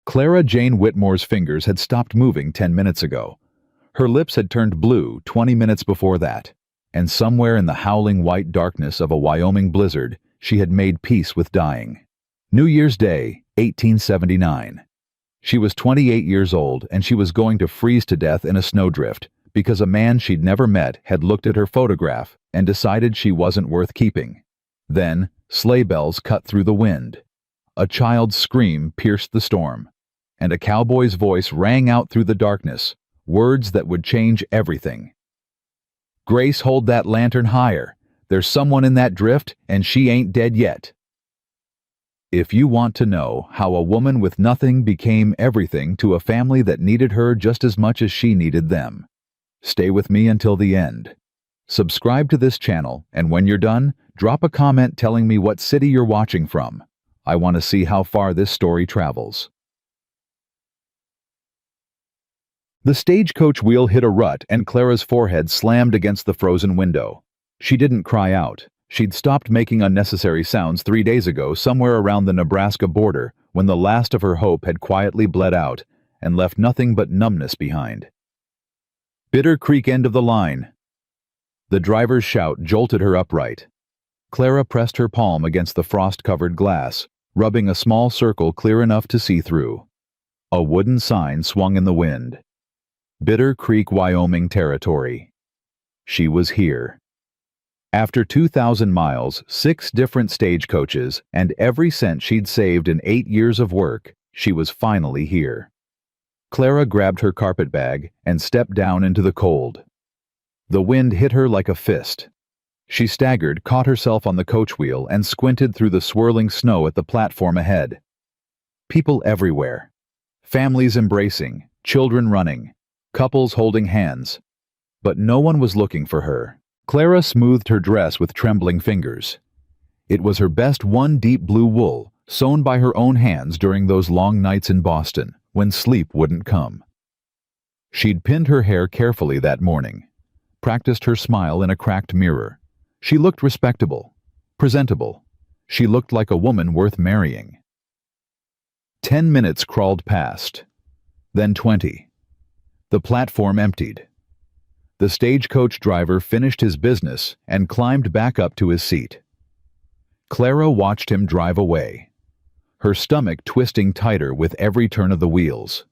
Clara Jane Whitmore's fingers had stopped moving 10 minutes ago. Her lips had turned blue 20 minutes before that, and somewhere in the howling white darkness of a Wyoming blizzard, she had made peace with dying. New Year's Day, 1879. She was 28 years old, and she was going to freeze to death in a snowdrift because a man she'd never met had looked at her photograph and decided she wasn't worth keeping. Then, sleigh bells cut through the wind. A child's scream pierced the storm, and a cowboy's voice rang out through the darkness, words that would change everything. "Grace, hold that lantern higher. There's someone in that drift, and she ain't dead yet." If you want to know how a woman with nothing became everything to a family that needed her just as much as she needed them, stay with me until the end. Subscribe to this channel, and when you're done, drop a comment telling me what city you're watching from. I want to see how far this story travels. The stagecoach wheel hit a rut and Clara's forehead slammed against the frozen window. She didn't cry out. She'd stopped making unnecessary sounds 3 days ago somewhere around the Nebraska border when the last of her hope had quietly bled out and left nothing but numbness behind. "Bitter Creek end of the line." The driver's shout jolted her upright. Clara pressed her palm against the frost-covered glass, rubbing a small circle clear enough to see through. A wooden sign swung in the wind. Bitter Creek, Wyoming territory. She was here. After 2,000 miles, 6 different stagecoaches, and every cent she'd saved in 8 years of work, she was finally here. Clara grabbed her carpet bag and stepped down into the cold. The wind hit her like a fist. She staggered, caught herself on the coach wheel, and squinted through the swirling snow at the platform ahead. People everywhere. Families embracing, children running, couples holding hands. But no one was looking for her. Clara smoothed her dress with trembling fingers. It was her best one deep blue wool, sewn by her own hands during those long nights in Boston, when sleep wouldn't come. She'd pinned her hair carefully that morning, practiced her smile in a cracked mirror. She looked respectable, presentable. She looked like a woman worth marrying. 10 minutes crawled past, then 20. The platform emptied. The stagecoach driver finished his business and climbed back up to his seat. Clara watched him drive away, her stomach twisting tighter with every turn of the wheels.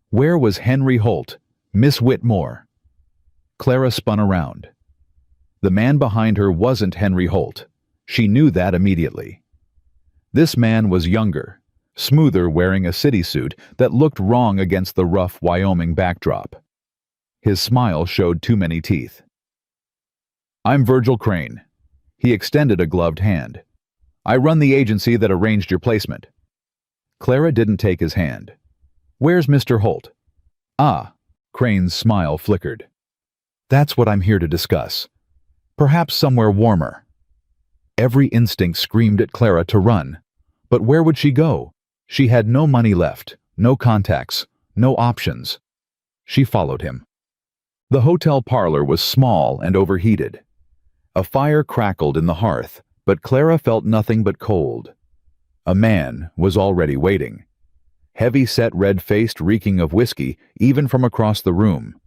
Where was Henry Holt, Miss Whitmore? Clara spun around. The man behind her wasn't Henry Holt. She knew that immediately. This man was younger, smoother, wearing a city suit that looked wrong against the rough Wyoming backdrop. His smile showed too many teeth. "I'm Virgil Crane." He extended a gloved hand. "I run the agency that arranged your placement." Clara didn't take his hand. "Where's Mr. Holt?" "Ah," Crane's smile flickered. "That's what I'm here to discuss. Perhaps somewhere warmer." Every instinct screamed at Clara to run. But where would she go? She had no money left, no contacts, no options. She followed him. The hotel parlor was small and overheated. A fire crackled in the hearth, but Clara felt nothing but cold. A man was already waiting. Heavy-set, red-faced, reeking of whiskey, even from across the room.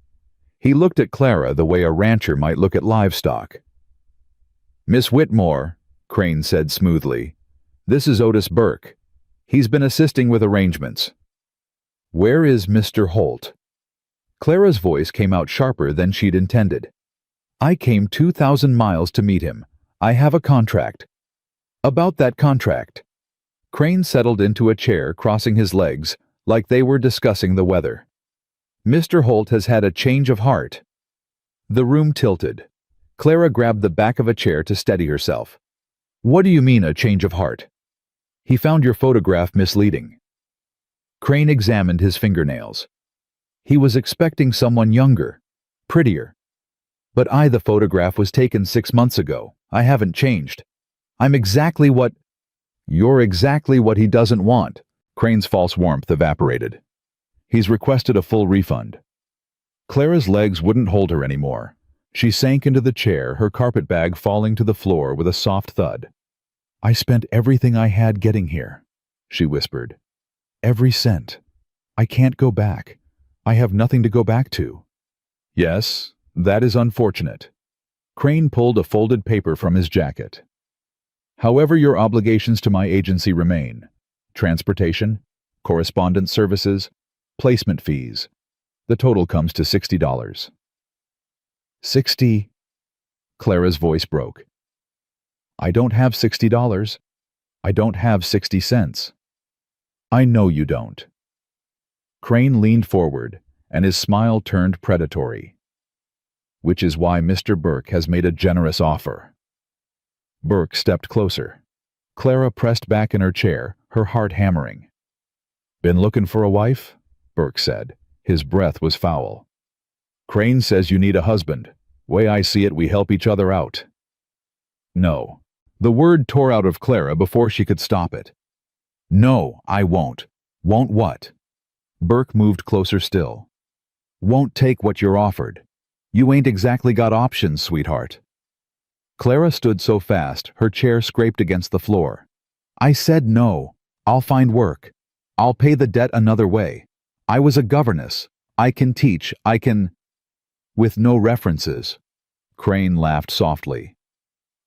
He looked at Clara the way a rancher might look at livestock. "Miss Whitmore," Crane said smoothly, "this is Otis Burke. He's been assisting with arrangements." "Where is Mr. Holt?" Clara's voice came out sharper than she'd intended. "I came 2,000 miles to meet him. I have a contract." "About that contract." Crane settled into a chair, crossing his legs, like they were discussing the weather. "Mr. Holt has had a change of heart." The room tilted. Clara grabbed the back of a chair to steady herself. "What do you mean, a change of heart?" "He found your photograph misleading." Crane examined his fingernails. He was expecting someone younger, prettier. "But the photograph was taken 6 months ago. I haven't changed. I'm exactly what—" "You're exactly what he doesn't want." Crane's false warmth evaporated. "He's requested a full refund." Clara's legs wouldn't hold her anymore. She sank into the chair, her carpet bag falling to the floor with a soft thud. "I spent everything I had getting here," she whispered. Every cent. I can't go back. I have nothing to go back to. Yes, that is unfortunate. Crane pulled a folded paper from his jacket. However, your obligations to my agency remain. Transportation, correspondence services, placement fees. The total comes to $60. 60? Clara's voice broke. I don't have $60. I don't have 60 cents. I know you don't. Crane leaned forward, and his smile turned predatory. Which is why Mr. Burke has made a generous offer. Burke stepped closer. Clara pressed back in her chair, her heart hammering. Been looking for a wife? Burke said. His breath was foul. Crane says you need a husband. Way I see it, we help each other out. No. The word tore out of Clara before she could stop it. No, I won't. Won't what? Burke moved closer still. Won't take what you're offered. You ain't exactly got options, sweetheart. Clara stood so fast, her chair scraped against the floor. I said no. I'll find work. I'll pay the debt another way. I was a governess. I can teach. I can... With no references. Crane laughed softly.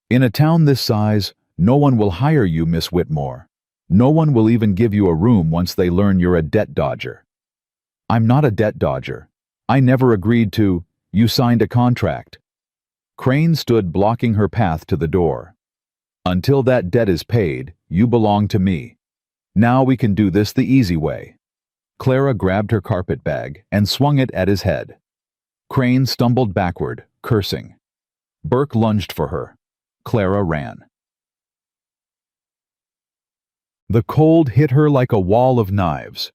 In a town this size, no one will hire you, Miss Whitmore. No one will even give you a room once they learn you're a debt dodger. I'm not a debt dodger. I never agreed to... You signed a contract. Crane stood blocking her path to the door. Until that debt is paid, you belong to me. Now we can do this the easy way. Clara grabbed her carpet bag and swung it at his head. Crane stumbled backward, cursing. Burke lunged for her. Clara ran. The cold hit her like a wall of knives.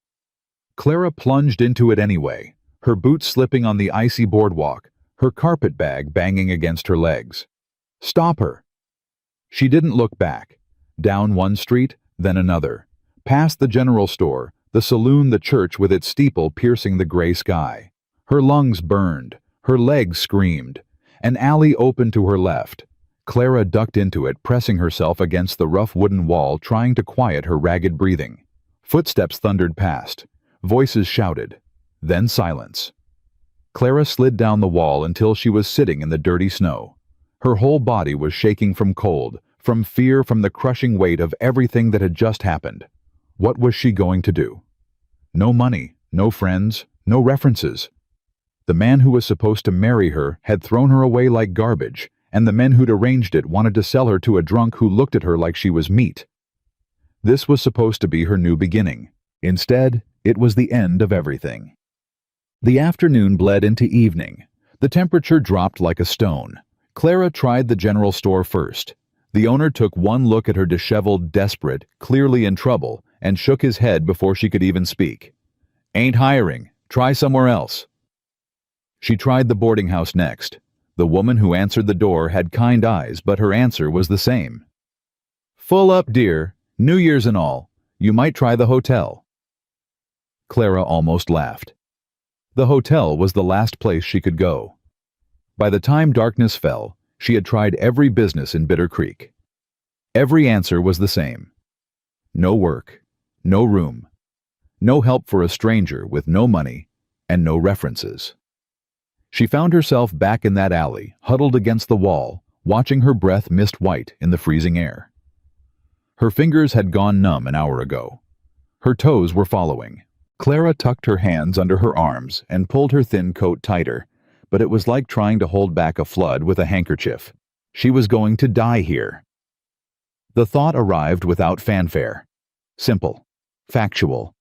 Clara plunged into it anyway, her boots slipping on the icy boardwalk, her carpet bag banging against her legs. Stop her! She didn't look back. Down one street, then another. Past the general store, the saloon, the church with its steeple piercing the gray sky. Her lungs burned. Her legs screamed. An alley opened to her left. Clara ducked into it, pressing herself against the rough wooden wall, trying to quiet her ragged breathing. Footsteps thundered past. Voices shouted. Then silence. Clara slid down the wall until she was sitting in the dirty snow. Her whole body was shaking from cold, from fear, from the crushing weight of everything that had just happened. What was she going to do? No money, no friends, no references. The man who was supposed to marry her had thrown her away like garbage, and the men who'd arranged it wanted to sell her to a drunk who looked at her like she was meat. This was supposed to be her new beginning. Instead, it was the end of everything. The afternoon bled into evening. The temperature dropped like a stone. Clara tried the general store first. The owner took one look at her disheveled, desperate, clearly in trouble, and shook his head before she could even speak. Ain't hiring. Try somewhere else. She tried the boarding house next. The woman who answered the door had kind eyes, but her answer was the same. Full up, dear. New Year's and all. You might try the hotel. Clara almost laughed. The hotel was the last place she could go. By the time darkness fell, she had tried every business in Bitter Creek. Every answer was the same. No work, no room, no help for a stranger with no money, and no references. She found herself back in that alley, huddled against the wall, watching her breath mist white in the freezing air. Her fingers had gone numb an hour ago. Her toes were following. Clara tucked her hands under her arms and pulled her thin coat tighter, but it was like trying to hold back a flood with a handkerchief. She was going to die here. The thought arrived without fanfare. Simple. Factual.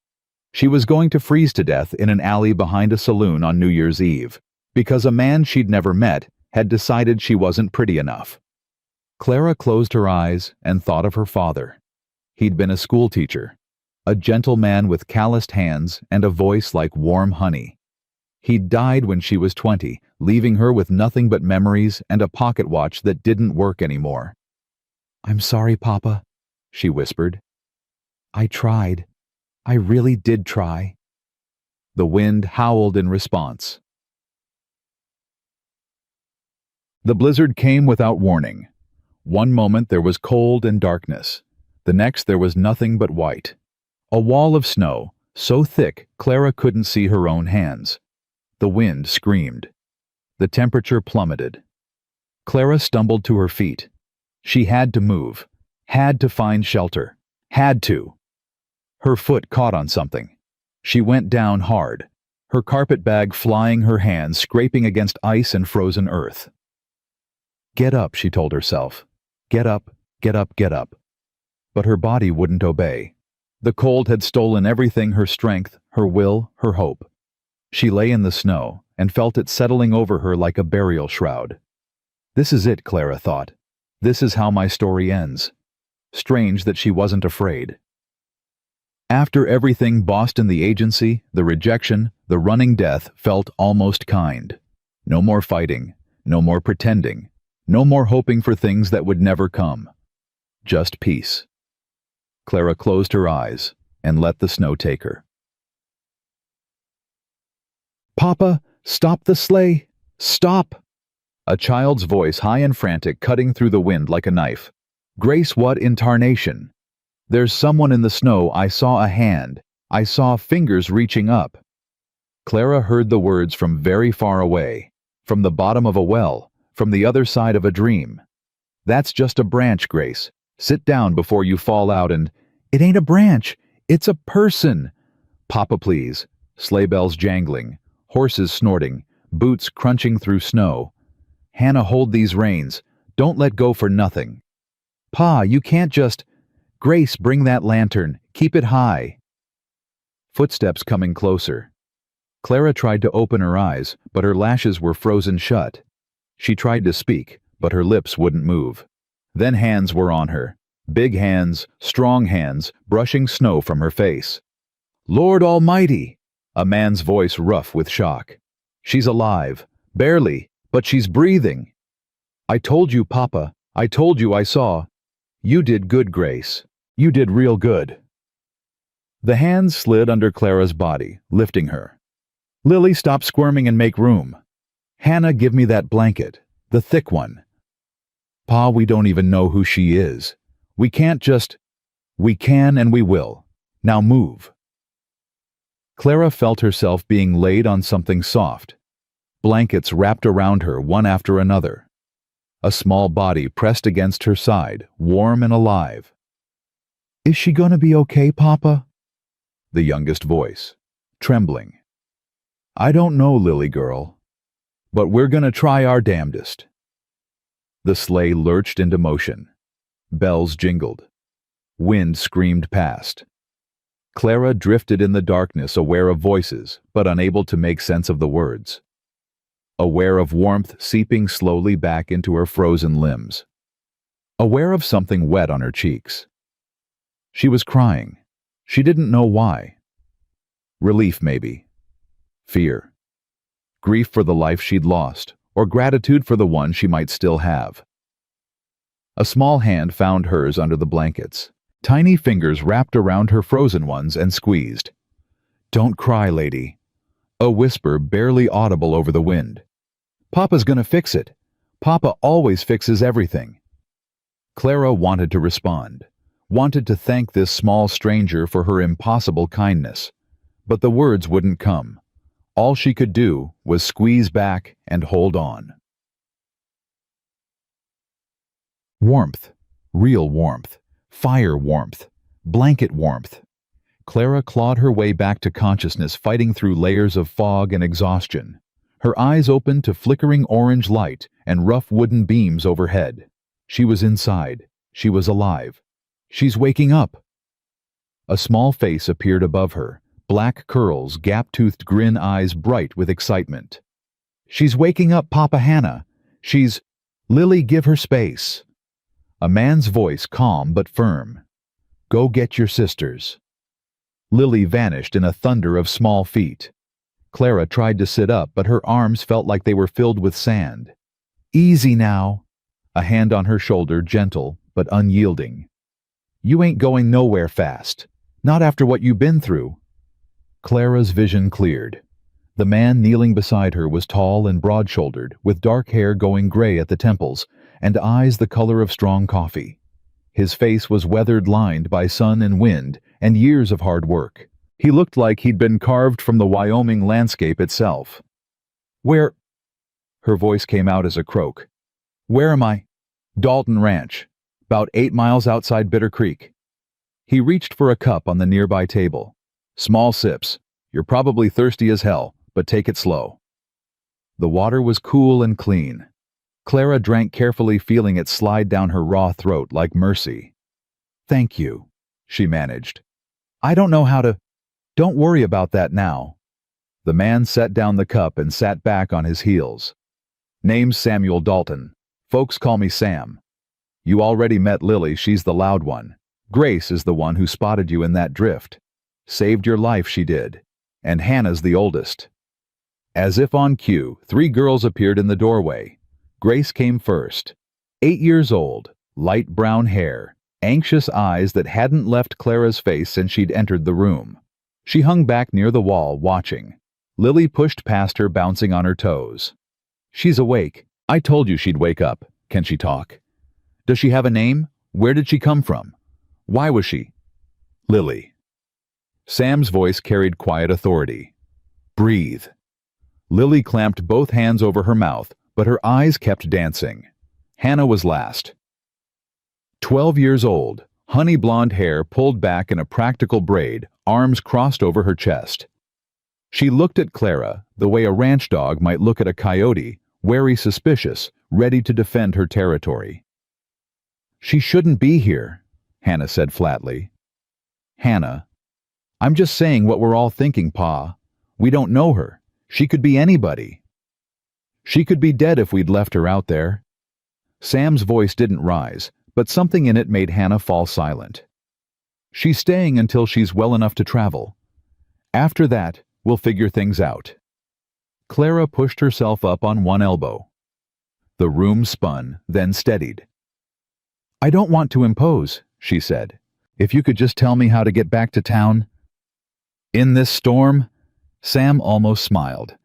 She was going to freeze to death in an alley behind a saloon on New Year's Eve, because a man she'd never met had decided she wasn't pretty enough. Clara closed her eyes and thought of her father. He'd been a schoolteacher, a gentle man with calloused hands and a voice like warm honey. He'd died when she was 20, leaving her with nothing but memories and a pocket watch that didn't work anymore. I'm sorry, Papa, she whispered. I tried. I really did try. The wind howled in response. The blizzard came without warning. One moment there was cold and darkness. The next there was nothing but white. A wall of snow, so thick Clara couldn't see her own hands. The wind screamed. The temperature plummeted. Clara stumbled to her feet. She had to move, had to find shelter, had to. Her foot caught on something. She went down hard, her carpet bag flying, her hands scraping against ice and frozen earth. Get up, she told herself. Get up, get up, get up. But her body wouldn't obey. The cold had stolen everything, her strength, her will, her hope. She lay in the snow and felt it settling over her like a burial shroud. This is it, Clara thought. This is how my story ends. Strange that she wasn't afraid. After everything, Boston, the agency, the rejection, the running death felt almost kind. No more fighting, no more pretending, no more hoping for things that would never come. Just peace. Clara closed her eyes and let the snow take her. "Papa, stop the sleigh! Stop!" A child's voice, high and frantic, cutting through the wind like a knife. "Grace, what in tarnation? There's someone in the snow. I saw a hand. I saw fingers reaching up." Clara heard the words from very far away, from the bottom of a well, from the other side of a dream. "That's just a branch, Grace. Sit down before you fall out and—" "It ain't a branch. It's a person." "Papa, please." Sleigh bells jangling, horses snorting, boots crunching through snow. "Hannah, hold these reins. Don't let go for nothing." "Pa, you can't just—" "Grace, bring that lantern. Keep it high." Footsteps coming closer. Clara tried to open her eyes, but her lashes were frozen shut. She tried to speak, but her lips wouldn't move. Then hands were on her. Big hands, strong hands, brushing snow from her face. "Lord Almighty!" A man's voice rough with shock. "She's alive. Barely, but she's breathing." "I told you, Papa. I told you I saw." "You did good, Grace. You did real good." The hands slid under Clara's body, lifting her. "Lily, stop squirming and make room." "Hannah, give me that blanket. The thick one." "Pa, we don't even know who she is. We can't just—" "We can and we will. Now move." Clara felt herself being laid on something soft. Blankets wrapped around her one after another. A small body pressed against her side, warm and alive. "Is she gonna be okay, Papa?" The youngest voice, trembling. "I don't know, Lily girl. But we're gonna try our damnedest." The sleigh lurched into motion. Bells jingled. Wind screamed past. Clara drifted in the darkness, aware of voices, but unable to make sense of the words. Aware of warmth seeping slowly back into her frozen limbs. Aware of something wet on her cheeks. She was crying. She didn't know why. Relief, maybe. Fear. Grief for the life she'd lost, or gratitude for the one she might still have. A small hand found hers under the blankets. Tiny fingers wrapped around her frozen ones and squeezed. "Don't cry, lady." A whisper barely audible over the wind. "Papa's gonna fix it. Papa always fixes everything." Clara wanted to respond, wanted to thank this small stranger for her impossible kindness, but the words wouldn't come. All she could do was squeeze back and hold on. Warmth, real warmth, fire warmth, blanket warmth. Clara clawed her way back to consciousness, fighting through layers of fog and exhaustion. Her eyes opened to flickering orange light and rough wooden beams overhead. She was inside. She was alive. "She's waking up." A small face appeared above her, black curls, gap-toothed grin, eyes bright with excitement. "She's waking up, Papa, Hannah. She's—" "Lily, give her space." A man's voice, calm but firm. "Go get your sisters." Lily vanished in a thunder of small feet. Clara tried to sit up, but her arms felt like they were filled with sand. "Easy now." A hand on her shoulder, gentle but unyielding. "You ain't going nowhere fast. Not after what you've been through." Clara's vision cleared. The man kneeling beside her was tall and broad-shouldered, with dark hair going gray at the temples, and eyes the color of strong coffee. His face was weathered, lined by sun and wind, and years of hard work. He looked like he'd been carved from the Wyoming landscape itself. "Where?" Her voice came out as a croak. "Where am I?" "Dalton Ranch, about 8 miles outside Bitter Creek." He reached for a cup on the nearby table. "Small sips. You're probably thirsty as hell, but take it slow." The water was cool and clean. Clara drank carefully, feeling it slide down her raw throat like mercy. "Thank you," she managed. "I don't know how to—" "Don't worry about that now." The man set down the cup and sat back on his heels. "Name's Samuel Dalton. Folks call me Sam. You already met Lily, she's the loud one. Grace is the one who spotted you in that drift. Saved your life, she did. And Hannah's the oldest." As if on cue, 3 girls appeared in the doorway. Grace came first. 8 years old, light brown hair, anxious eyes that hadn't left Clara's face since she'd entered the room. She hung back near the wall, watching. Lily pushed past her, bouncing on her toes. "She's awake. I told you she'd wake up. Can she talk? Does she have a name? Where did she come from? Why was she—" "Lily." Sam's voice carried quiet authority. "Breathe." Lily clamped both hands over her mouth, but her eyes kept dancing. Hannah was last. 12 years old, honey blonde hair pulled back in a practical braid, arms crossed over her chest. She looked at Clara the way a ranch dog might look at a coyote, wary, suspicious, ready to defend her territory. "She shouldn't be here," Hannah said flatly. "Hannah, I'm just saying what we're all thinking, Pa. We don't know her. She could be anybody. She could be dead if we'd left her out there." Sam's voice didn't rise, but something in it made Hannah fall silent. "She's staying until she's well enough to travel. After that, we'll figure things out." Clara pushed herself up on one elbow. The room spun, then steadied. "I don't want to impose," she said. "If you could just tell me how to get back to town." "In this storm?" Sam almost smiled.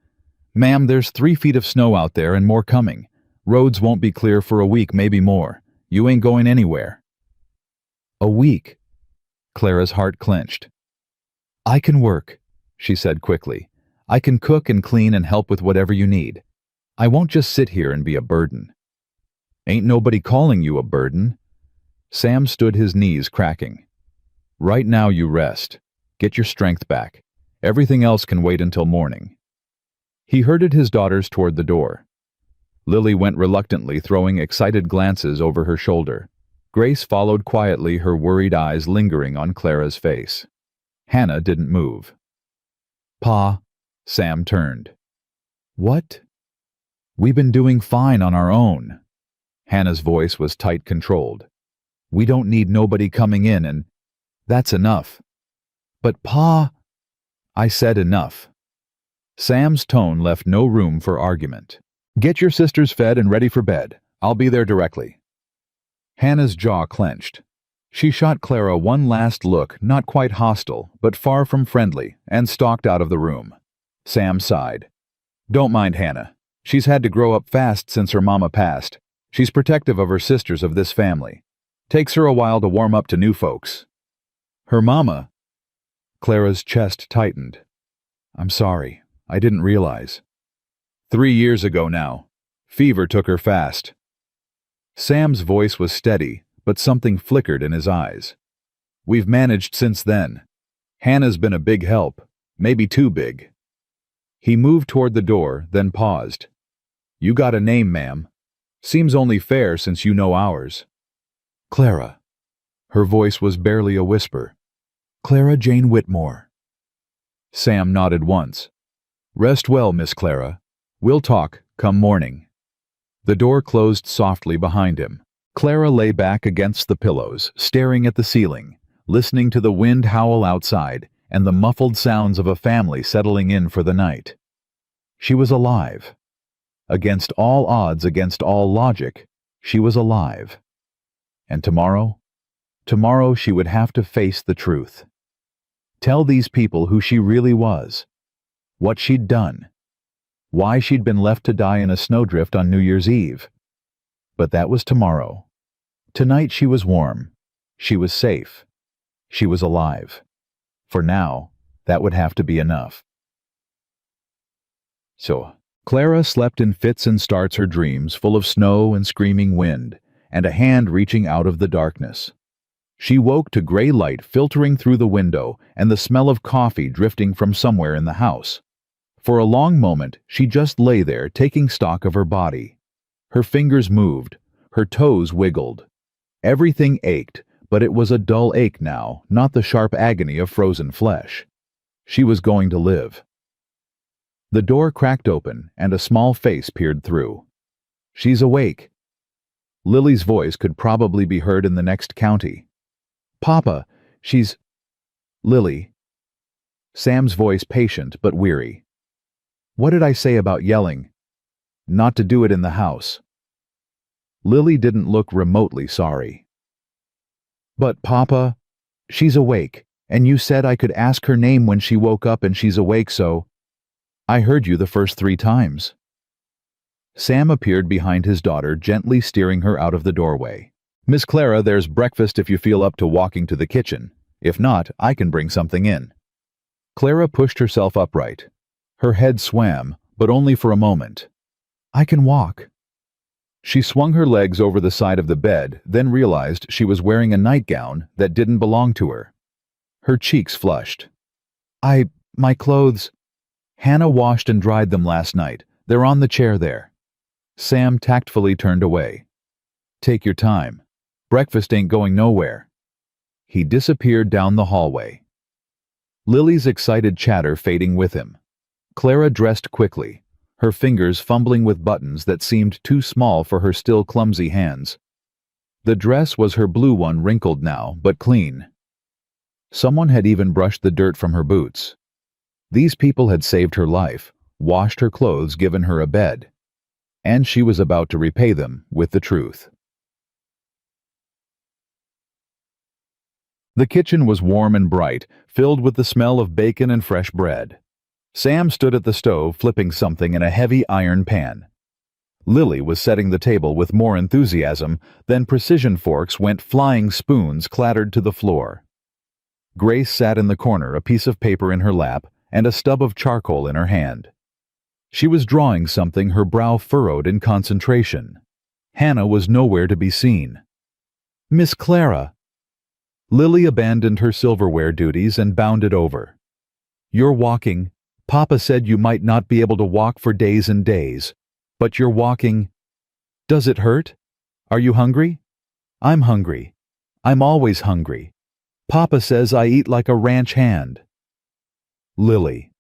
"Ma'am, there's 3 feet of snow out there and more coming. Roads won't be clear for a week, maybe more. You ain't going anywhere." "A week?" Clara's heart clenched. "I can work," she said quickly. "I can cook and clean and help with whatever you need. I won't just sit here and be a burden." "Ain't nobody calling you a burden." Sam stood, his knees cracking. "Right now you rest. Get your strength back. Everything else can wait until morning." He herded his daughters toward the door. Lily went reluctantly, throwing excited glances over her shoulder. Grace followed quietly, her worried eyes lingering on Clara's face. Hannah didn't move. "Pa," Sam turned. "What?" "We've been doing fine on our own." Hannah's voice was tight, controlled. "We don't need nobody coming in, and that's enough." "But Pa—" "I said enough." Sam's tone left no room for argument. "Get your sisters fed and ready for bed. I'll be there directly." Hannah's jaw clenched. She shot Clara one last look, not quite hostile, but far from friendly, and stalked out of the room. Sam sighed. "Don't mind Hannah. She's had to grow up fast since her mama passed. She's protective of her sisters, of this family. Takes her a while to warm up to new folks." "Her mama?" Clara's chest tightened. "I'm sorry. I didn't realize." 3 years ago now. Fever took her fast." Sam's voice was steady, but something flickered in his eyes. "We've managed since then. Hannah's been a big help, maybe too big." He moved toward the door, then paused. "You got a name, ma'am. Seems only fair since you know ours." "Clara." Her voice was barely a whisper. "Clara Jane Whitmore." Sam nodded once. "Rest well, Miss Clara. We'll talk, come morning." The door closed softly behind him. Clara lay back against the pillows, staring at the ceiling, listening to the wind howl outside and the muffled sounds of a family settling in for the night. She was alive. Against all odds, against all logic, she was alive. And tomorrow? Tomorrow she would have to face the truth. Tell these people who she really was, what she'd done, why she'd been left to die in a snowdrift on New Year's Eve. But that was tomorrow. Tonight she was warm. She was safe. She was alive. For now, that would have to be enough. So, Clara slept in fits and starts, her dreams full of snow and screaming wind, and a hand reaching out of the darkness. She woke to gray light filtering through the window and the smell of coffee drifting from somewhere in the house. For a long moment, she just lay there taking stock of her body. Her fingers moved, her toes wiggled. Everything ached, but it was a dull ache now, not the sharp agony of frozen flesh. She was going to live. The door cracked open, and a small face peered through. "She's awake." Lily's voice could probably be heard in the next county. "Papa, she's—" "Lily." Sam's voice patient but weary. "What did I say about yelling? Not to do it in the house." Lily didn't look remotely sorry. "But, Papa, she's awake, and you said I could ask her name when she woke up, and she's awake, so—" "I heard you the first 3 times." Sam appeared behind his daughter, gently steering her out of the doorway. "Miss Clara, there's breakfast if you feel up to walking to the kitchen. If not, I can bring something in." Clara pushed herself upright. Her head swam, but only for a moment. "I can walk." She swung her legs over the side of the bed, then realized she was wearing a nightgown that didn't belong to her. Her cheeks flushed. My clothes—" "Hannah washed and dried them last night. They're on the chair there." Sam tactfully turned away. "Take your time. Breakfast ain't going nowhere." He disappeared down the hallway. Lily's excited chatter fading with him. Clara dressed quickly, her fingers fumbling with buttons that seemed too small for her still clumsy hands. The dress was her blue one, wrinkled now, but clean. Someone had even brushed the dirt from her boots. These people had saved her life, washed her clothes, given her a bed. And she was about to repay them with the truth. The kitchen was warm and bright, filled with the smell of bacon and fresh bread. Sam stood at the stove flipping something in a heavy iron pan. Lily was setting the table with more enthusiasm, then precision forks went flying, spoons clattered to the floor. Grace sat in the corner, a piece of paper in her lap and a stub of charcoal in her hand. She was drawing something, her brow furrowed in concentration. Hannah was nowhere to be seen. "Miss Clara!" Lily abandoned her silverware duties and bounded over. "You're walking. Papa said you might not be able to walk for days and days. But you're walking. Does it hurt? Are you hungry?" "I'm hungry. I'm always hungry. Papa says I eat like a ranch hand." "Lily."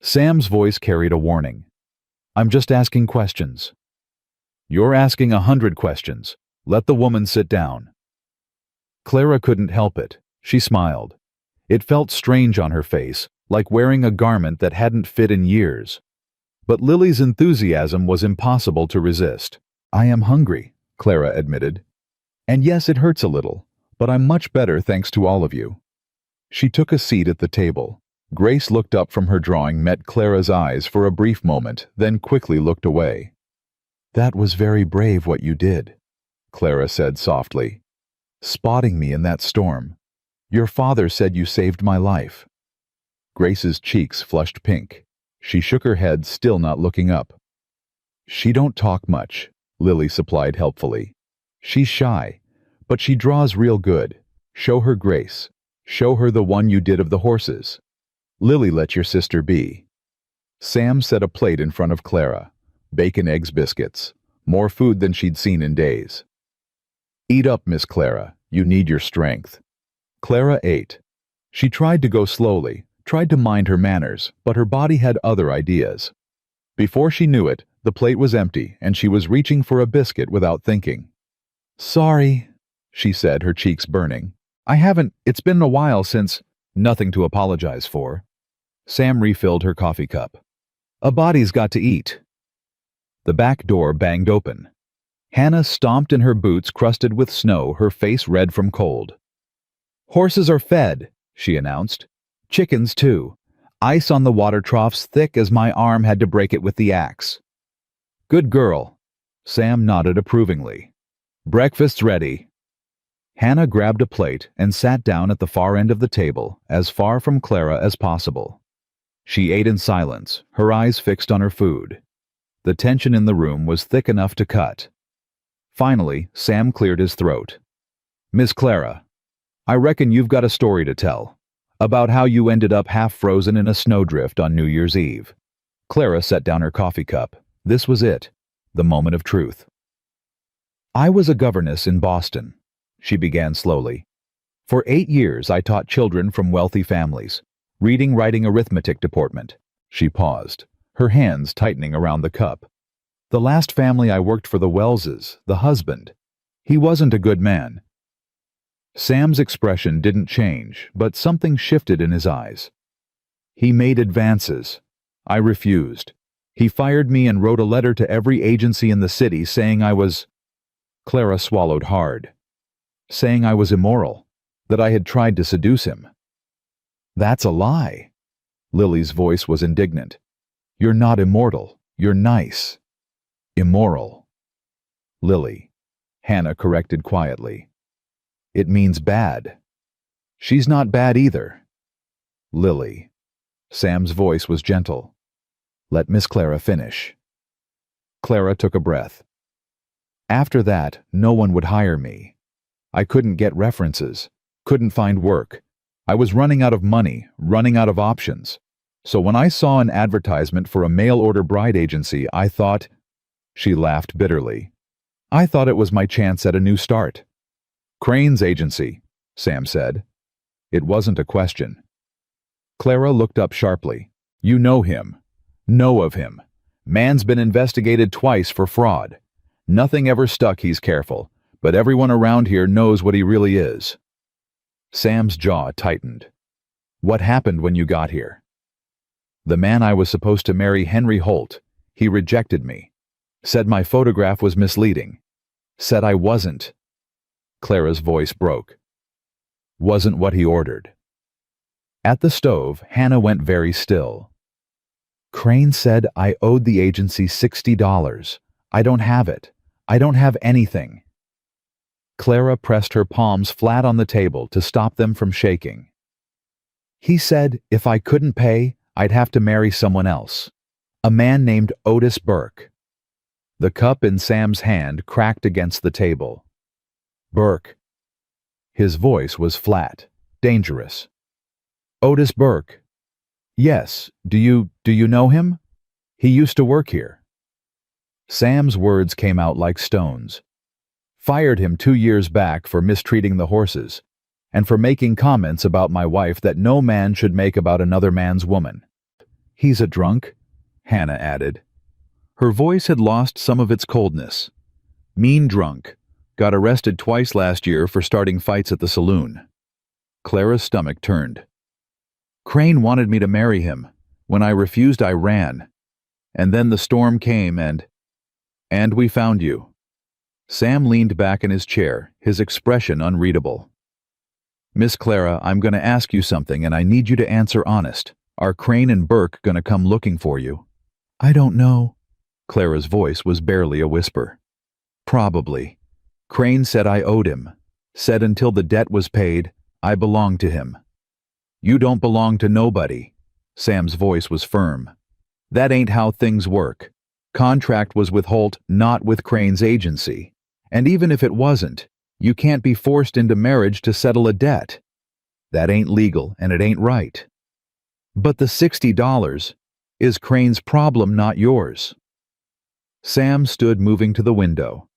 Sam's voice carried a warning. "I'm just asking questions." "You're asking 100 questions. Let the woman sit down." Clara couldn't help it. She smiled. It felt strange on her face, like wearing a garment that hadn't fit in years. But Lily's enthusiasm was impossible to resist. "I am hungry," Clara admitted. "And yes, it hurts a little, but I'm much better thanks to all of you." She took a seat at the table. Grace looked up from her drawing, met Clara's eyes for a brief moment, then quickly looked away. "That was very brave what you did," Clara said softly. "Spotting me in that storm. Your father said you saved my life." Grace's cheeks flushed pink. She shook her head, still not looking up. "She don't talk much," Lily supplied helpfully. "She's shy, but she draws real good. Show her Grace. Show her the one you did of the horses. Lily, let your sister be." Sam set a plate in front of Clara. Bacon, eggs, biscuits. More food than she'd seen in days. "Eat up, Miss Clara. You need your strength." Clara ate. She tried to go slowly, tried to mind her manners, but her body had other ideas. Before she knew it, the plate was empty, and she was reaching for a biscuit without thinking. "Sorry," she said, her cheeks burning. It's been a while since—" "Nothing to apologize for." Sam refilled her coffee cup. "A body's got to eat." The back door banged open. Hannah stomped in her boots crusted with snow, her face red from cold. "Horses are fed," she announced. "Chickens, too. Ice on the water troughs thick as my arm had to break it with the axe." "Good girl." Sam nodded approvingly. "Breakfast's ready." Hannah grabbed a plate and sat down at the far end of the table, as far from Clara as possible. She ate in silence, her eyes fixed on her food. The tension in the room was thick enough to cut. Finally, Sam cleared his throat. "Miss Clara, I reckon you've got a story to tell. About how you ended up half frozen in a snowdrift on New Year's Eve." Clara set down her coffee cup. This was it, the moment of truth. "I was a governess in Boston," she began slowly. "For 8 years I taught children from wealthy families. Reading, writing, arithmetic department." She paused, her hands tightening around the cup. "The last family I worked for, the Welleses, the husband. He wasn't a good man." Sam's expression didn't change, but something shifted in his eyes. "He made advances. I refused. He fired me and wrote a letter to every agency in the city saying I was—" Clara swallowed hard. "Saying I was immoral, that I had tried to seduce him." "That's a lie." Lily's voice was indignant. "You're not immortal. You're nice." "Immoral." "Lily," Hannah corrected quietly. "It means bad." "She's not bad either." "Lily." Sam's voice was gentle. "Let Miss Clara finish." Clara took a breath. "After that, no one would hire me. I couldn't get references, couldn't find work. I was running out of money, running out of options. So when I saw an advertisement for a mail-order bride agency, I thought—" She laughed bitterly. "I thought it was my chance at a new start." "Crane's agency," Sam said. It wasn't a question. Clara looked up sharply. "You know him. Know of him. Man's been investigated twice for fraud. Nothing ever stuck, he's careful, but everyone around here knows what he really is." Sam's jaw tightened. "What happened when you got here?" "The man I was supposed to marry, Henry Holt, he rejected me. Said my photograph was misleading. Said I wasn't." Clara's voice broke. "Wasn't what he ordered." At the stove, Hannah went very still. "Crane said I owed the agency $60. I don't have it. I don't have anything." Clara pressed her palms flat on the table to stop them from shaking. "He said if I couldn't pay, I'd have to marry someone else. A man named Otis Burke." The cup in Sam's hand cracked against the table. "Burke." His voice was flat, dangerous. "Otis Burke. Yes, do you know him? He used to work here." Sam's words came out like stones. "Fired him 2 years back for mistreating the horses, and for making comments about my wife that no man should make about another man's woman." "He's a drunk," Hannah added. Her voice had lost some of its coldness. "Mean drunk. Got arrested twice last year for starting fights at the saloon." Clara's stomach turned. "Crane wanted me to marry him. When I refused, I ran. And then the storm came and we found you." Sam leaned back in his chair, his expression unreadable. "Miss Clara, I'm going to ask you something and I need you to answer honest. Are Crane and Burke going to come looking for you?" "I don't know." Clara's voice was barely a whisper. "Probably. Crane said I owed him. Said until the debt was paid, I belonged to him." "You don't belong to nobody." Sam's voice was firm. "That ain't how things work. Contract was with Holt, not with Crane's agency. And even if it wasn't, you can't be forced into marriage to settle a debt. That ain't legal and it ain't right." "But the $60 is Crane's problem, not yours." Sam stood moving to the window.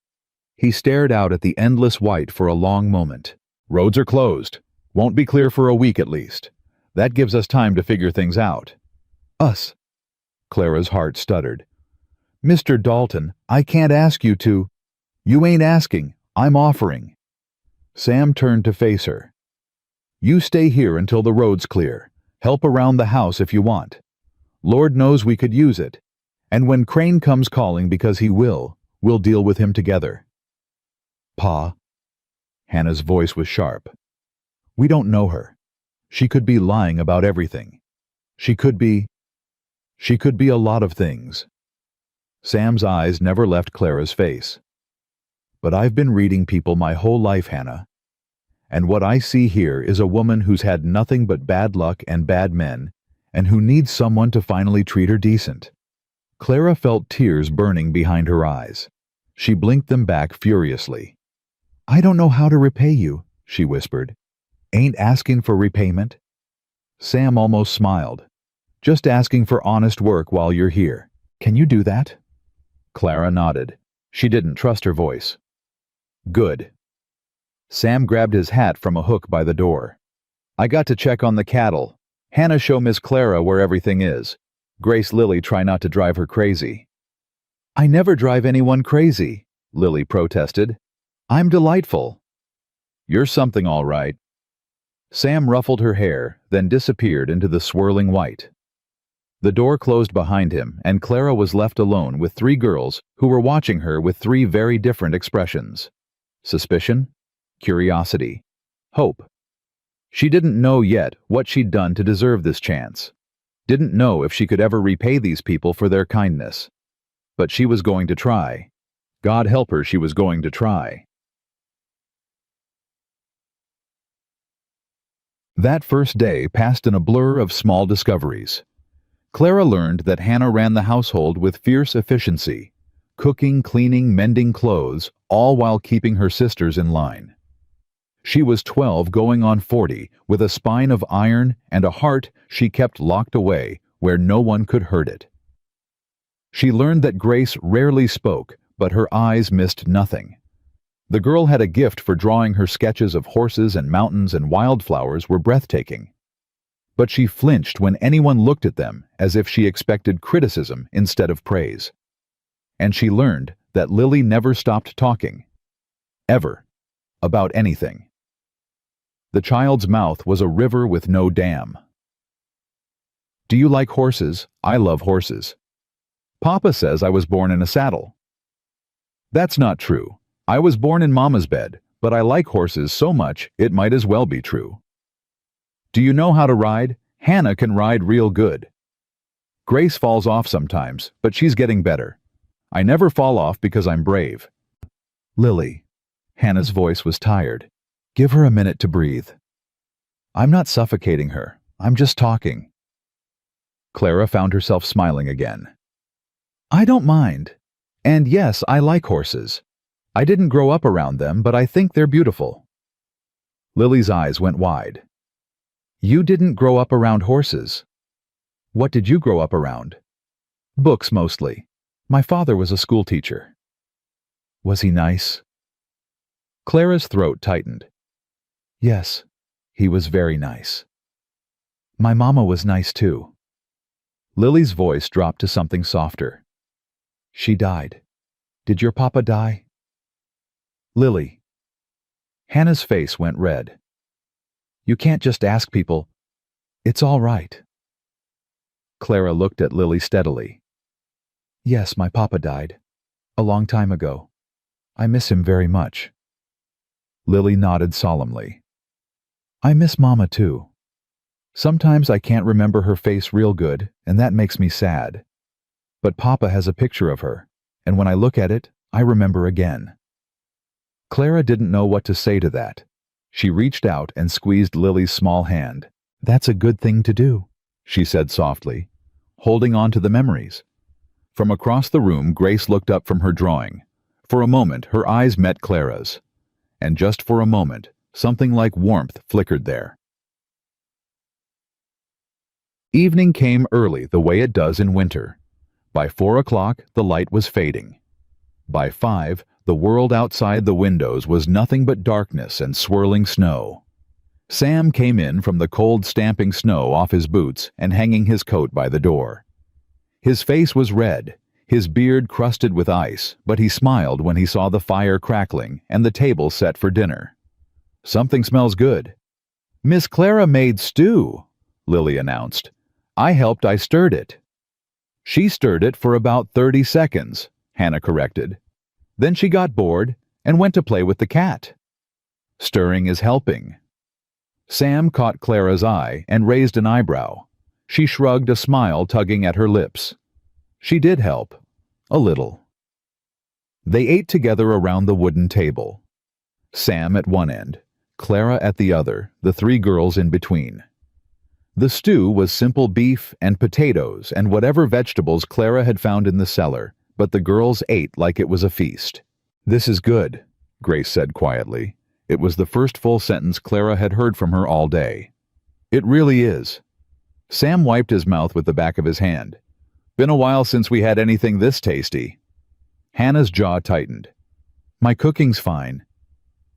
He stared out at the endless white for a long moment. "Roads are closed. Won't be clear for a week at least. That gives us time to figure things out." "Us?" Clara's heart stuttered. "Mr. Dalton, I can't ask you to—" "You ain't asking. I'm offering." Sam turned to face her. "You stay here until the road's clear. Help around the house if you want. Lord knows we could use it. And when Crane comes calling, because he will, we'll deal with him together." "Pa." Hannah's voice was sharp. "We don't know her. She could be lying about everything. She could be a lot of things." Sam's eyes never left Clara's face. "But I've been reading people my whole life, Hannah. And what I see here is a woman who's had nothing but bad luck and bad men, and who needs someone to finally treat her decent." Clara felt tears burning behind her eyes. She blinked them back furiously. "I don't know how to repay you," she whispered. "Ain't asking for repayment." Sam almost smiled. "Just asking for honest work while you're here. Can you do that?" Clara nodded. She didn't trust her voice. "Good." Sam grabbed his hat from a hook by the door. "I got to check on the cattle. Hannah, show Miss Clara where everything is. Grace, Lily, try not to drive her crazy." "I never drive anyone crazy," Lily protested. "I'm delightful." "You're something all right." Sam ruffled her hair, then disappeared into the swirling white. The door closed behind him, and Clara was left alone with three girls who were watching her with three very different expressions: suspicion, curiosity, hope. She didn't know yet what she'd done to deserve this chance. Didn't know if she could ever repay these people for their kindness. But she was going to try. God help her, she was going to try. That first day passed in a blur of small discoveries. Clara learned that Hannah ran the household with fierce efficiency, cooking, cleaning, mending clothes, all while keeping her sisters in line. She was 12 going on 40, with a spine of iron and a heart she kept locked away where no one could hurt it. She learned that Grace rarely spoke, but her eyes missed nothing. The girl had a gift for drawing. Her sketches of horses and mountains and wildflowers were breathtaking. But she flinched when anyone looked at them as if she expected criticism instead of praise. And she learned that Lily never stopped talking. Ever. About anything. The child's mouth was a river with no dam. "Do you like horses? I love horses. Papa says I was born in a saddle." "That's not true. I was born in Mama's bed, but I like horses so much it might as well be true." "Do you know how to ride? Hannah can ride real good." "Grace falls off sometimes, but she's getting better. I never fall off because I'm brave." "Lily." Hannah's voice was tired. "Give her a minute to breathe." "I'm not suffocating her. I'm just talking." Clara found herself smiling again. "I don't mind. And yes, I like horses. I didn't grow up around them, but I think they're beautiful." Lily's eyes went wide. "You didn't grow up around horses. What did you grow up around?" "Books mostly. My father was a schoolteacher." "Was he nice?" Clara's throat tightened. "Yes, he was very nice. My mama was nice too." Lily's voice dropped to something softer. "She died. Did your papa die?" "Lily." Hannah's face went red. "You can't just ask people. It's all right." Clara looked at Lily steadily. "Yes, my papa died. A long time ago. I miss him very much." Lily nodded solemnly. "I miss Mama too. Sometimes I can't remember her face real good, and that makes me sad. But Papa has a picture of her, and when I look at it, I remember again." Clara didn't know what to say to that. She reached out and squeezed Lily's small hand. "That's a good thing to do," she said softly, holding on to the memories. From across the room, Grace looked up from her drawing. For a moment, her eyes met Clara's. And just for a moment, something like warmth flickered there. Evening came early the way it does in winter. By 4 o'clock, the light was fading. By 5, the world outside the windows was nothing but darkness and swirling snow. Sam came in from the cold, stamping snow off his boots and hanging his coat by the door. His face was red, his beard crusted with ice, but he smiled when he saw the fire crackling and the table set for dinner. "Something smells good." "Miss Clara made stew," Lily announced. I stirred it." "She stirred it for about 30 seconds, Hannah corrected. "Then she got bored and went to play with the cat." "Stirring is helping." Sam caught Clara's eye and raised an eyebrow. She shrugged, a smile tugging at her lips. She did help. A little. They ate together around the wooden table. Sam at one end, Clara at the other, the three girls in between. The stew was simple beef and potatoes and whatever vegetables Clara had found in the cellar, but the girls ate like it was a feast. "This is good," Grace said quietly. It was the first full sentence Clara had heard from her all day. "It really is." Sam wiped his mouth with the back of his hand. "Been a while since we had anything this tasty." Hannah's jaw tightened. "My cooking's fine."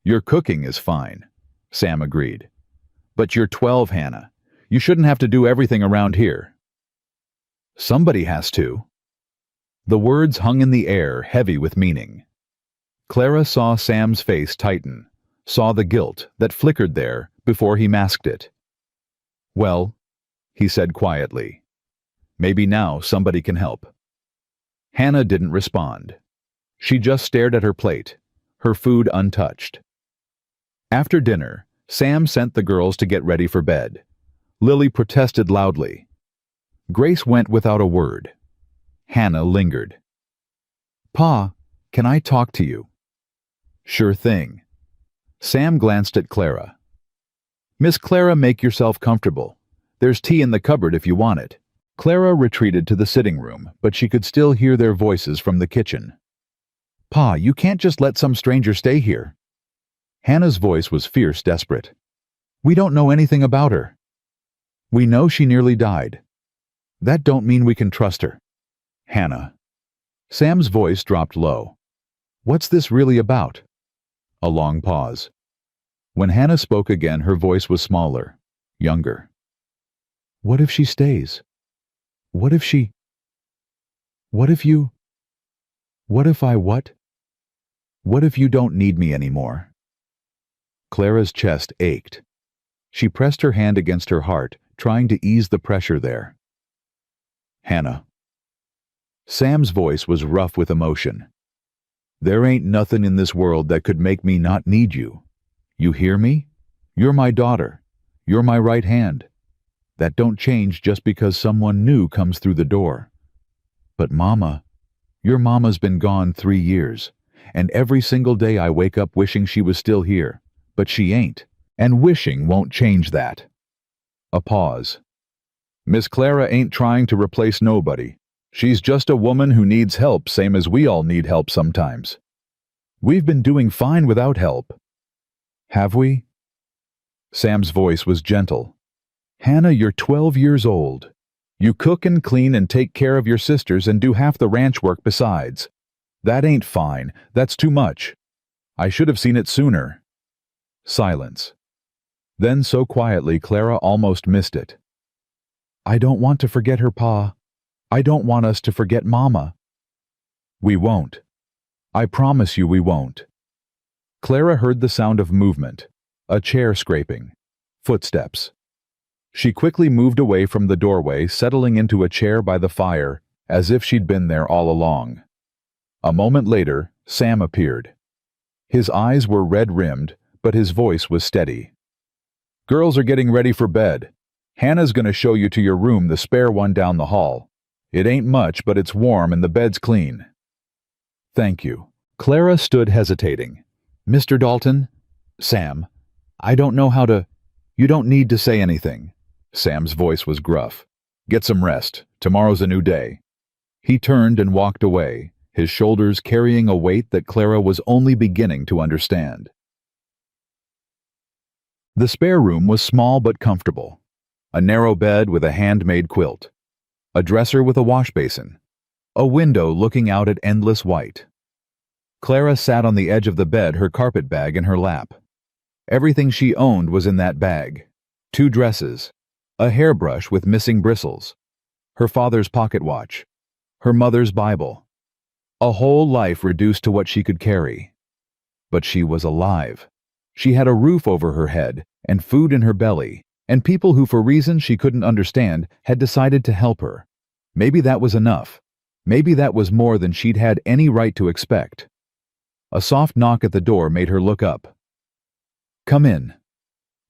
"Your cooking is fine," Sam agreed. "But you're 12, Hannah. You shouldn't have to do everything around here." "Somebody has to." The words hung in the air, heavy with meaning. Clara saw Sam's face tighten, saw the guilt that flickered there before he masked it. "Well," he said quietly, "maybe now somebody can help." Hannah didn't respond. She just stared at her plate, her food untouched. After dinner, Sam sent the girls to get ready for bed. Lily protested loudly. Grace went without a word. Hannah lingered. "Pa, can I talk to you?" "Sure thing." Sam glanced at Clara. "Miss Clara, make yourself comfortable. There's tea in the cupboard if you want it." Clara retreated to the sitting room, but she could still hear their voices from the kitchen. "Pa, you can't just let some stranger stay here." Hannah's voice was fierce, desperate. "We don't know anything about her. We know she nearly died. That don't mean we can trust her." "Hannah." Sam's voice dropped low. "What's this really about?" A long pause. When Hannah spoke again, her voice was smaller, younger. "What if she stays? What if she... What if you... What if I what? What if you don't need me anymore?" Clara's chest ached. She pressed her hand against her heart, trying to ease the pressure there. "Hannah." Sam's voice was rough with emotion. "There ain't nothing in this world that could make me not need you. You hear me? You're my daughter. You're my right hand. That don't change just because someone new comes through the door. But Mama, your Mama's been gone 3 years, and every single day I wake up wishing she was still here, but she ain't, and wishing won't change that." A pause. "Miss Clara ain't trying to replace nobody. She's just a woman who needs help, same as we all need help sometimes. We've been doing fine without help." "Have we?" Sam's voice was gentle. "Hannah, you're 12 years old. You cook and clean and take care of your sisters and do half the ranch work besides. That ain't fine. That's too much. I should have seen it sooner." Silence. Then so quietly Clara almost missed it. "I don't want to forget her, Pa. I don't want us to forget Mama." "We won't. I promise you we won't." Clara heard the sound of movement, a chair scraping, footsteps. She quickly moved away from the doorway, settling into a chair by the fire, as if she'd been there all along. A moment later, Sam appeared. His eyes were red-rimmed, but his voice was steady. "Girls are getting ready for bed. Hannah's gonna show you to your room, the spare one down the hall. It ain't much, but it's warm and the bed's clean." "Thank you." Clara stood hesitating. "Mr. Dalton?" "Sam, I don't know how to..." "You don't need to say anything." Sam's voice was gruff. "Get some rest. Tomorrow's a new day." He turned and walked away, his shoulders carrying a weight that Clara was only beginning to understand. The spare room was small but comfortable. A narrow bed with a handmade quilt. A dresser with a wash basin. A window looking out at endless white. Clara sat on the edge of the bed, her carpet bag in her lap. Everything she owned was in that bag. 2 dresses. A hairbrush with missing bristles. Her father's pocket watch. Her mother's Bible. A whole life reduced to what she could carry. But she was alive. She had a roof over her head and food in her belly, and people who, for reasons she couldn't understand, had decided to help her. Maybe that was enough. Maybe that was more than she'd had any right to expect. A soft knock at the door made her look up. "Come in."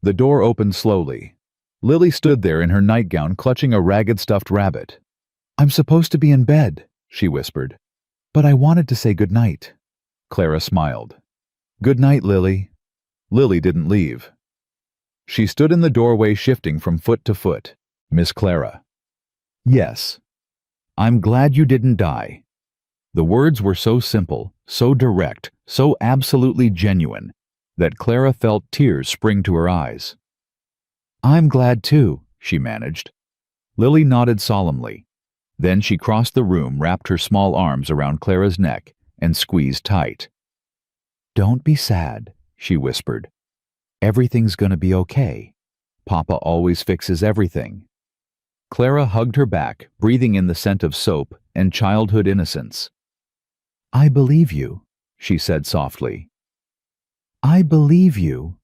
The door opened slowly. Lily stood there in her nightgown, clutching a ragged stuffed rabbit. "I'm supposed to be in bed," she whispered. "But I wanted to say good night." Clara smiled. "Good night, Lily." Lily didn't leave. She stood in the doorway shifting from foot to foot. Miss Clara. Yes. I'm glad you didn't die. The words were so simple, so direct, so absolutely genuine, that Clara felt tears spring to her eyes. I'm glad too, she managed. Lily nodded solemnly. Then she crossed the room, wrapped her small arms around Clara's neck, and squeezed tight. Don't be sad, she whispered. Everything's gonna be okay. Papa always fixes everything. Clara hugged her back, breathing in the scent of soap and childhood innocence. I believe you, she said softly. I believe you.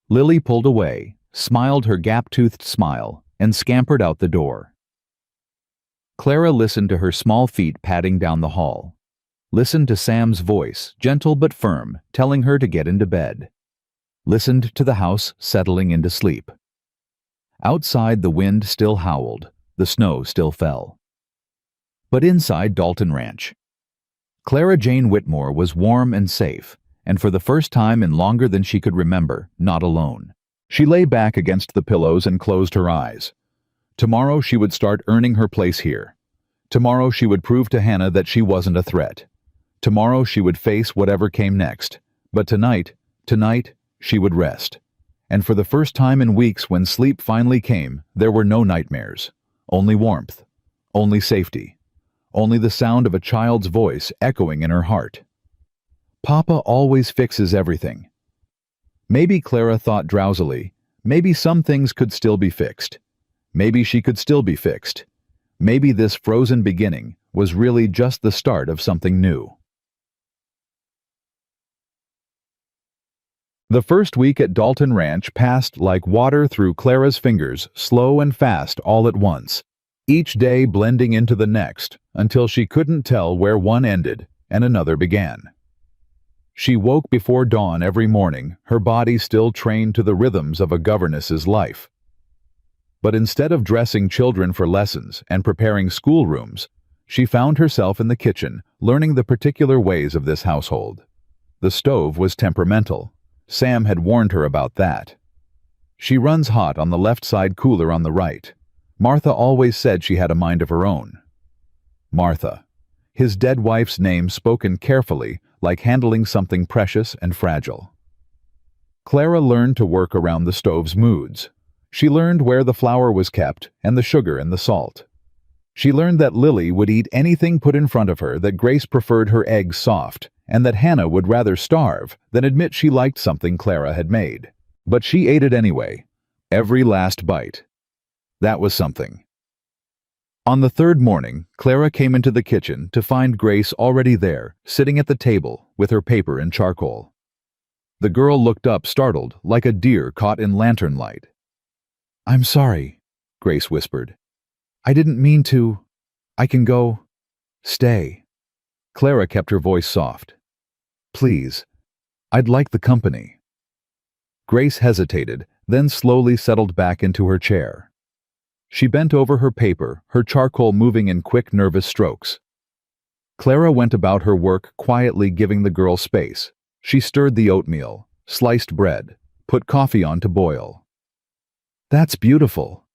Lily pulled away, smiled her gap-toothed smile, and scampered out the door. Clara listened to her small feet padding down the hall. Listened to Sam's voice, gentle but firm, telling her to get into bed. Listened to the house settling into sleep. Outside, the wind still howled, the snow still fell. But inside Dalton Ranch, Clara Jane Whitmore was warm and safe, and for the first time in longer than she could remember, not alone. She lay back against the pillows and closed her eyes. Tomorrow she would start earning her place here. Tomorrow she would prove to Hannah that she wasn't a threat. Tomorrow she would face whatever came next. But tonight, she would rest. And for the first time in weeks, when sleep finally came, there were no nightmares. Only warmth. Only safety. Only the sound of a child's voice echoing in her heart. Papa always fixes everything. Maybe, Clara thought drowsily, maybe some things could still be fixed. Maybe she could still be fixed. Maybe this frozen beginning was really just the start of something new. The first week at Dalton Ranch passed like water through Clara's fingers, slow and fast all at once, each day blending into the next until she couldn't tell where one ended and another began. She woke before dawn every morning, her body still trained to the rhythms of a governess's life. But instead of dressing children for lessons and preparing schoolrooms, she found herself in the kitchen, learning the particular ways of this household. The stove was temperamental. Sam had warned her about that. She runs hot on the left side, cooler on the right. Martha always said she had a mind of her own. Martha, his dead wife's name spoken carefully, like handling something precious and fragile. Clara learned to work around the stove's moods. She learned where the flour was kept and the sugar and the salt. She learned that Lily would eat anything put in front of her, that Grace preferred her eggs soft, and that Hannah would rather starve than admit she liked something Clara had made. But she ate it anyway, every last bite. That was something. On the third morning, Clara came into the kitchen to find Grace already there, sitting at the table with her paper and charcoal. The girl looked up, startled, like a deer caught in lantern light. I'm sorry, Grace whispered. I didn't mean to. I can go. Stay. Clara kept her voice soft. Please, I'd like the company. Grace hesitated, then slowly settled back into her chair. She bent over her paper, her charcoal moving in quick, nervous strokes. Clara went about her work, quietly giving the girl space. She stirred the oatmeal, sliced bread, put coffee on to boil. That's beautiful.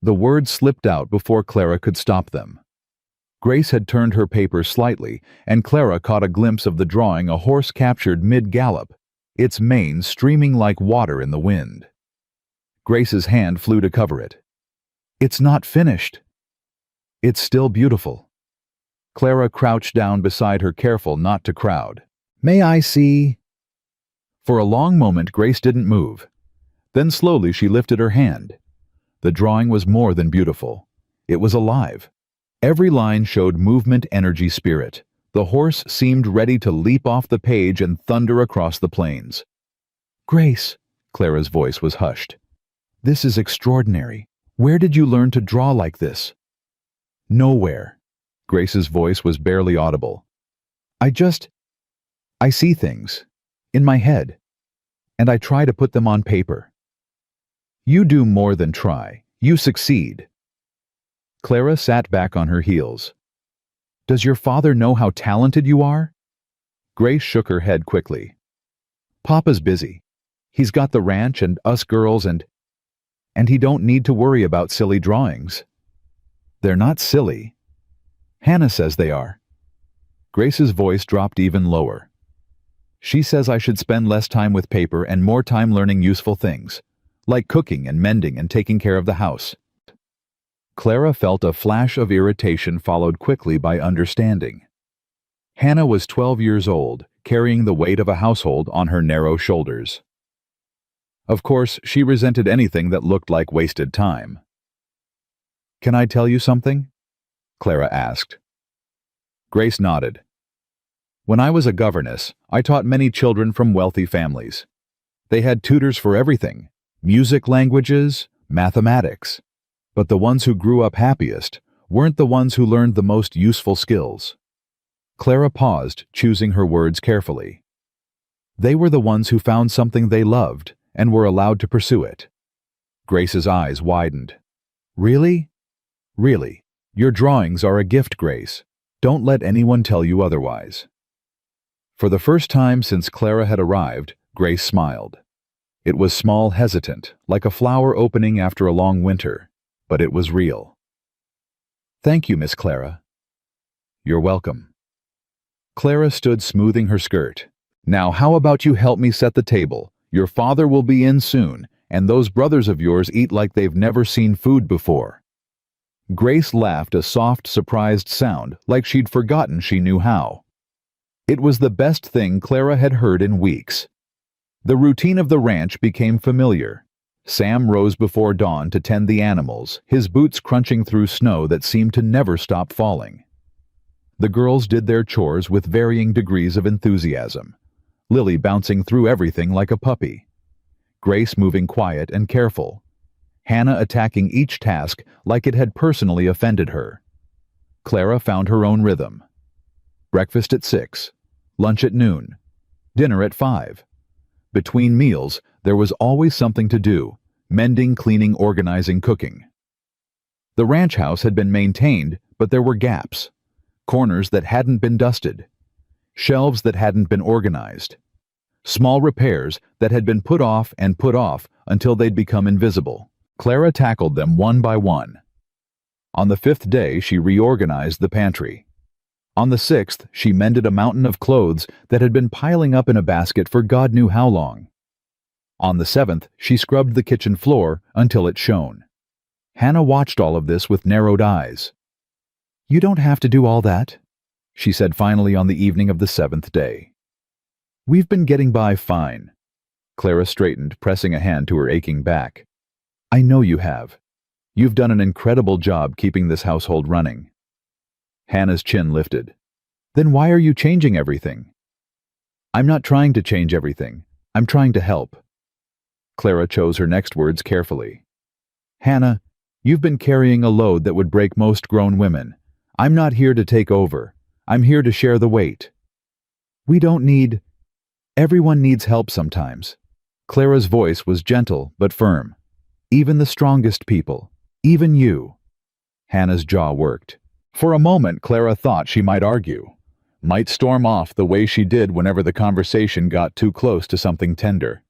The words slipped out before Clara could stop them. Grace had turned her paper slightly, and Clara caught a glimpse of the drawing a horse captured mid-gallop, its mane streaming like water in the wind. Grace's hand flew to cover it. It's not finished. It's still beautiful. Clara crouched down beside her, careful not to crowd. May I see? For a long moment Grace didn't move. Then slowly she lifted her hand. The drawing was more than beautiful. It was alive. Every line showed movement, energy, spirit. The horse seemed ready to leap off the page and thunder across the plains. Grace, Clara's voice was hushed. This is extraordinary. Where did you learn to draw like this? Nowhere. Grace's voice was barely audible. I see things. In my head. And I try to put them on paper. You do more than try. You succeed. Clara sat back on her heels. Does your father know how talented you are? Grace shook her head quickly. Papa's busy. He's got the ranch and us girls and he don't need to worry about silly drawings. They're not silly. Hannah says they are. Grace's voice dropped even lower. She says I should spend less time with paper and more time learning useful things, like cooking and mending and taking care of the house. Clara felt a flash of irritation followed quickly by understanding. Hannah was 12 years old, carrying the weight of a household on her narrow shoulders. Of course, she resented anything that looked like wasted time. "Can I tell you something?" Clara asked. Grace nodded. "When I was a governess, I taught many children from wealthy families. They had tutors for everything: music, languages, mathematics. But the ones who grew up happiest weren't the ones who learned the most useful skills." Clara paused, choosing her words carefully. "They were the ones who found something they loved and were allowed to pursue it." Grace's eyes widened. "Really? Really? Your drawings are a gift, Grace. Don't let anyone tell you otherwise." For the first time since Clara had arrived, Grace smiled. It was small, hesitant, like a flower opening after a long winter, but it was real. "Thank you, Miss Clara." "You're welcome." Clara stood smoothing her skirt. "Now how about you help me set the table? Your father will be in soon, and those brothers of yours eat like they've never seen food before." Grace laughed a soft, surprised sound, like she'd forgotten she knew how. It was the best thing Clara had heard in weeks. The routine of the ranch became familiar. Sam rose before dawn to tend the animals, his boots crunching through snow that seemed to never stop falling. The girls did their chores with varying degrees of enthusiasm, Lily bouncing through everything like a puppy, Grace moving quiet and careful, Hannah attacking each task like it had personally offended her. Clara found her own rhythm. Breakfast at 6, lunch at noon, dinner at 5. Between meals, there was always something to do: mending, cleaning, organizing, cooking. The ranch house had been maintained, but there were gaps. Corners that hadn't been dusted. Shelves that hadn't been organized. Small repairs that had been put off until they'd become invisible. Clara tackled them one by one. On the 5th day, she reorganized the pantry. On the 6th, she mended a mountain of clothes that had been piling up in a basket for God knew how long. On the 7th, she scrubbed the kitchen floor until it shone. Hannah watched all of this with narrowed eyes. "You don't have to do all that," she said finally on the evening of the 7th day. "We've been getting by fine." Clara straightened, pressing a hand to her aching back. "I know you have. You've done an incredible job keeping this household running." Hannah's chin lifted. "Then why are you changing everything?" "I'm not trying to change everything. I'm trying to help." Clara chose her next words carefully. "Hannah, you've been carrying a load that would break most grown women. I'm not here to take over. I'm here to share the weight." "We don't need... Everyone needs help sometimes." Clara's voice was gentle but firm. "Even the strongest people. Even you." Hannah's jaw worked. For a moment, Clara thought she might argue, might storm off the way she did whenever the conversation got too close to something tender.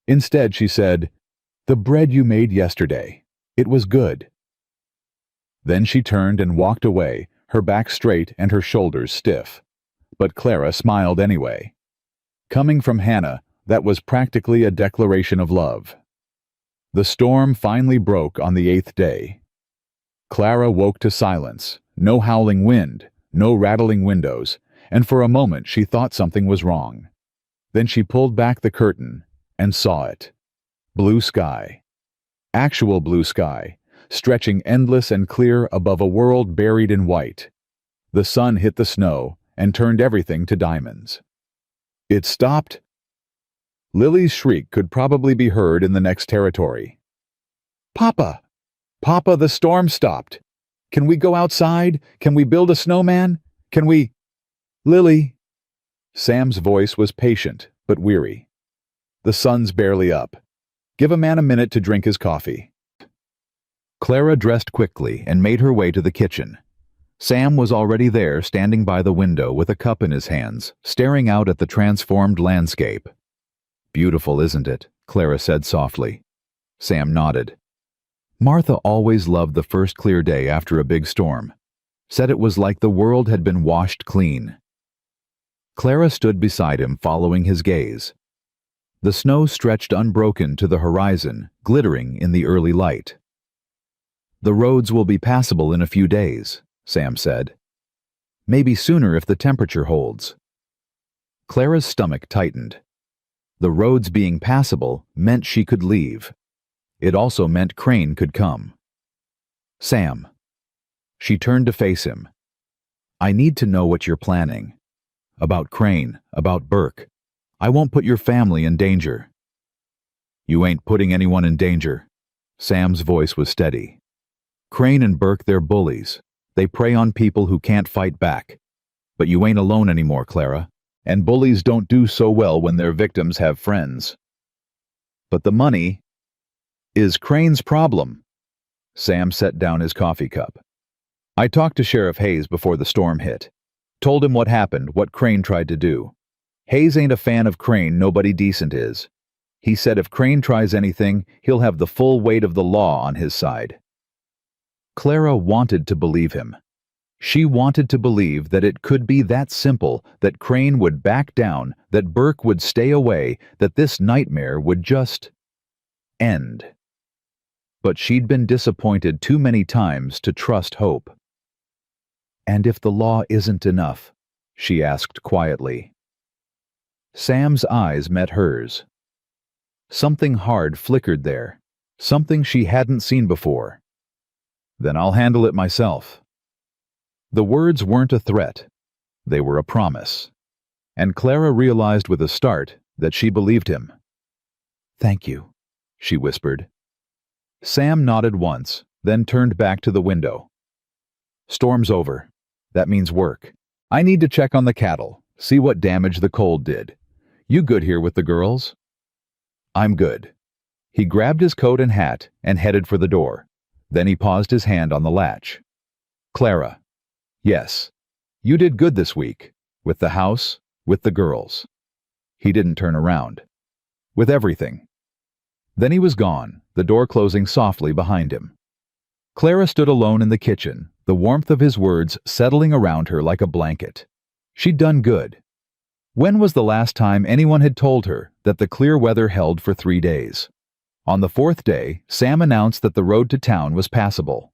Instead, she said, "The bread you made yesterday. It was good." Then she turned and walked away, her back straight and her shoulders stiff. But Clara smiled anyway. Coming from Hannah, that was practically a declaration of love. The storm finally broke on the 8th day. Clara woke to silence, no howling wind, no rattling windows, and for a moment she thought something was wrong. Then she pulled back the curtain and saw it. Blue sky. Actual blue sky, stretching endless and clear above a world buried in white. The sun hit the snow and turned everything to diamonds. It stopped. Lily's shriek could probably be heard in the next territory. "Papa! Papa, the storm stopped! Can we go outside? Can we build a snowman? Can we—" "Lily!" Sam's voice was patient, but weary. "The sun's barely up. Give a man a minute to drink his coffee." Clara dressed quickly and made her way to the kitchen. Sam was already there, standing by the window with a cup in his hands, staring out at the transformed landscape. "Beautiful, isn't it?" Clara said softly. Sam nodded. Martha always loved the first clear day after a big storm. Said it was like the world had been washed clean. Clara stood beside him, following his gaze. The snow stretched unbroken to the horizon, glittering in the early light. The roads will be passable in a few days, Sam said. Maybe sooner if the temperature holds. Clara's stomach tightened. The roads being passable meant she could leave. It also meant Crane could come. Sam. She turned to face him. I need to know what you're planning. About Crane, about Burke. I won't put your family in danger. You ain't putting anyone in danger. Sam's voice was steady. Crane and Burke, they're bullies. They prey on people who can't fight back. But you ain't alone anymore, Clara. And bullies don't do so well when their victims have friends. But the money is Crane's problem. Sam set down his coffee cup. I talked to Sheriff Hayes before the storm hit. Told him what happened, what Crane tried to do. Hayes ain't a fan of Crane, nobody decent is. He said if Crane tries anything, he'll have the full weight of the law on his side. Clara wanted to believe him. She wanted to believe that it could be that simple, that Crane would back down, that Burke would stay away, that this nightmare would just end. But she'd been disappointed too many times to trust hope. And if the law isn't enough? She asked quietly. Sam's eyes met hers. Something hard flickered there, something she hadn't seen before. Then I'll handle it myself. The words weren't a threat. They were a promise. And Clara realized with a start that she believed him. Thank you, she whispered. Sam nodded once, then turned back to the window. Storm's over. That means work. I need to check on the cattle, see what damage the cold did. You good here with the girls? I'm good. He grabbed his coat and hat and headed for the door. Then he paused his hand on the latch. Clara. Yes. You did good this week. With the house, with the girls. He didn't turn around. With everything. Then he was gone, the door closing softly behind him. Clara stood alone in the kitchen, the warmth of his words settling around her like a blanket. She'd done good. When was the last time anyone had told her that the clear weather held for 3 days? On the 4th day, Sam announced that the road to town was passable.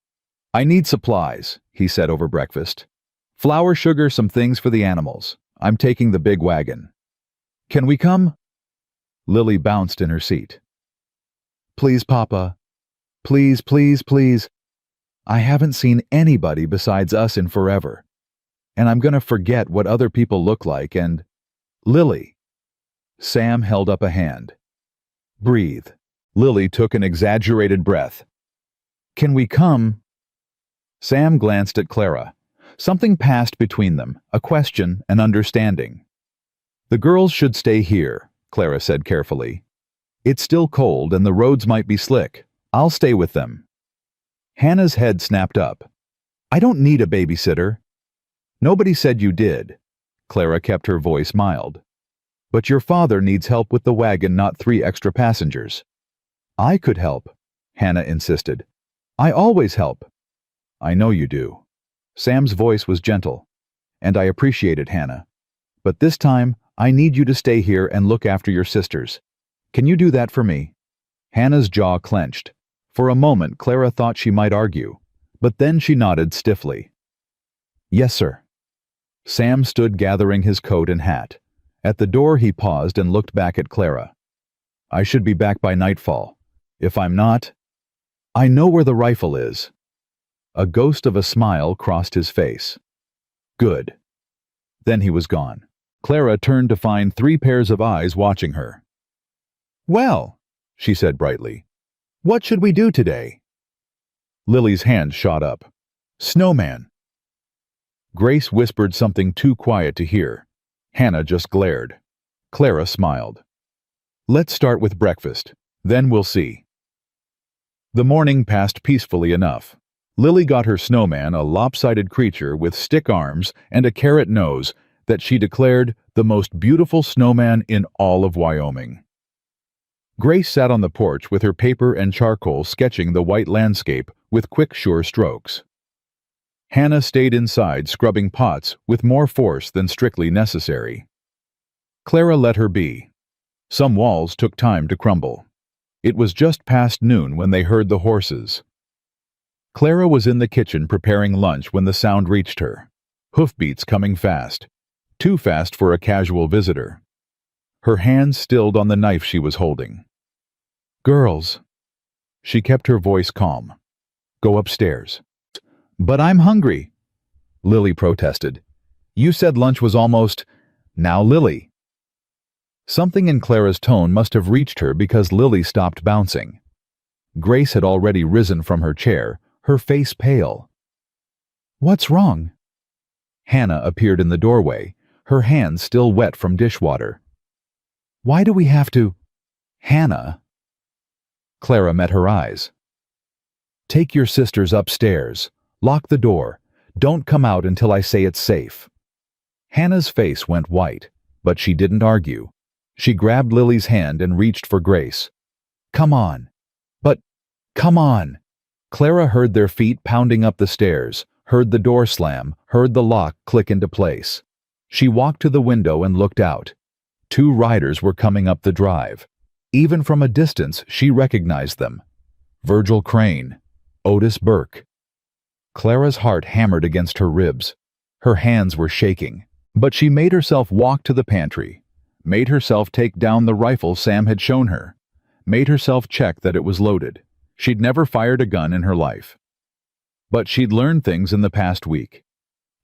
I need supplies, he said over breakfast. Flour, sugar, some things for the animals. I'm taking the big wagon. Can we come? Lily bounced in her seat. Please, Papa. Please, please, please. I haven't seen anybody besides us in forever. And I'm gonna forget what other people look like and... Lily. Sam held up a hand. Breathe. Lily took an exaggerated breath. Can we come? Sam glanced at Clara. Something passed between them, a question, an understanding. The girls should stay here, Clara said carefully. It's still cold and the roads might be slick. I'll stay with them. Hannah's head snapped up. I don't need a babysitter. Nobody said you did. Clara kept her voice mild. But your father needs help with the wagon, not 3 extra passengers. I could help, Hannah insisted. I always help. I know you do. Sam's voice was gentle. And I appreciate it, Hannah. But this time, I need you to stay here and look after your sisters. Can you do that for me? Hannah's jaw clenched. For a moment, Clara thought she might argue, but then she nodded stiffly. Yes, sir. Sam stood gathering his coat and hat. At the door he paused and looked back at Clara. I should be back by nightfall. If I'm not, I know where the rifle is. A ghost of a smile crossed his face. Good. Then he was gone. Clara turned to find 3 pairs of eyes watching her. Well, she said brightly, what should we do today? Lily's hand shot up. Snowman. Grace whispered something too quiet to hear. Hannah just glared. Clara smiled. Let's start with breakfast. Then we'll see. The morning passed peacefully enough. Lily got her snowman, a lopsided creature with stick arms and a carrot nose that she declared the most beautiful snowman in all of Wyoming. Grace sat on the porch with her paper and charcoal sketching the white landscape with quick, sure strokes. Hannah stayed inside scrubbing pots with more force than strictly necessary. Clara let her be. Some walls took time to crumble. It was just past noon when they heard the horses. Clara was in the kitchen preparing lunch when the sound reached her. Hoofbeats coming fast. Too fast for a casual visitor. Her hands stilled on the knife she was holding. "Girls." She kept her voice calm. "Go upstairs." "But I'm hungry," Lily protested. "You said lunch was almost—" "Now, Lily." Something in Clara's tone must have reached her because Lily stopped bouncing. Grace had already risen from her chair, her face pale. "What's wrong?" Hannah appeared in the doorway, her hands still wet from dishwater. "Why do we have to—" "Hannah." Clara met her eyes. "Take your sisters upstairs. Lock the door. Don't come out until I say it's safe." Hannah's face went white, but she didn't argue. She grabbed Lily's hand and reached for Grace. "Come on." "But, come on." Clara heard their feet pounding up the stairs, heard the door slam, heard the lock click into place. She walked to the window and looked out. 2 riders were coming up the drive. Even from a distance, she recognized them. Virgil Crane, Otis Burke. Clara's heart hammered against her ribs. Her hands were shaking, but she made herself walk to the pantry, made herself take down the rifle Sam had shown her, made herself check that it was loaded. She'd never fired a gun in her life. But she'd learned things in the past week.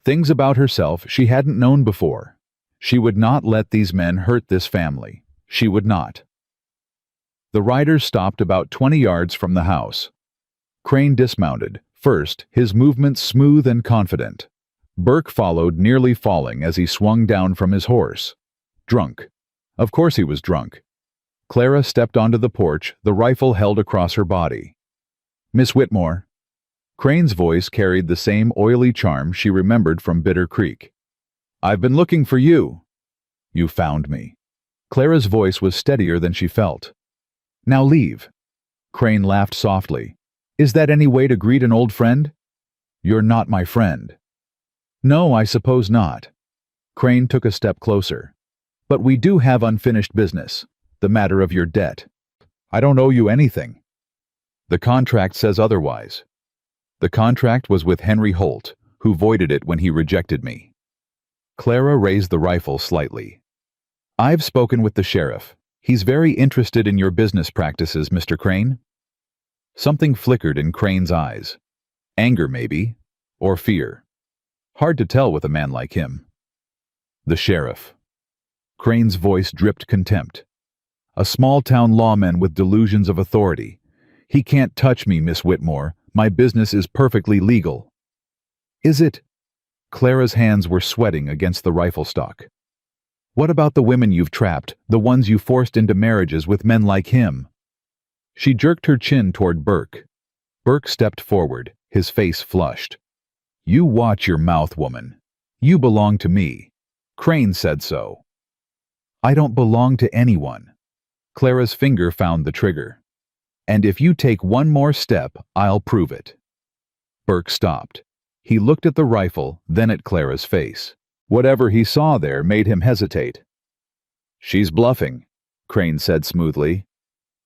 Things about herself she hadn't known before. She would not let these men hurt this family. She would not. The riders stopped about 20 yards from the house. Crane dismounted, first, his movements smooth and confident. Burke followed, nearly falling as he swung down from his horse. Drunk. Of course he was drunk. Clara stepped onto the porch, the rifle held across her body. "Miss Whitmore." Crane's voice carried the same oily charm she remembered from Bitter Creek. "I've been looking for you." "You found me." Clara's voice was steadier than she felt. "Now leave." Crane laughed softly. "Is that any way to greet an old friend?" "You're not my friend." "No, I suppose not." Crane took a step closer. "But we do have unfinished business. The matter of your debt. I don't owe you anything." "The contract says otherwise." "The contract was with Henry Holt, who voided it when he rejected me." Clara raised the rifle slightly. "I've spoken with the sheriff. He's very interested in your business practices, Mr. Crane." Something flickered in Crane's eyes. Anger, maybe, or fear. Hard to tell with a man like him. "The sheriff." Crane's voice dripped contempt. "A small-town lawman with delusions of authority. He can't touch me, Miss Whitmore. My business is perfectly legal." "Is it?" Clara's hands were sweating against the rifle stock. "What about the women you've trapped, the ones you forced into marriages with men like him?" She jerked her chin toward Burke. Burke stepped forward, his face flushed. "You watch your mouth, woman. You belong to me. Crane said so." "I don't belong to anyone." Clara's finger found the trigger. "And if you take one more step, I'll prove it." Burke stopped. He looked at the rifle, then at Clara's face. Whatever he saw there made him hesitate. "She's bluffing," Crane said smoothly.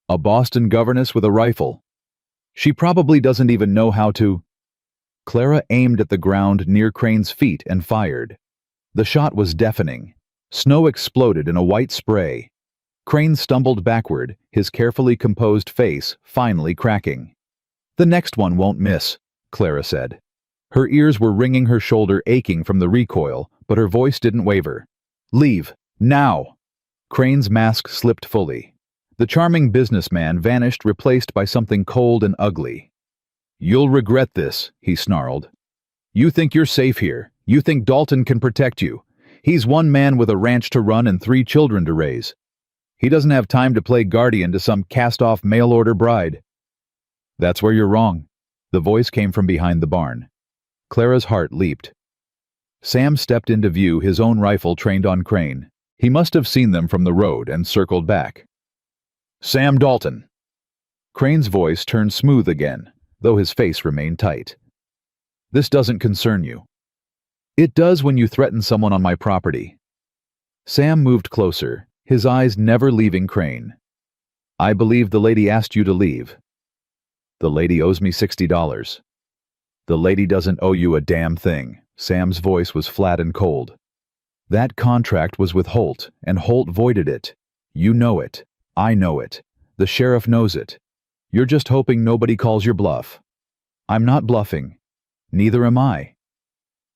"A Boston governess with a rifle. She probably doesn't even know how to—" Clara aimed at the ground near Crane's feet and fired. The shot was deafening. Snow exploded in a white spray. Crane stumbled backward, his carefully composed face finally cracking. "The next one won't miss," Clara said. Her ears were ringing, her shoulder aching from the recoil, but her voice didn't waver. "Leave. Now!" Crane's mask slipped fully. The charming businessman vanished, replaced by something cold and ugly. "You'll regret this," he snarled. "You think you're safe here. You think Dalton can protect you. He's one man with a ranch to run and 3 children to raise. He doesn't have time to play guardian to some cast-off mail-order bride." "That's where you're wrong." The voice came from behind the barn. Clara's heart leaped. Sam stepped into view, his own rifle trained on Crane. He must have seen them from the road and circled back. Sam Dalton. Crane's voice turned smooth again, though his face remained tight. This doesn't concern you. It does when you threaten someone on my property. Sam moved closer, his eyes never leaving Crane. I believe the lady asked you to leave. The lady owes me $60. The lady doesn't owe you a damn thing. Sam's voice was flat and cold. That contract was with Holt, and Holt voided it. You know it. I know it. The sheriff knows it. You're just hoping nobody calls your bluff. I'm not bluffing. Neither am I.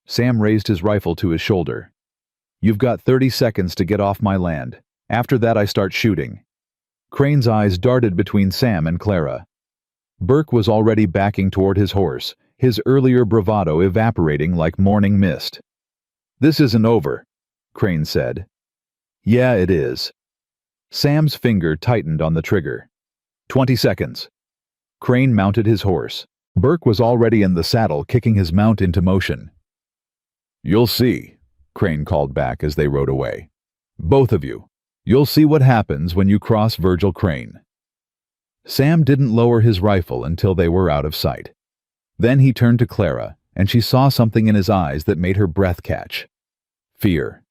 Sam raised his rifle to his shoulder. You've got 30 seconds to get off my land. After that I start shooting. Crane's eyes darted between Sam and Clara. Burke was already backing toward his horse, his earlier bravado evaporating like morning mist. This isn't over, Crane said. Yeah, it is. Sam's finger tightened on the trigger. 20 seconds. Crane mounted his horse. Burke was already in the saddle, kicking his mount into motion. You'll see, Crane called back as they rode away. Both of you. You'll see what happens when you cross Virgil Crane. Sam didn't lower his rifle until they were out of sight. Then he turned to Clara, and she saw something in his eyes that made her breath catch. Fear.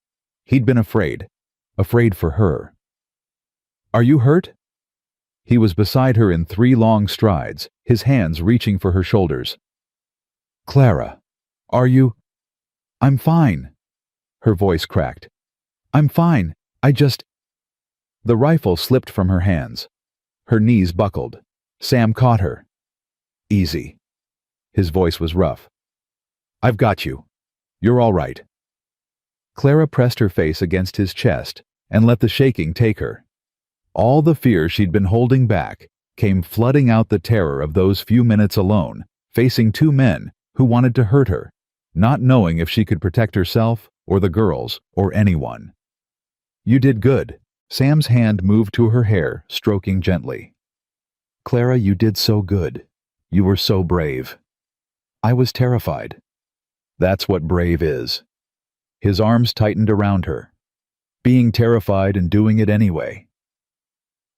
He'd been afraid. Afraid for her. Are you hurt? He was beside her in 3 long strides, his hands reaching for her shoulders. Clara, are you? I'm fine. Her voice cracked. I'm fine. The rifle slipped from her hands. Her knees buckled. Sam caught her. Easy. His voice was rough. I've got you. You're all right. Clara pressed her face against his chest and let the shaking take her. All the fear she'd been holding back came flooding out, the terror of those few minutes alone, facing 2 men who wanted to hurt her, not knowing if she could protect herself or the girls or anyone. You did good. Sam's hand moved to her hair, stroking gently. Clara, you did so good. You were so brave. I was terrified. That's what brave is. His arms tightened around her. Being terrified and doing it anyway.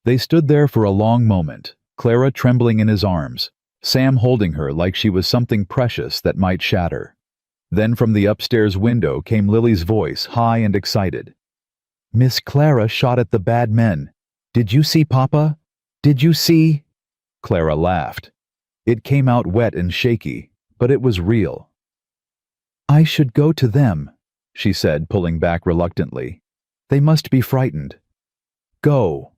They stood there for a long moment, Clara trembling in his arms, Sam holding her like she was something precious that might shatter. Then from the upstairs window came Lily's voice, high and excited. Miss Clara shot at the bad men. Did you see Papa? Did you see? Clara laughed. It came out wet and shaky, but it was real. I should go to them, she said, pulling back reluctantly. They must be frightened. Go.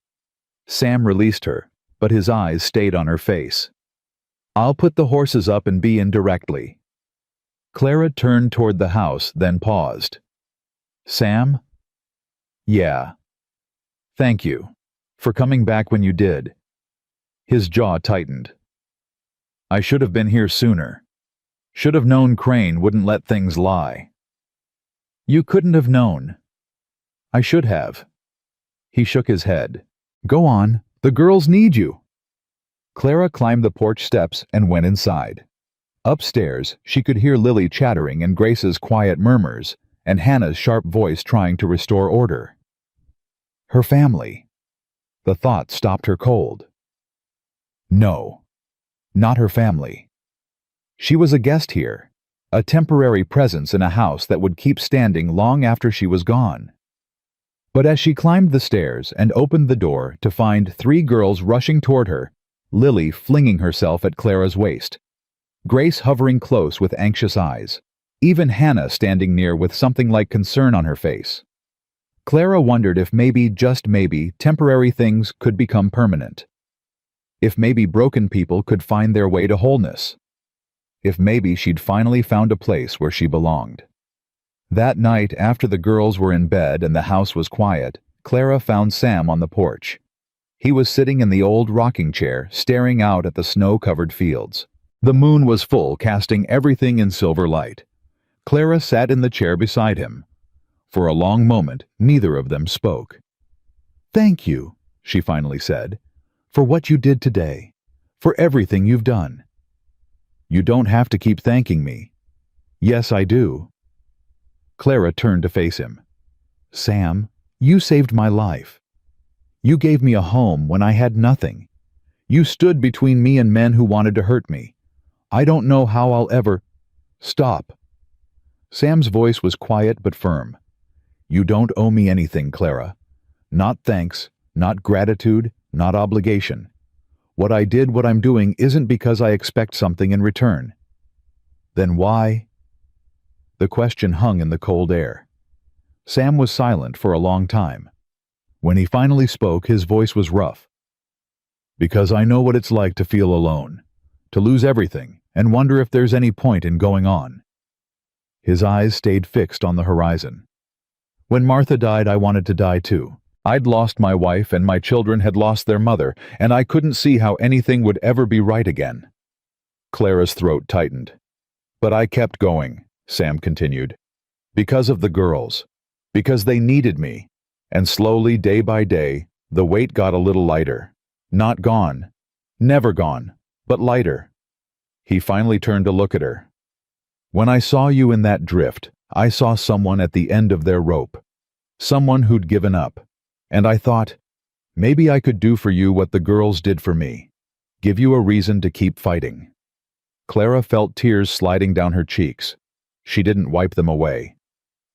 Sam released her, but his eyes stayed on her face. I'll put the horses up and be in directly. Clara turned toward the house, then paused. Sam? Yeah. Thank you. For coming back when you did. His jaw tightened. I should have been here sooner. Should have known Crane wouldn't let things lie. You couldn't have known. I should have. He shook his head. Go on, the girls need you. Clara climbed the porch steps and went inside. Upstairs, she could hear Lily chattering and Grace's quiet murmurs, and Hannah's sharp voice trying to restore order. Her family. The thought stopped her cold. No, not her family. She was a guest here, a temporary presence in a house that would keep standing long after she was gone. But as she climbed the stairs and opened the door to find 3 girls rushing toward her, Lily flinging herself at Clara's waist, Grace hovering close with anxious eyes, even Hannah standing near with something like concern on her face. Clara wondered if maybe, just maybe, temporary things could become permanent. If maybe broken people could find their way to wholeness. If maybe she'd finally found a place where she belonged. That night, after the girls were in bed and the house was quiet, Clara found Sam on the porch. He was sitting in the old rocking chair, staring out at the snow-covered fields. The moon was full, casting everything in silver light. Clara sat in the chair beside him. For a long moment, neither of them spoke. Thank you, she finally said, for what you did today, for everything you've done. You don't have to keep thanking me. Yes, I do. Clara turned to face him. Sam, you saved my life. You gave me a home when I had nothing. You stood between me and men who wanted to hurt me. I don't know how I'll ever—" "Stop." Sam's voice was quiet but firm. "You don't owe me anything, Clara. Not thanks, not gratitude, not obligation. What I'm doing isn't because I expect something in return." "Then why?" The question hung in the cold air. Sam was silent for a long time. When he finally spoke, his voice was rough. "Because I know what it's like to feel alone, to lose everything, and wonder if there's any point in going on." His eyes stayed fixed on the horizon. "When Martha died, I wanted to die too. I'd lost my wife and my children had lost their mother, and I couldn't see how anything would ever be right again." Clara's throat tightened. "But I kept going," Sam continued. "Because of the girls. Because they needed me. And slowly, day by day, the weight got a little lighter. Not gone. Never gone. But lighter." He finally turned to look at her. "When I saw you in that drift, I saw someone at the end of their rope. Someone who'd given up. And I thought, maybe I could do for you what the girls did for me. Give you a reason to keep fighting." Clara felt tears sliding down her cheeks. She didn't wipe them away.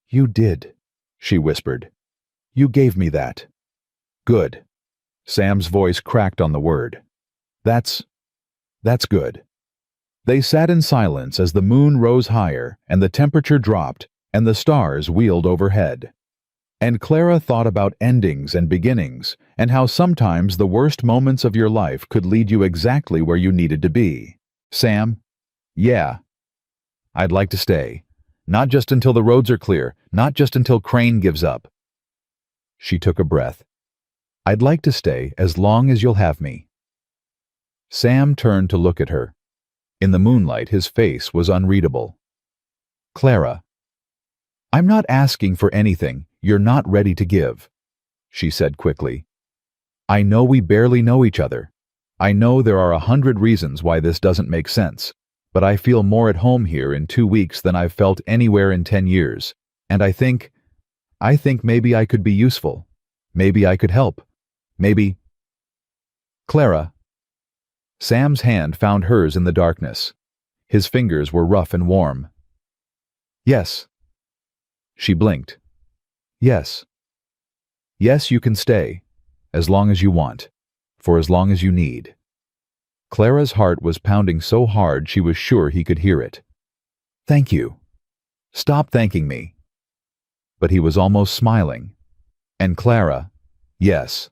"You did," she whispered. "You gave me that." "Good." Sam's voice cracked on the word. That's good." They sat in silence as the moon rose higher and the temperature dropped and the stars wheeled overhead. And Clara thought about endings and beginnings and how sometimes the worst moments of your life could lead you exactly where you needed to be. "Sam?" "Yeah. I'd like to stay. Not just until the roads are clear, not just until Crane gives up." She took a breath. "I'd like to stay as long as you'll have me." Sam turned to look at her. In the moonlight, his face was unreadable. "Clara, I'm not asking for anything you're not ready to give," she said quickly. "I know we barely know each other. I know there are 100 reasons why this doesn't make sense, but I feel more at home here in 2 weeks than I've felt anywhere in 10 years, and I think maybe I could be useful. Maybe I could help. Maybe—" "Clara." Sam's hand found hers in the darkness. His fingers were rough and warm. "Yes." She blinked. "Yes. Yes, you can stay. As long as you want. For as long as you need." Clara's heart was pounding so hard she was sure he could hear it. "Thank you. Stop thanking me." But he was almost smiling. "And Clara, yes.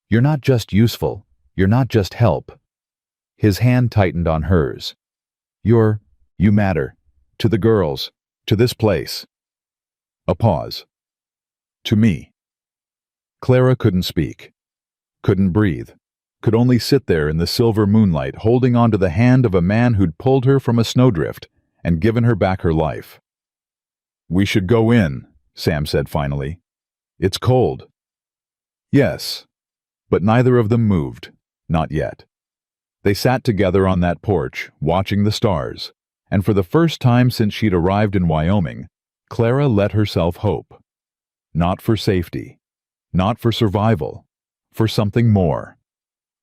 You're not just useful. You're not just help." His hand tightened on hers. You matter. To the girls. To this place." A pause. "To me." Clara couldn't speak. Couldn't breathe. Could only sit there in the silver moonlight holding onto the hand of a man who'd pulled her from a snowdrift and given her back her life. "We should go in," Sam said finally. "It's cold." "Yes." But neither of them moved. Not yet. They sat together on that porch, watching the stars, and for the first time since she'd arrived in Wyoming, Clara let herself hope. Not for safety. Not for survival. For something more.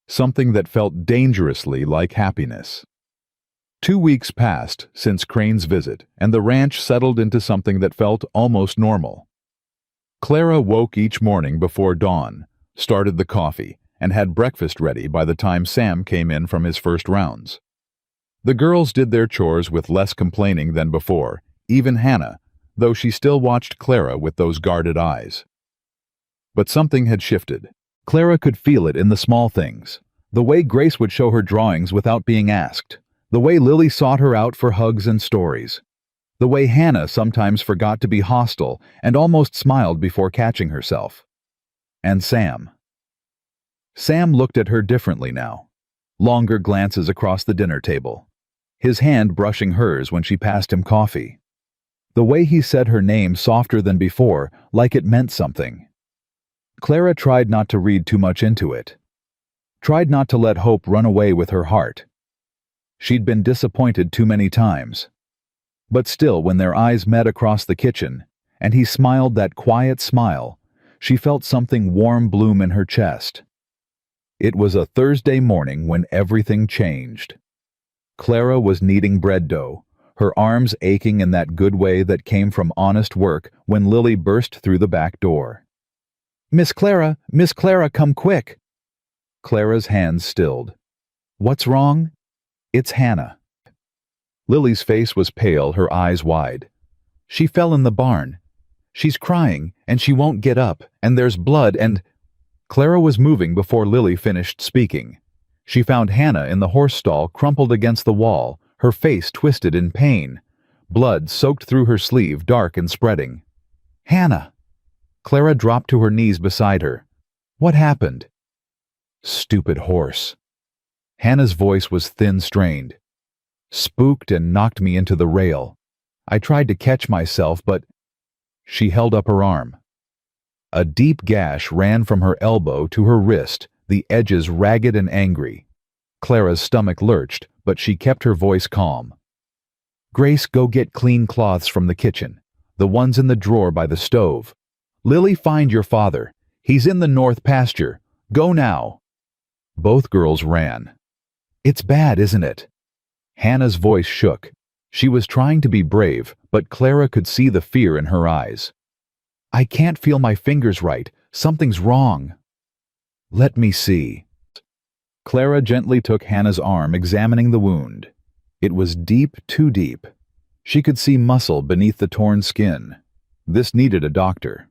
Something that felt dangerously like happiness. 2 weeks passed since Crane's visit, and the ranch settled into something that felt almost normal. Clara woke each morning before dawn, started the coffee, and had breakfast ready by the time Sam came in from his first rounds. The girls did their chores with less complaining than before, even Hannah, though she still watched Clara with those guarded eyes. But something had shifted. Clara could feel it in the small things. The way Grace would show her drawings without being asked. The way Lily sought her out for hugs and stories. The way Hannah sometimes forgot to be hostile and almost smiled before catching herself. And Sam. Sam looked at her differently now. Longer glances across the dinner table. His hand brushing hers when she passed him coffee. The way he said her name softer than before, like it meant something. Clara tried not to read too much into it. Tried not to let hope run away with her heart. She'd been disappointed too many times. But still, when their eyes met across the kitchen, and he smiled that quiet smile, she felt something warm bloom in her chest. It was a Thursday morning when everything changed. Clara was kneading bread dough, her arms aching in that good way that came from honest work when Lily burst through the back door. Miss Clara, come quick!" Clara's hands stilled. "What's wrong?" "It's Hannah." Lily's face was pale, her eyes wide. "She fell in the barn. She's crying, and she won't get up, and there's blood and—" Clara was moving before Lily finished speaking. She found Hannah in the horse stall, crumpled against the wall, her face twisted in pain. Blood soaked through her sleeve, dark and spreading. "Hannah!" Clara dropped to her knees beside her. "What happened?" "Stupid horse." Hannah's voice was thin, strained. "Spooked and knocked me into the rail. I tried to catch myself, but—" She held up her arm. A deep gash ran from her elbow to her wrist, the edges ragged and angry. Clara's stomach lurched, but she kept her voice calm. "Grace, go get clean cloths from the kitchen, the ones in the drawer by the stove. Lily, find your father. He's in the north pasture. Go now." Both girls ran. "It's bad, isn't it?" Hannah's voice shook. She was trying to be brave, but Clara could see the fear in her eyes. "I can't feel my fingers right. Something's wrong." "Let me see." Clara gently took Hannah's arm, examining the wound. It was deep, too deep. She could see muscle beneath the torn skin. This needed a doctor.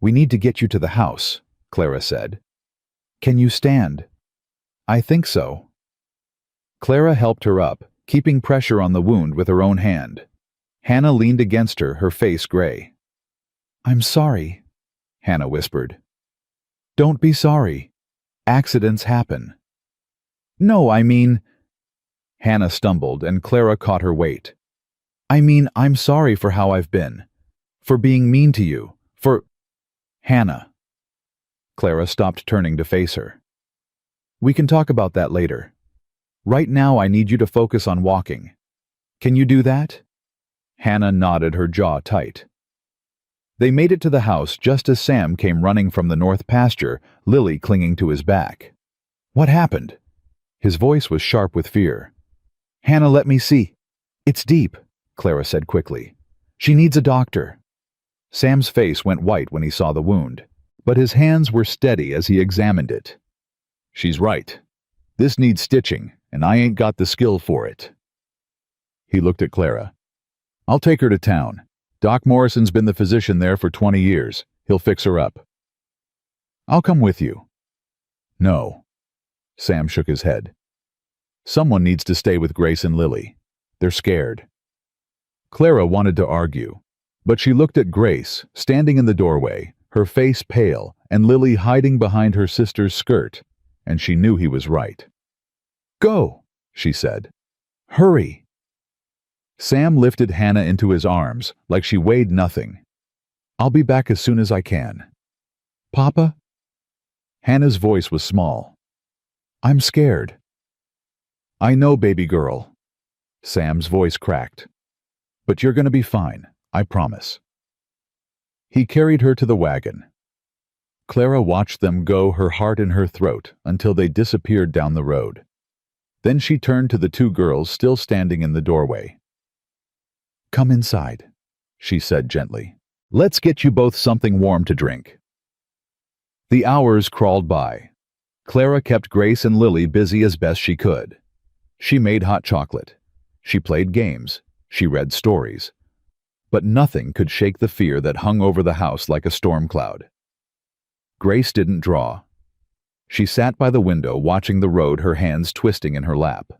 "We need to get you to the house," Clara said. "Can you stand?" "I think so." Clara helped her up, keeping pressure on the wound with her own hand. Hannah leaned against her, her face gray. "I'm sorry," Hannah whispered. "Don't be sorry. Accidents happen." "No, I mean—" Hannah stumbled, and Clara caught her weight. "I mean, I'm sorry for how I've been. For being mean to you. For—" "Hannah." Clara stopped turning to face her. "We can talk about that later. Right now I need you to focus on walking. Can you do that?" Hannah nodded, her jaw tight. They made it to the house just as Sam came running from the north pasture, Lily clinging to his back. "What happened?" His voice was sharp with fear. "Hannah, let me see." "It's deep," Clara said quickly. "She needs a doctor." Sam's face went white when he saw the wound, but his hands were steady as he examined it. "She's right. This needs stitching, and I ain't got the skill for it." He looked at Clara. "I'll take her to town. Doc Morrison's been the physician there for 20 years. He'll fix her up." "I'll come with you." "No." Sam shook his head. "Someone needs to stay with Grace and Lily. They're scared." Clara wanted to argue, but she looked at Grace, standing in the doorway, her face pale, and Lily hiding behind her sister's skirt, and she knew he was right. "Go," she said. "Hurry." Sam lifted Hannah into his arms like she weighed nothing. "I'll be back as soon as I can." "Papa?" Hannah's voice was small. "I'm scared." "I know, baby girl." Sam's voice cracked. "But you're going to be fine, I promise." He carried her to the wagon. Clara watched them go, her heart in her throat, until they disappeared down the road. Then she turned to the two girls still standing in the doorway. "Come inside," she said gently. "Let's get you both something warm to drink." The hours crawled by. Clara kept Grace and Lily busy as best she could. She made hot chocolate. She played games. She read stories. But nothing could shake the fear that hung over the house like a storm cloud. Grace didn't draw. She sat by the window watching the road, her hands twisting in her lap.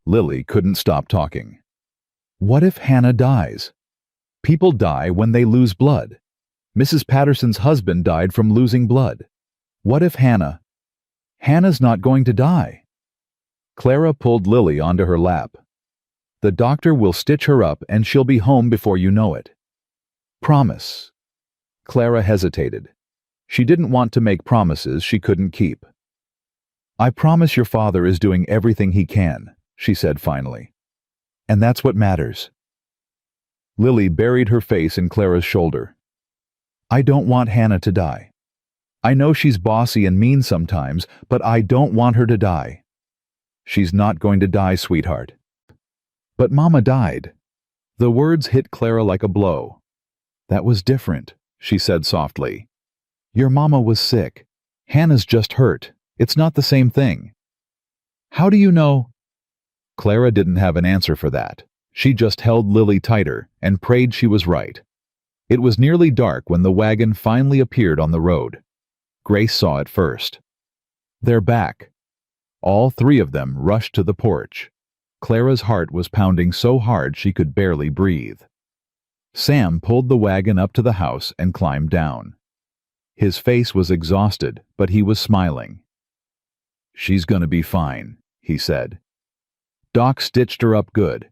Lily couldn't stop talking. What if Hannah dies? People die when they lose blood. Mrs. Patterson's husband died from losing blood. What if Hannah? Hannah's not going to die. Clara pulled Lily onto her lap. "The doctor will stitch her up and she'll be home before you know it." "Promise." Clara hesitated. She didn't want to make promises she couldn't keep. "I promise your father is doing everything he can," she said finally. "And that's what matters." Lily buried her face in Clara's shoulder. I don't want Hannah to die. I know she's bossy and mean sometimes, but I don't want her to die. She's not going to die, sweetheart. But Mama died. The words hit Clara like a blow. That was different, she said softly. Your mama was sick. Hannah's just hurt. It's not the same thing. How do you know? Clara didn't have an answer for that. She just held Lily tighter and prayed she was right. It was nearly dark when the wagon finally appeared on the road. Grace saw it first. They're back. All three of them rushed to the porch. Clara's heart was pounding so hard she could barely breathe. Sam pulled the wagon up to the house and climbed down. His face was exhausted, but he was smiling. She's gonna be fine, he said. Doc stitched her up good.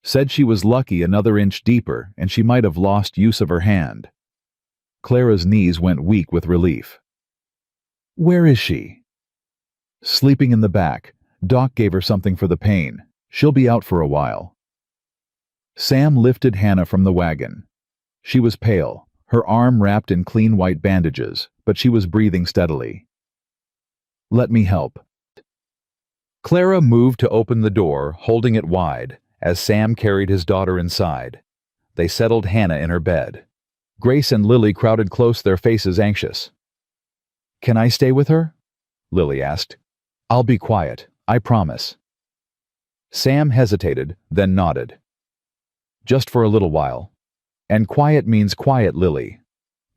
Said she was lucky another inch deeper and she might have lost use of her hand. Clara's knees went weak with relief. Where is she? Sleeping in the back. Doc gave her something for the pain. She'll be out for a while. Sam lifted Hannah from the wagon. She was pale, her arm wrapped in clean white bandages, but she was breathing steadily. Let me help. Clara moved to open the door, holding it wide, as Sam carried his daughter inside. They settled Hannah in her bed. Grace and Lily crowded close, their faces anxious. Can I stay with her? Lily asked. I'll be quiet, I promise. Sam hesitated, then nodded. Just for a little while. And quiet means quiet, Lily.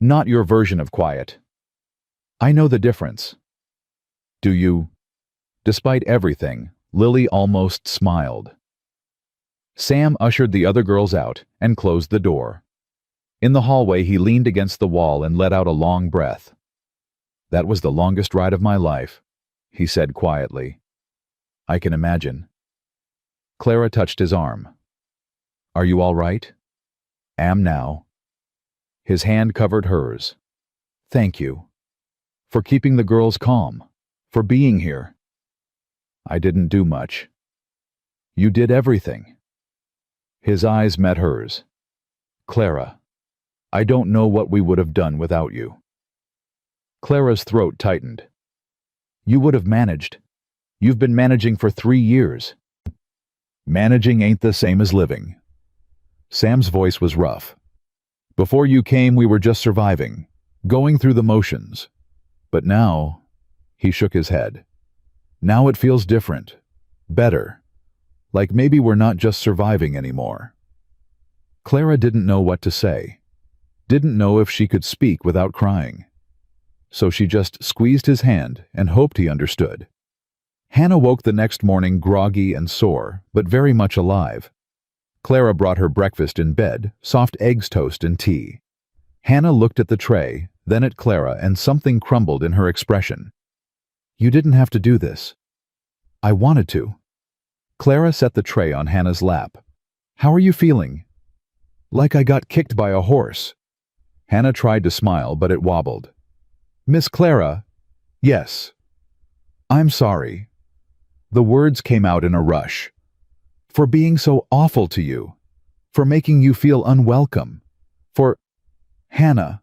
Not your version of quiet. I know the difference. Do you? Despite everything, Lily almost smiled. Sam ushered the other girls out and closed the door. In the hallway, he leaned against the wall and let out a long breath. That was the longest ride of my life, he said quietly. I can imagine. Clara touched his arm. Are you all right? Am now. His hand covered hers. Thank you. For keeping the girls calm. For being here. I didn't do much. You did everything. His eyes met hers. Clara, I don't know what we would have done without you. Clara's throat tightened. You would have managed. You've been managing for 3 years. Managing ain't the same as living. Sam's voice was rough. Before you came, we were just surviving, going through the motions. But now, he shook his head. Now it feels different. Better. Like maybe we're not just surviving anymore. Clara didn't know what to say. Didn't know if she could speak without crying. So she just squeezed his hand and hoped he understood. Hannah woke the next morning groggy and sore, but very much alive. Clara brought her breakfast in bed, soft eggs, toast, and tea. Hannah looked at the tray, then at Clara, and something crumbled in her expression. You didn't have to do this. I wanted to. Clara set the tray on Hannah's lap. How are you feeling? Like I got kicked by a horse. Hannah tried to smile, but it wobbled. Miss Clara? Yes. I'm sorry. The words came out in a rush. For being so awful to you. For making you feel unwelcome. For... Hannah.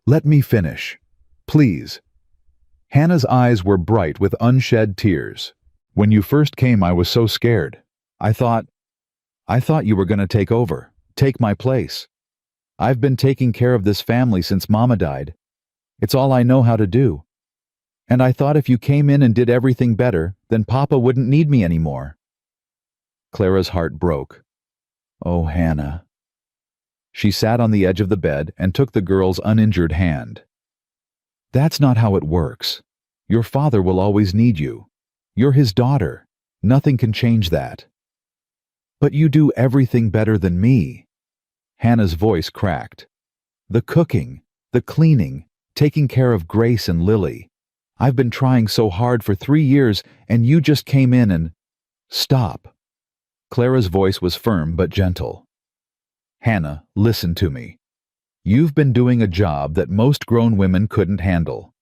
Let me finish. Please. Hannah's eyes were bright with unshed tears. When you first came, I was so scared. I thought you were going to take over, take my place. I've been taking care of this family since Mama died. It's all I know how to do. And I thought if you came in and did everything better, then Papa wouldn't need me anymore. Clara's heart broke. Oh, Hannah. She sat on the edge of the bed and took the girl's uninjured hand. That's not how it works. Your father will always need you. You're his daughter. Nothing can change that. But you do everything better than me. Hannah's voice cracked. The cooking, the cleaning, taking care of Grace and Lily. I've been trying so hard for 3 years, and you just came in and... Stop. Clara's voice was firm but gentle. Hannah, listen to me. You've been doing a job that most grown women couldn't handle.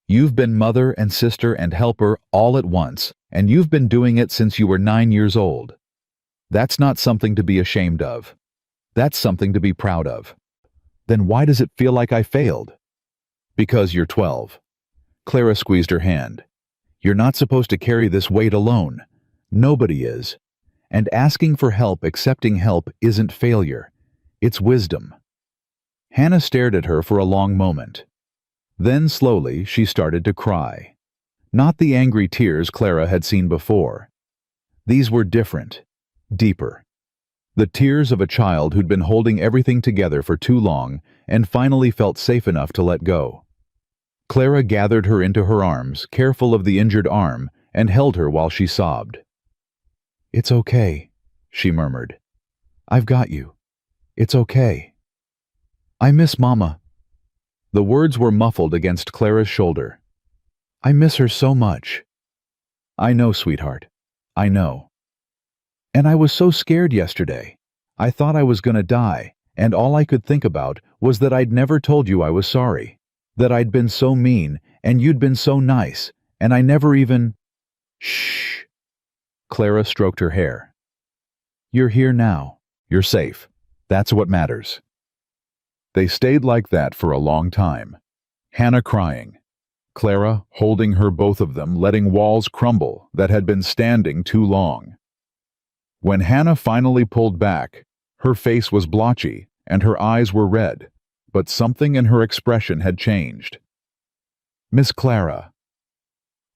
You've been mother and sister and helper all at once, and you've been doing it since you were 9 years old. That's not something to be ashamed of. That's something to be proud of. Then why does it feel like I failed? Because you're 12. Clara squeezed her hand. You're not supposed to carry this weight alone. Nobody is. And asking for help, accepting help, isn't failure. It's wisdom. Hannah stared at her for a long moment. Then slowly she started to cry. Not the angry tears Clara had seen before. These were different, deeper. The tears of a child who'd been holding everything together for too long and finally felt safe enough to let go. Clara gathered her into her arms, careful of the injured arm, and held her while she sobbed. "It's okay," she murmured. "I've got you. It's okay. I miss Mama." The words were muffled against Clara's shoulder. "I miss her so much." "I know, sweetheart. I know. And I was so scared yesterday. I thought I was gonna die, and all I could think about was that I'd never told you I was sorry. That I'd been so mean, and you'd been so nice, and I never even—" "Shh." Clara stroked her hair. "You're here now. You're safe. That's what matters." They stayed like that for a long time. Hannah crying. Clara holding her, both of them letting walls crumble that had been standing too long. When Hannah finally pulled back, her face was blotchy and her eyes were red, but something in her expression had changed. "Miss Clara."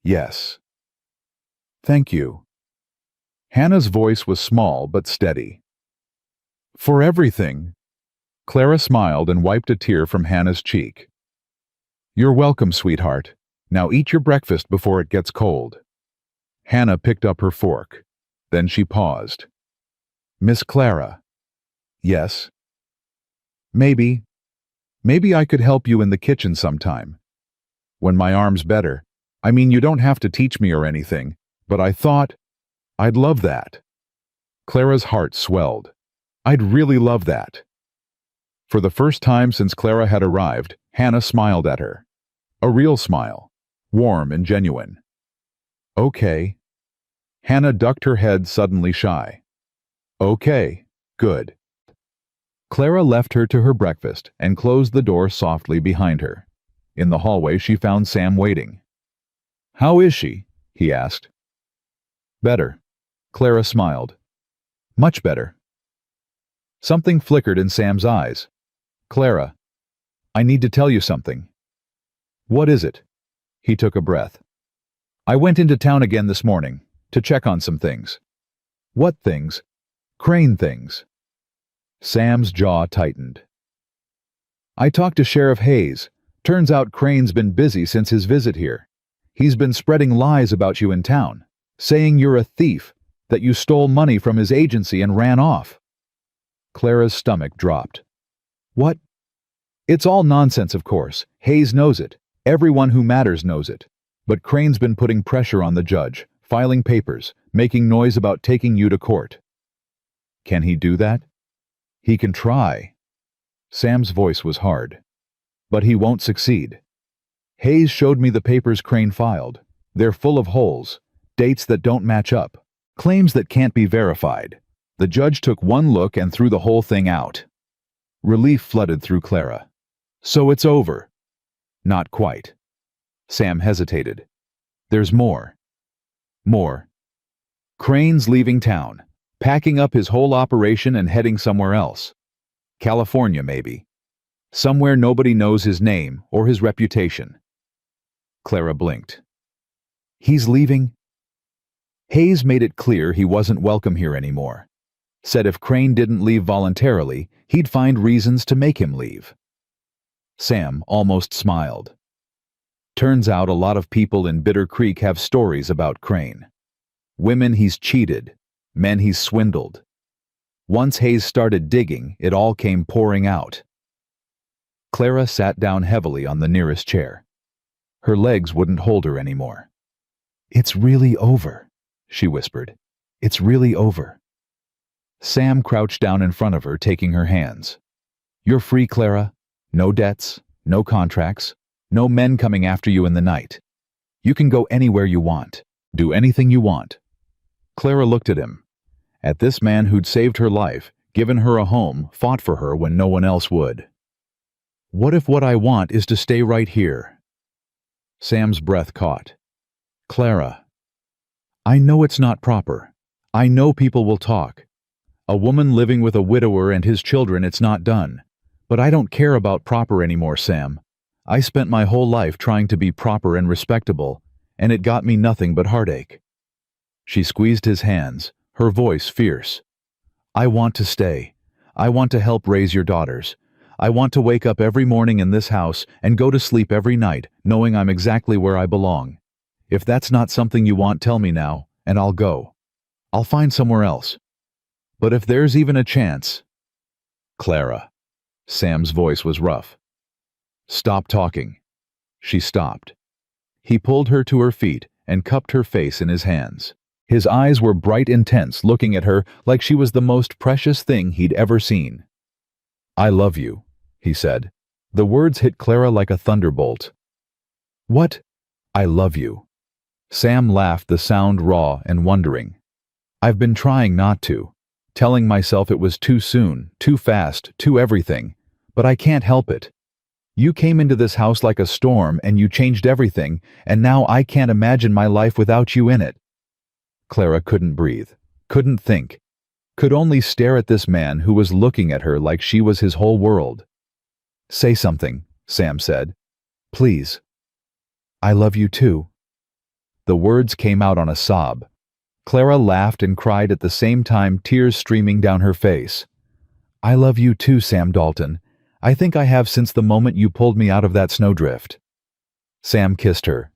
"Yes." "Thank you." Hannah's voice was small but steady. "For everything." Clara smiled and wiped a tear from Hannah's cheek. "You're welcome, sweetheart. Now eat your breakfast before it gets cold." Hannah picked up her fork. Then she paused. "Miss Clara." "Yes." Maybe I could help you in the kitchen sometime. When my arm's better. I mean, you don't have to teach me or anything, but I thought I'd love that." Clara's heart swelled. "I'd really love that." For the first time since Clara had arrived, Hannah smiled at her. A real smile, warm and genuine. "Okay." Hannah ducked her head, suddenly shy. "Okay, good." Clara left her to her breakfast and closed the door softly behind her. In the hallway she found Sam waiting. "How is she?" he asked. "Better." Clara smiled. "Much better." Something flickered in Sam's eyes. "Clara, I need to tell you something." "What is it?" He took a breath. "I went into town again this morning to check on some things." "What things?" "Crane things." Sam's jaw tightened. "I talked to Sheriff Hayes. Turns out Crane's been busy since his visit here. He's been spreading lies about you in town, saying you're a thief, that you stole money from his agency and ran off." Clara's stomach dropped. "What?" "It's all nonsense, of course. Hayes knows it. Everyone who matters knows it. But Crane's been putting pressure on the judge, filing papers, making noise about taking you to court." "Can he do that?" "He can try." Sam's voice was hard. "But he won't succeed. Hayes showed me the papers Crane filed. They're full of holes, dates that don't match up, claims that can't be verified. The judge took one look and threw the whole thing out." Relief flooded through Clara. "So it's over." "Not quite." Sam hesitated. "There's more." "More." "Crane's leaving town, packing up his whole operation and heading somewhere else. California, maybe. Somewhere nobody knows his name or his reputation." Clara blinked. "He's leaving?" "Hayes made it clear he wasn't welcome here anymore. Said if Crane didn't leave voluntarily, he'd find reasons to make him leave." Sam almost smiled. "Turns out a lot of people in Bitter Creek have stories about Crane. Women he's cheated, men he's swindled. Once Hayes started digging, it all came pouring out." Clara sat down heavily on the nearest chair. Her legs wouldn't hold her anymore. "It's really over," she whispered. "It's really over." Sam crouched down in front of her, taking her hands. "You're free, Clara. No debts, no contracts, no men coming after you in the night. You can go anywhere you want, do anything you want." Clara looked at him. At this man who'd saved her life, given her a home, fought for her when no one else would. What if what I want is to stay right here? Sam's breath caught. Clara, I know it's not proper. I know people will talk. A woman living with a widower and his children, it's not done. But I don't care about proper anymore, Sam. I spent my whole life trying to be proper and respectable, and it got me nothing but heartache. She squeezed his hands, her voice fierce. I want to stay. I want to help raise your daughters. I want to wake up every morning in this house and go to sleep every night, knowing I'm exactly where I belong. If that's not something you want, tell me now, and I'll go. I'll find somewhere else. But if there's even a chance... Clara. Sam's voice was rough. Stop talking. She stopped. He pulled her to her feet and cupped her face in his hands. His eyes were bright, intense, looking at her like she was the most precious thing he'd ever seen. I love you, he said. The words hit Clara like a thunderbolt. What? I love you. Sam laughed, the sound raw and wondering. I've been trying not to, telling myself it was too soon, too fast, too everything, but I can't help it. You came into this house like a storm and you changed everything, and now I can't imagine my life without you in it. Clara couldn't breathe, couldn't think, could only stare at this man who was looking at her like she was his whole world. Say something, Sam said. Please. I love you too. The words came out on a sob. Clara laughed and cried at the same time, tears streaming down her face. I love you too, Sam Dalton. I think I have since the moment you pulled me out of that snowdrift. Sam kissed her.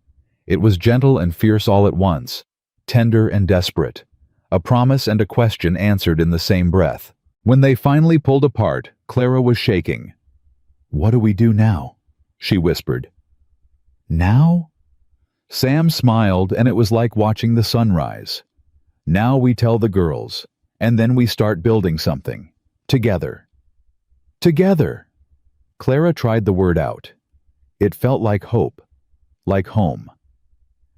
It was gentle and fierce all at once, tender and desperate, a promise and a question answered in the same breath. When they finally pulled apart, Clara was shaking. What do we do now? She whispered. Now? Sam smiled, and it was like watching the sunrise. Now we tell the girls, and then we start building something. Together. Together! Clara tried the word out. It felt like hope, like home.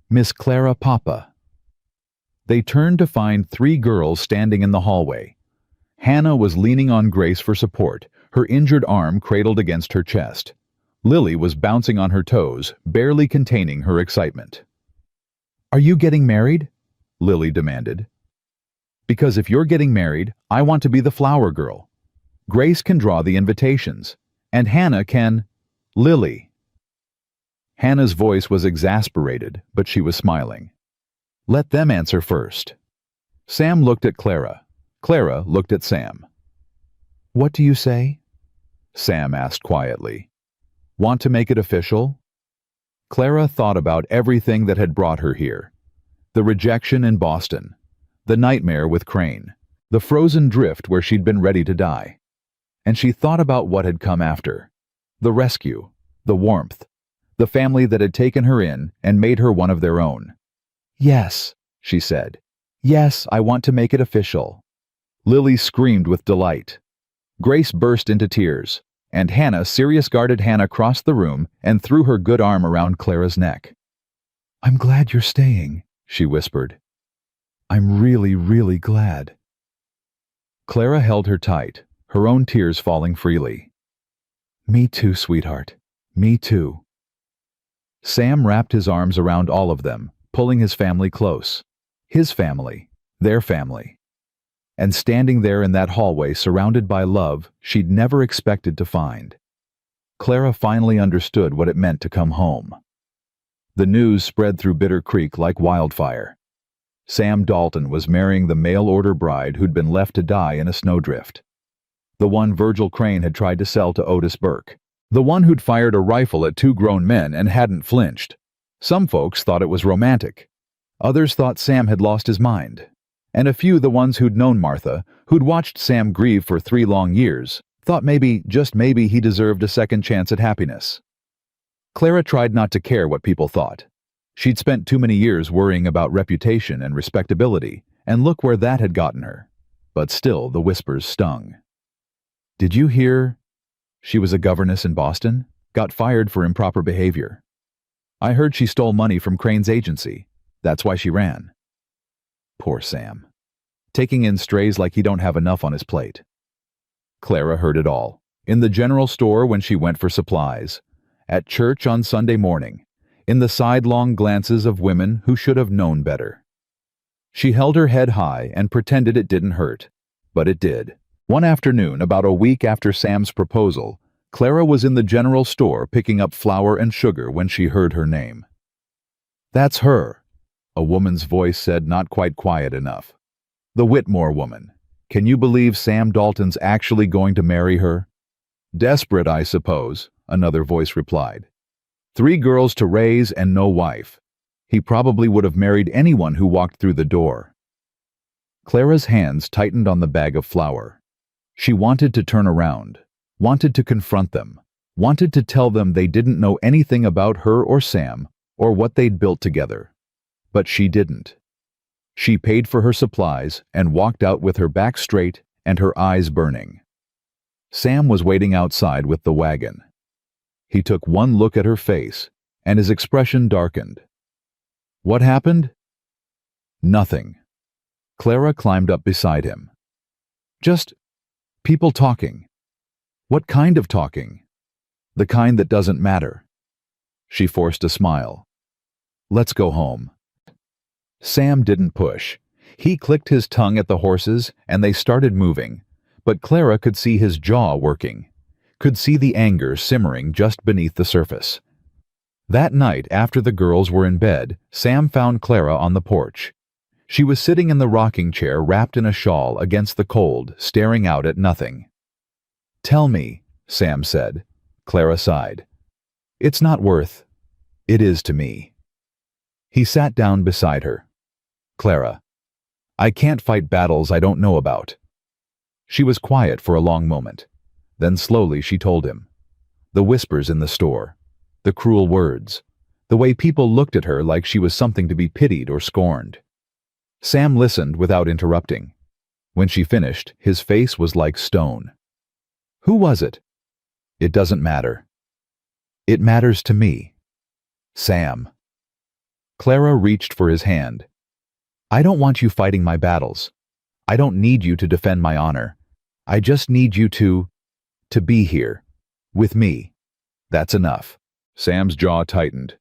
Miss Clara Papa. They turned to find 3 girls standing in the hallway. Hannah was leaning on Grace for support, her injured arm cradled against her chest. Lily was bouncing on her toes, barely containing her excitement. Are you getting married? Lily demanded. Because if you're getting married, I want to be the flower girl. Grace can draw the invitations, and Hannah can... Lily. Hannah's voice was exasperated, but she was smiling. Let them answer first. Sam looked at Clara. Clara looked at Sam. What do you say? Sam asked quietly. Want to make it official? Clara thought about everything that had brought her here. The rejection in Boston, the nightmare with Crane, the frozen drift where she'd been ready to die. And she thought about what had come after. The rescue, the warmth, the family that had taken her in and made her one of their own. Yes, she said. Yes, I want to make it official. Lily screamed with delight. Grace burst into tears, and guarded Hannah crossed the room and threw her good arm around Clara's neck. I'm glad you're staying, she whispered. I'm really, really glad. Clara held her tight, her own tears falling freely. Me too, sweetheart. Me too. Sam wrapped his arms around all of them, pulling his family close. His family, their family. And standing there in that hallway surrounded by love she'd never expected to find. Clara finally understood what it meant to come home. The news spread through Bitter Creek like wildfire. Sam Dalton was marrying the mail-order bride who'd been left to die in a snowdrift. The one Virgil Crane had tried to sell to Otis Burke. The one who'd fired a rifle at 2 grown men and hadn't flinched. Some folks thought it was romantic. Others thought Sam had lost his mind. And a few, the ones who'd known Martha, who'd watched Sam grieve for 3 long years, thought maybe, just maybe, he deserved a second chance at happiness. Clara tried not to care what people thought. She'd spent too many years worrying about reputation and respectability, and look where that had gotten her. But still, the whispers stung. Did you hear? She was a governess in Boston, got fired for improper behavior. I heard she stole money from Crane's agency. That's why she ran. Poor Sam. Taking in strays like he don't have enough on his plate. Clara heard it all, In the general store when she went for supplies. At church on Sunday morning. In the sidelong glances of women who should have known better. She held her head high and pretended it didn't hurt. But it did. One afternoon, about a week after Sam's proposal, Clara was in the general store picking up flour and sugar when she heard her name. "That's her," a woman's voice said, not quite quiet enough. "The Whitmore woman. Can you believe Sam Dalton's actually going to marry her?" "Desperate, I suppose," another voice replied. "3 girls to raise and no wife. He probably would have married anyone who walked through the door." Clara's hands tightened on the bag of flour. She wanted to turn around, wanted to confront them, wanted to tell them they didn't know anything about her or Sam or what they'd built together. But she didn't. She paid for her supplies and walked out with her back straight and her eyes burning. Sam was waiting outside with the wagon. He took one look at her face, and his expression darkened. "What happened?" "Nothing." Clara climbed up beside him. "Just people talking." "What kind of talking?" "The kind that doesn't matter." She forced a smile. "Let's go home." Sam didn't push. He clicked his tongue at the horses, and they started moving. But Clara could see his jaw working, could see the anger simmering just beneath the surface. That night, after the girls were in bed, Sam found Clara on the porch. She was sitting in the rocking chair wrapped in a shawl against the cold, staring out at nothing. "Tell me," Sam said. Clara sighed. "It's not worth. It is to me." He sat down beside her. "Clara, I can't fight battles I don't know about." She was quiet for a long moment. Then slowly she told him. The whispers in the store, the cruel words, the way people looked at her like she was something to be pitied or scorned. Sam listened without interrupting. When she finished, his face was like stone. "Who was it?" "It doesn't matter." "It matters to me." "Sam." Clara reached for his hand. "I don't want you fighting my battles. I don't need you to defend my honor. I just need you to be here. With me. That's enough." Sam's jaw tightened.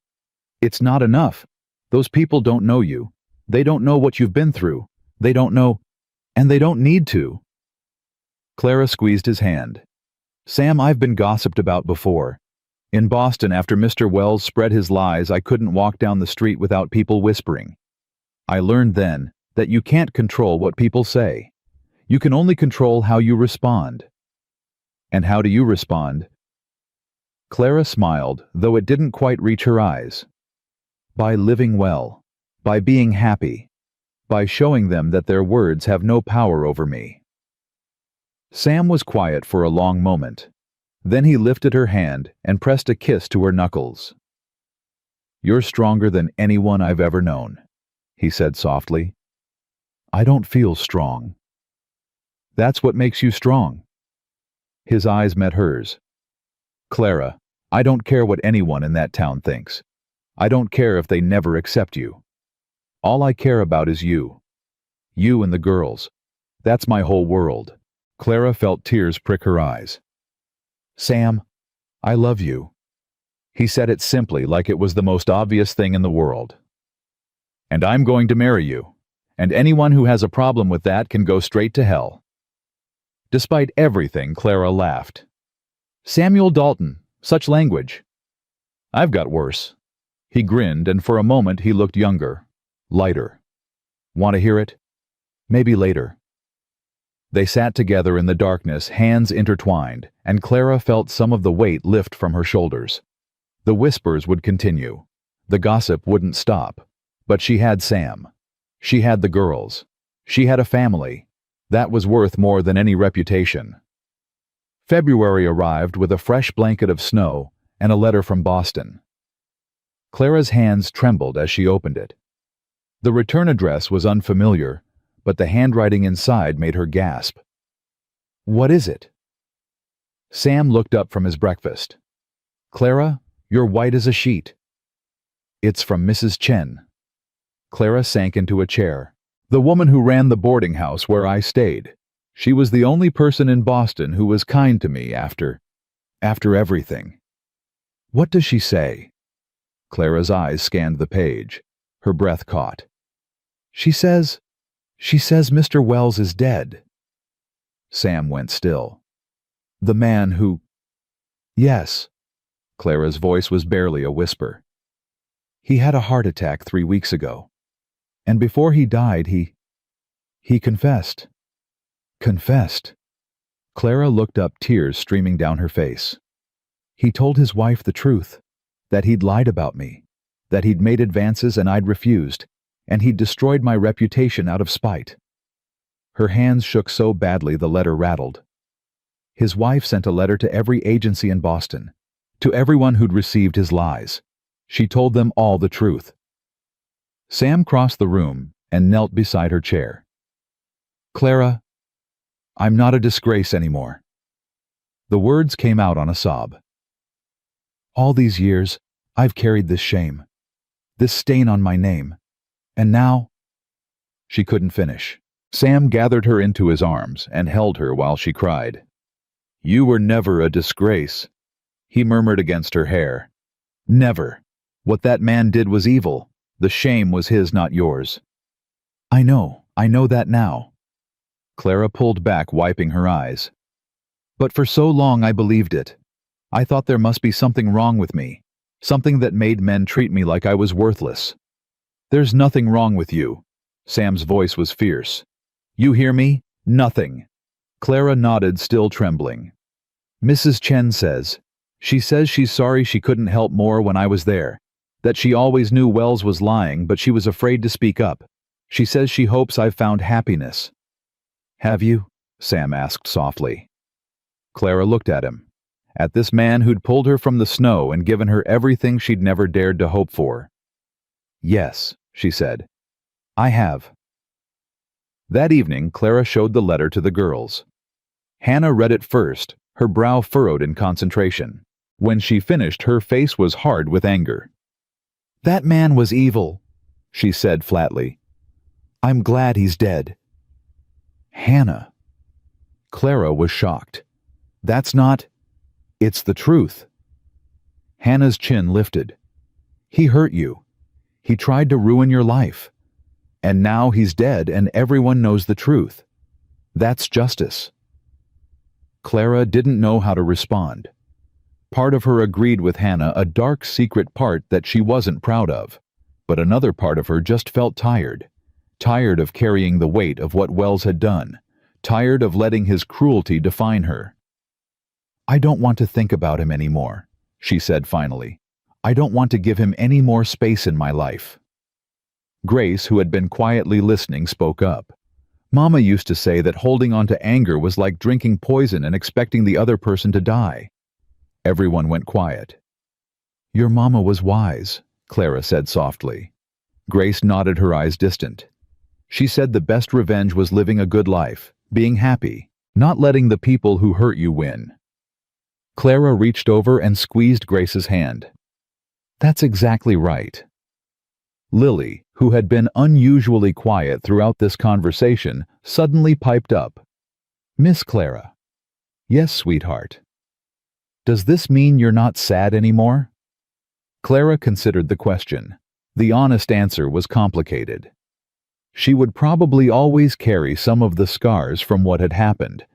"It's not enough. Those people don't know you. They don't know what you've been through. They don't know, and they don't need to." Clara squeezed his hand. "Sam, I've been gossiped about before. In Boston, after Mr. Wells spread his lies, I couldn't walk down the street without people whispering. I learned then that you can't control what people say. You can only control how you respond." "And how do you respond?" Clara smiled, though it didn't quite reach her eyes. "By living well. By being happy. By showing them that their words have no power over me." Sam was quiet for a long moment. Then he lifted her hand and pressed a kiss to her knuckles. "You're stronger than anyone I've ever known," he said softly. "I don't feel strong." "That's what makes you strong." His eyes met hers. "Clara, I don't care what anyone in that town thinks. I don't care if they never accept you. All I care about is you. You and the girls. That's my whole world." Clara felt tears prick her eyes. "Sam, I love you." He said it simply, like it was the most obvious thing in the world. "And I'm going to marry you. And anyone who has a problem with that can go straight to hell." Despite everything, Clara laughed. "Samuel Dalton, such language." "I've got worse." He grinned, and for a moment he looked younger, lighter. "Want to hear it?" "Maybe later." They sat together in the darkness, hands intertwined, and Clara felt some of the weight lift from her shoulders. The whispers would continue. The gossip wouldn't stop. But she had Sam. She had the girls. She had a family. That was worth more than any reputation. February arrived with a fresh blanket of snow and a letter from Boston. Clara's hands trembled as she opened it. The return address was unfamiliar, but the handwriting inside made her gasp. "What is it?" Sam looked up from his breakfast. "Clara, you're white as a sheet." "It's from Mrs. Chen." Clara sank into a chair. "The woman who ran the boarding house where I stayed. She was the only person in Boston who was kind to me after everything. What does she say? Clara's eyes scanned the page. Her breath caught. She says Mr. Wells is dead. Sam went still. The man who... Yes. Clara's voice was barely a whisper. He had a heart attack 3 weeks ago. And before he died, he confessed. Confessed. Clara looked up, tears streaming down her face. He told his wife the truth, that he'd lied about me, that he'd made advances and I'd refused, and he'd destroyed my reputation out of spite. Her hands shook so badly the letter rattled. His wife sent a letter to every agency in Boston, to everyone who'd received his lies. She told them all the truth. Sam crossed the room and knelt beside her chair. Clara, I'm not a disgrace anymore. The words came out on a sob. All these years, I've carried this shame, this stain on my name, and now... She couldn't finish. Sam gathered her into his arms and held her while she cried. You were never a disgrace, he murmured against her hair. Never. What that man did was evil. The shame was his, not yours. I know that now. Clara pulled back, wiping her eyes. But for so long I believed it. I thought there must be something wrong with me, something that made men treat me like I was worthless. There's nothing wrong with you. Sam's voice was fierce. You hear me? Nothing. Clara nodded, still trembling. Mrs. Chen says she's sorry she couldn't help more when I was there, that she always knew Wells was lying, but she was afraid to speak up. She says she hopes I've found happiness. Have you? Sam asked softly. Clara looked at him, at this man who'd pulled her from the snow and given her everything she'd never dared to hope for. Yes, she said. I have. That evening, Clara showed the letter to the girls. Hannah read it first, her brow furrowed in concentration. When she finished, her face was hard with anger. That man was evil, she said flatly. I'm glad he's dead. Hannah. Clara was shocked. That's not... It's the truth. Hannah's chin lifted. He hurt you. He tried to ruin your life. And now he's dead and everyone knows the truth. That's justice. Clara didn't know how to respond. Part of her agreed with Hannah, a dark secret part that she wasn't proud of. But another part of her just felt tired. Tired of carrying the weight of what Wells had done. Tired of letting his cruelty define her. I don't want to think about him anymore, she said finally. I don't want to give him any more space in my life. Grace, who had been quietly listening, spoke up. Mama used to say that holding on to anger was like drinking poison and expecting the other person to die. Everyone went quiet. Your mama was wise, Clara said softly. Grace nodded, her eyes distant. She said the best revenge was living a good life, being happy, not letting the people who hurt you win. Clara reached over and squeezed Grace's hand. That's exactly right. Lily, who had been unusually quiet throughout this conversation, suddenly piped up. Miss Clara. Yes, sweetheart. Does this mean you're not sad anymore? Clara considered the question. The honest answer was complicated. She would probably always carry some of the scars from what had happened,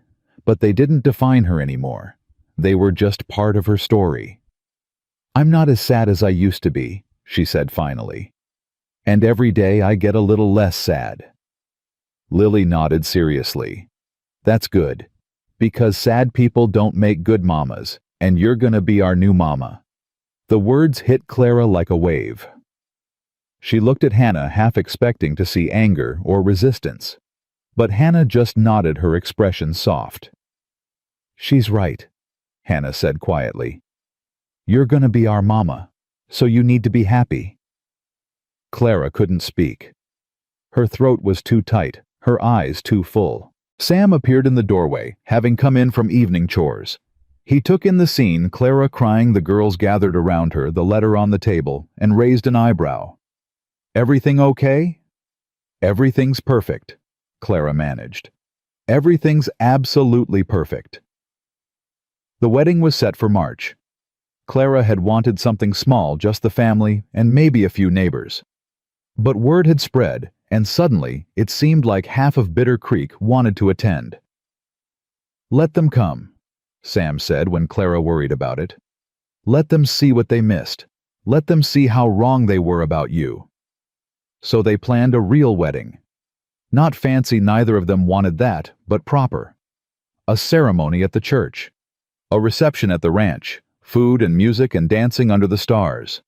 but they didn't define her anymore. They were just part of her story. I'm not as sad as I used to be, she said finally. And every day I get a little less sad. Lily nodded seriously. That's good, because sad people don't make good mamas, and you're gonna be our new mama. The words hit Clara like a wave. She looked at Hannah, half expecting to see anger or resistance. But Hannah just nodded, her expression soft. She's right, Hannah said quietly. You're gonna be our mama, so you need to be happy. Clara couldn't speak. Her throat was too tight, her eyes too full. Sam appeared in the doorway, having come in from evening chores. He took in the scene, Clara crying, the girls gathered around her, the letter on the table, and raised an eyebrow. Everything okay? Everything's perfect, Clara managed. Everything's absolutely perfect. The wedding was set for March. Clara had wanted something small, just the family and maybe a few neighbors. But word had spread, and suddenly it seemed like half of Bitter Creek wanted to attend. "Let them come," Sam said when Clara worried about it. "Let them see what they missed. Let them see how wrong they were about you." So they planned a real wedding. Not fancy, neither of them wanted that, but proper. A ceremony at the church. A reception at the ranch. Food and music and dancing under the stars.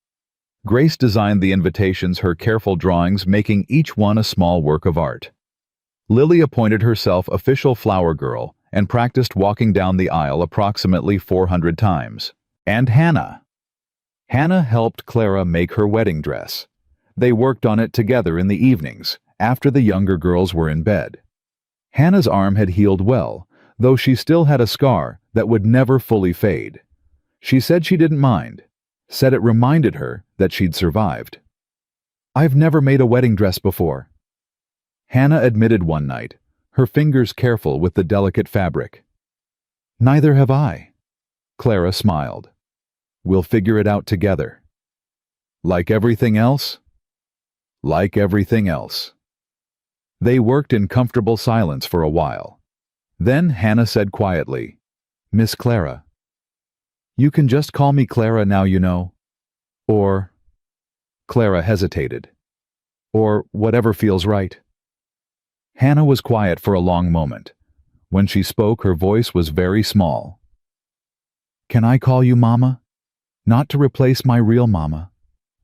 Grace designed the invitations, her careful drawings making each one a small work of art. Lily appointed herself official flower girl and practiced walking down the aisle approximately 400 times. And Hannah. Hannah helped Clara make her wedding dress. They worked on it together in the evenings, after the younger girls were in bed. Hannah's arm had healed well, though she still had a scar that would never fully fade. She said she didn't mind, said it reminded her that she'd survived. "I've never made a wedding dress before," Hannah admitted one night, her fingers careful with the delicate fabric. "Neither have I," Clara smiled. "We'll figure it out together." Like everything else? Like everything else. They worked in comfortable silence for a while. Then Hannah said quietly, "Miss Clara. You can just call me Clara now, you know." Or, Clara hesitated. Or whatever feels right. Hannah was quiet for a long moment. When she spoke, her voice was very small. "Can I call you Mama? Not to replace my real Mama,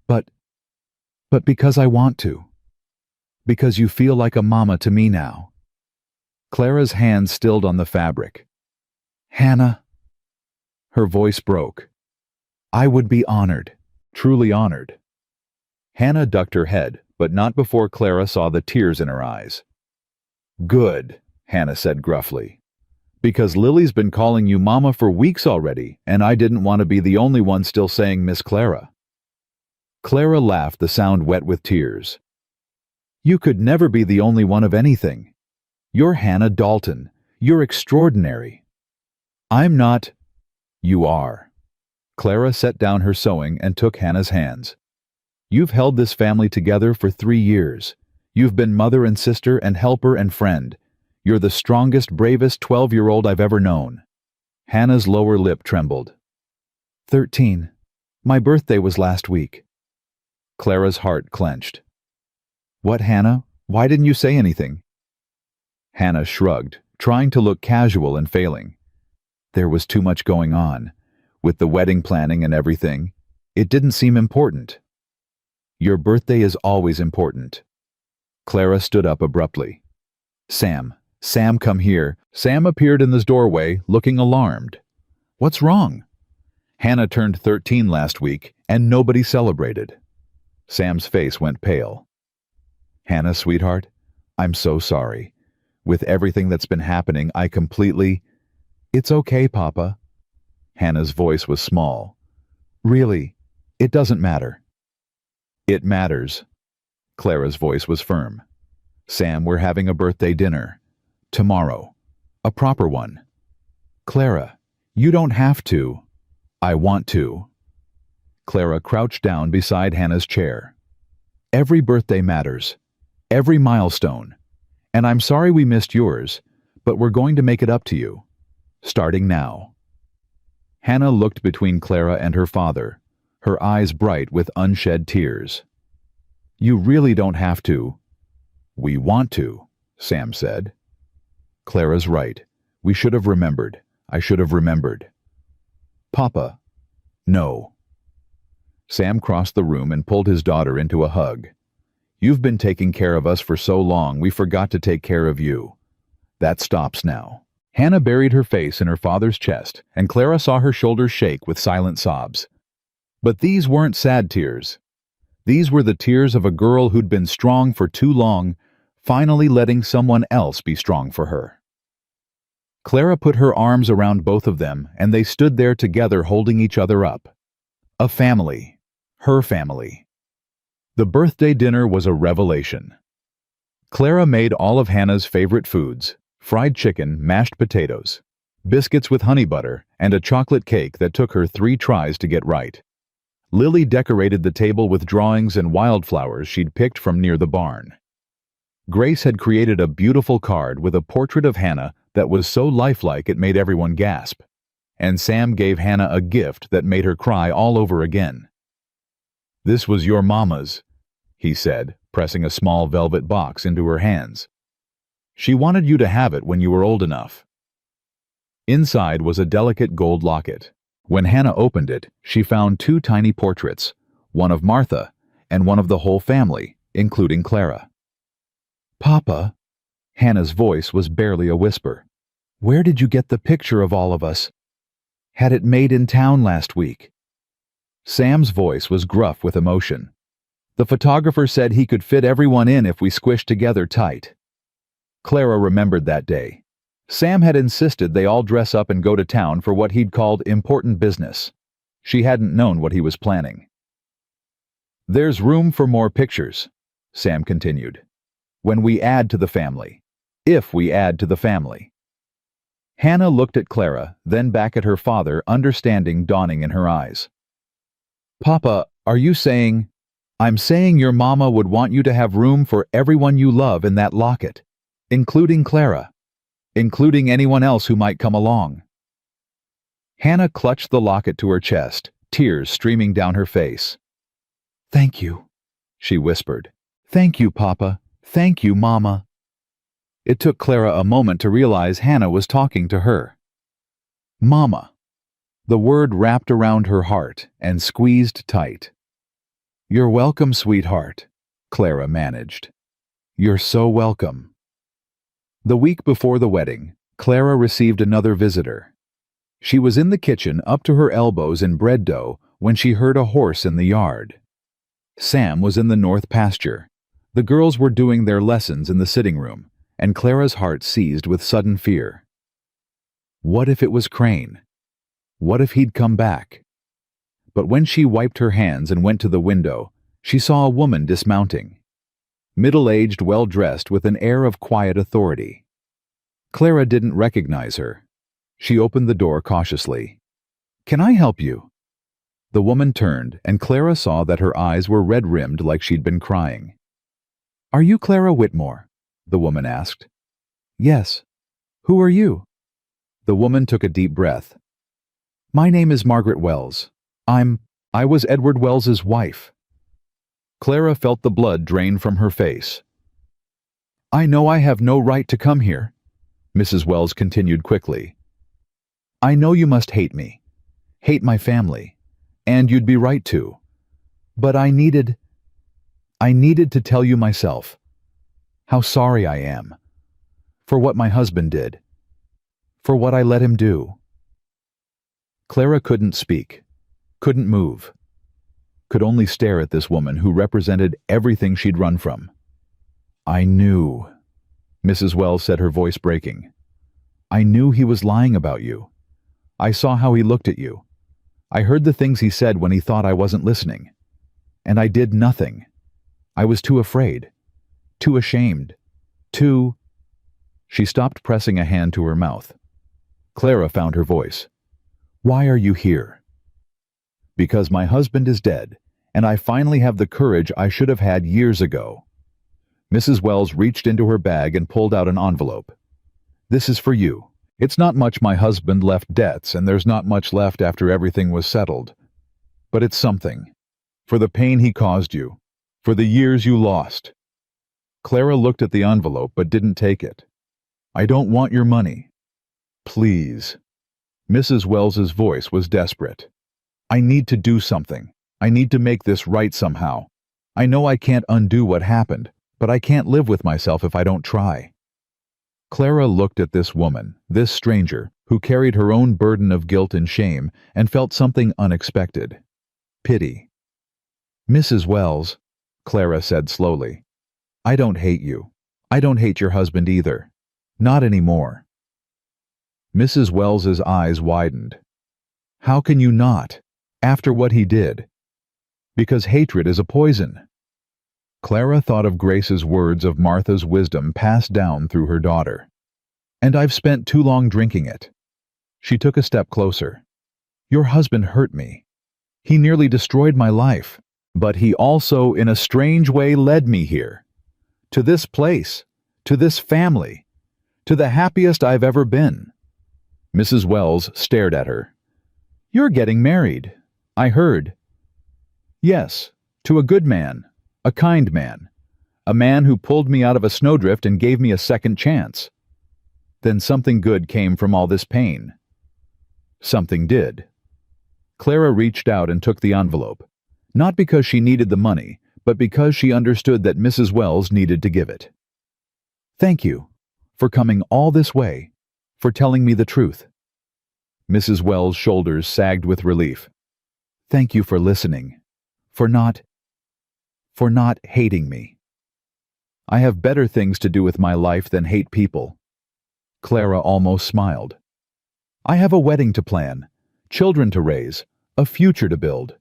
but because I want to. Because you feel like a mama to me now." Clara's hand stilled on the fabric. "Hannah." Her voice broke. "I would be honored, truly honored." Hannah ducked her head, but not before Clara saw the tears in her eyes. "Good," Hannah said gruffly. "Because Lily's been calling you Mama for weeks already, and I didn't want to be the only one still saying Miss Clara." Clara laughed, the sound wet with tears. "You could never be the only one of anything. You're Hannah Dalton. You're extraordinary." "I'm not." "You are." Clara set down her sewing and took Hannah's hands. "You've held this family together for 3 years. You've been mother and sister and helper and friend. You're the strongest, bravest 12-year-old I've ever known." Hannah's lower lip trembled. 13. My birthday was last week." Clara's heart clenched. "What, Hannah? Why didn't you say anything?" Hannah shrugged, trying to look casual and failing. There was too much going on. With the wedding planning and everything, it didn't seem important. "Your birthday is always important." Clara stood up abruptly. Sam, come here." Sam appeared in the doorway, looking alarmed. "What's wrong?" "Hannah turned 13 last week, and nobody celebrated." Sam's face went pale. "Hannah, sweetheart, I'm so sorry. With everything that's been happening, I completely—" "It's okay, Papa." Hannah's voice was small. "Really, it doesn't matter." "It matters." Clara's voice was firm. "Sam, we're having a birthday dinner. Tomorrow. A proper one." "Clara, you don't have to." "I want to." Clara crouched down beside Hannah's chair. "Every birthday matters. Every milestone. And I'm sorry we missed yours, but we're going to make it up to you. Starting now." Hannah looked between Clara and her father, her eyes bright with unshed tears. "You really don't have to." "We want to," Sam said. "Clara's right. We should have remembered. I should have remembered." "Papa." "No." Sam crossed the room and pulled his daughter into a hug. "You've been taking care of us for so long, we forgot to take care of you. That stops now." Hannah buried her face in her father's chest, and Clara saw her shoulders shake with silent sobs. But these weren't sad tears. These were the tears of a girl who'd been strong for too long, finally letting someone else be strong for her. Clara put her arms around both of them, and they stood there together holding each other up. A family. Her family. The birthday dinner was a revelation. Clara made all of Hannah's favorite foods, fried chicken, mashed potatoes, biscuits with honey butter, and a chocolate cake that took her 3 tries to get right. Lily decorated the table with drawings and wildflowers she'd picked from near the barn. Grace had created a beautiful card with a portrait of Hannah that was so lifelike it made everyone gasp. And Sam gave Hannah a gift that made her cry all over again. "This was your mama's," he said, pressing a small velvet box into her hands. "She wanted you to have it when you were old enough." Inside was a delicate gold locket. When Hannah opened it, she found 2 tiny portraits, one of Martha and one of the whole family, including Clara. "Papa," Hannah's voice was barely a whisper, "where did you get the picture of all of us? Had it made in town last week." Sam's voice was gruff with emotion. "The photographer said he could fit everyone in if we squished together tight." Clara remembered that day. Sam had insisted they all dress up and go to town for what he'd called important business. She hadn't known what he was planning. "There's room for more pictures," Sam continued, "when we add to the family. If we add to the family." Hannah looked at Clara, then back at her father, understanding dawning in her eyes. "Papa, are you saying—" "I'm saying your mama would want you to have room for everyone you love in that locket, including Clara, including anyone else who might come along." Hannah clutched the locket to her chest, tears streaming down her face. "Thank you," she whispered. "Thank you, Papa. Thank you, Mama." It took Clara a moment to realize Hannah was talking to her. Mama. The word wrapped around her heart and squeezed tight. "You're welcome, sweetheart," Clara managed. "You're so welcome." The week before the wedding, Clara received another visitor. She was in the kitchen up to her elbows in bread dough when she heard a horse in the yard. Sam was in the north pasture. The girls were doing their lessons in the sitting room, and Clara's heart seized with sudden fear. What if it was Crane? What if he'd come back? But when she wiped her hands and went to the window, she saw a woman dismounting. Middle-aged, well-dressed, with an air of quiet authority. Clara didn't recognize her. She opened the door cautiously. "Can I help you?" The woman turned, and Clara saw that her eyes were red-rimmed like she'd been crying. "Are you Clara Whitmore?" the woman asked. "Yes. Who are you?" The woman took a deep breath. "My name is Margaret Wells. I was Edward Wells's wife." Clara felt the blood drain from her face. "I know I have no right to come here," Mrs. Wells continued quickly. "I know you must hate me, hate my family, and you'd be right to. But I needed to tell you myself how sorry I am for what my husband did, for what I let him do." Clara couldn't speak, couldn't move, could only stare at this woman who represented everything she'd run from. "I knew," Mrs. Wells said, her voice breaking. "I knew he was lying about you. I saw how he looked at you. I heard the things he said when he thought I wasn't listening. And I did nothing. I was too afraid, too ashamed, too—" She stopped, pressing a hand to her mouth. Clara found her voice. "Why are you here?" "Because my husband is dead, and I finally have the courage I should have had years ago." Mrs. Wells reached into her bag and pulled out an envelope. "This is for you. It's not much. My husband left debts, and there's not much left after everything was settled. But it's something. For the pain he caused you. For the years you lost." Clara looked at the envelope but didn't take it. "I don't want your money. Please." Mrs. Wells's voice was desperate. "I need to do something. I need to make this right somehow. I know I can't undo what happened, but I can't live with myself if I don't try." Clara looked at this woman, this stranger, who carried her own burden of guilt and shame, and felt something unexpected. Pity. "Mrs. Wells," Clara said slowly, "I don't hate you. I don't hate your husband either. Not anymore." Mrs. Wells's eyes widened. "How can you not, after what he did?" "Because hatred is a poison." Clara thought of Grace's words of Martha's wisdom passed down through her daughter. And I've spent too long drinking it." She took a step closer. "Your husband hurt me. He nearly destroyed my life. But he also, in a strange way, led me here. To this place. To this family. To the happiest I've ever been." Mrs. Wells stared at her. "You're getting married. I heard." "Yes, to a good man. A kind man. A man who pulled me out of a snowdrift and gave me a second chance." "Then something good came from all this pain." "Something did." Clara reached out and took the envelope, not because she needed the money, but because she understood that Mrs. Wells needed to give it. "Thank you for coming all this way, for telling me the truth." Mrs. Wells' shoulders sagged with relief. "Thank you for listening, for not hating me. I have better things to do with my life than hate people." Clara almost smiled. "I have a wedding to plan, children to raise, a future to build."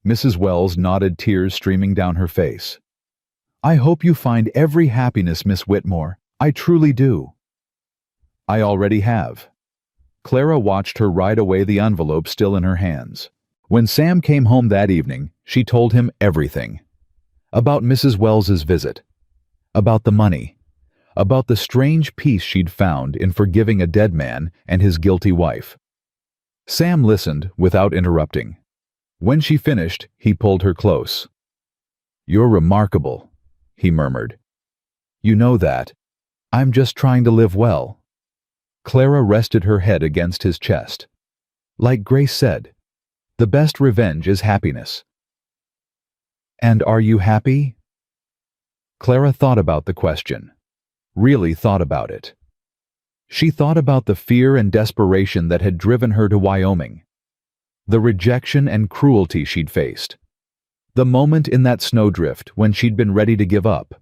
Mrs. Wells nodded, tears streaming down her face. "I hope you find every happiness, Miss Whitmore. I truly do." "I already have." Clara watched her ride away, the envelope still in her hands. When Sam came home that evening, she told him everything. About Mrs. Wells's visit. About the money. About the strange peace she'd found in forgiving a dead man and his guilty wife. Sam listened without interrupting. When she finished, he pulled her close. "You're remarkable," he murmured. "You know that. I'm just trying to live well." Clara rested her head against his chest. "Like Grace said, the best revenge is happiness." "And are you happy?" Clara thought about the question. Really thought about it. She thought about the fear and desperation that had driven her to Wyoming. The rejection and cruelty she'd faced. The moment in that snowdrift when she'd been ready to give up.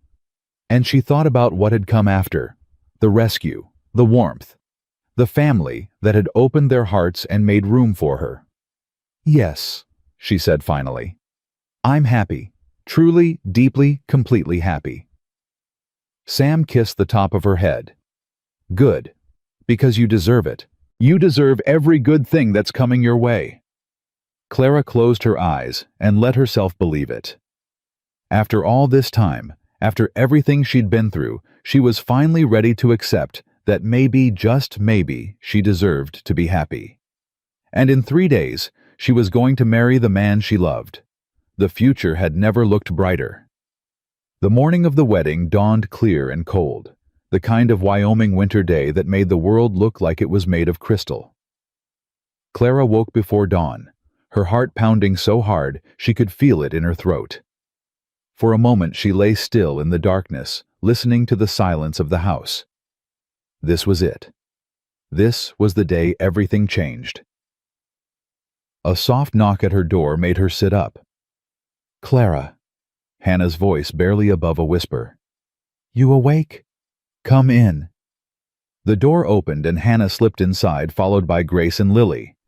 And she thought about what had come after. The rescue, the warmth, the family that had opened their hearts and made room for her. "Yes," she said finally. "I'm happy. Truly, deeply, completely happy." Sam kissed the top of her head. "Good. Because you deserve it. You deserve every good thing that's coming your way." Clara closed her eyes and let herself believe it. After all this time, after everything she'd been through, she was finally ready to accept that maybe, just maybe, she deserved to be happy. And in 3 days, she was going to marry the man she loved. The future had never looked brighter. The morning of the wedding dawned clear and cold, the kind of Wyoming winter day that made the world look like it was made of crystal. Clara woke before dawn, her heart pounding so hard she could feel it in her throat. For a moment she lay still in the darkness, listening to the silence of the house. This was it. This was the day everything changed. A soft knock at her door made her sit up. "Clara," Hannah's voice barely above a whisper. "You awake? Come in." The door opened and Hannah slipped inside, followed by Grace and Lily.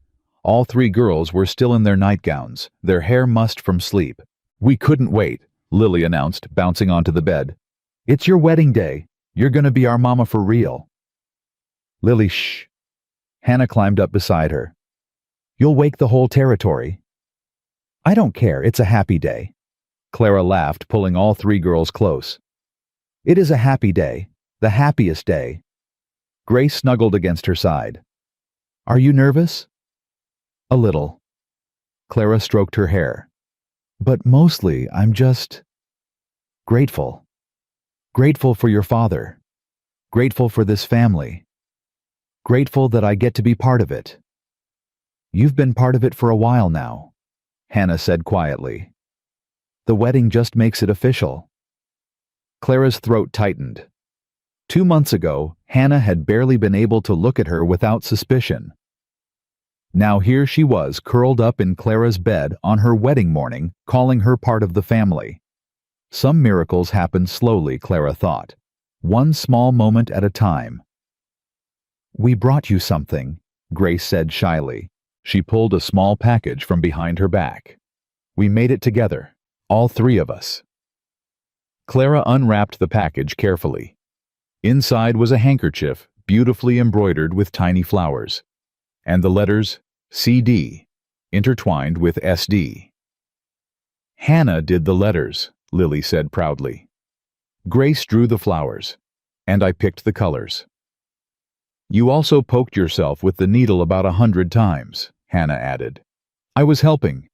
All 3 girls were still in their nightgowns, their hair mussed from sleep. "We couldn't wait," Lily announced, bouncing onto the bed. "It's your wedding day. You're gonna be our mama for real." "Lily, shh." Hannah climbed up beside her. "You'll wake the whole territory." "I don't care, it's a happy day." Clara laughed, pulling all 3 girls close. "It is a happy day, the happiest day." Grace snuggled against her side. "Are you nervous?" "A little." Clara stroked her hair. "But mostly, I'm just grateful. Grateful for your father. Grateful for this family. Grateful that I get to be part of it." "You've been part of it for a while now," Hannah said quietly. "The wedding just makes it official." Clara's throat tightened. 2 months ago, Hannah had barely been able to look at her without suspicion. Now here she was, curled up in Clara's bed on her wedding morning, calling her part of the family. Some miracles happened slowly, Clara thought. One small moment at a time. "We brought you something," Grace said shyly. She pulled a small package from behind her back. "We made it together, all 3 of us." Clara unwrapped the package carefully. Inside was a handkerchief, beautifully embroidered with tiny flowers, and the letters CD intertwined with SD. Hannah did the letters, Lily said proudly. Grace drew the flowers, and I picked the colors. You also poked yourself with the needle about 100 times, Hannah added. I was helping.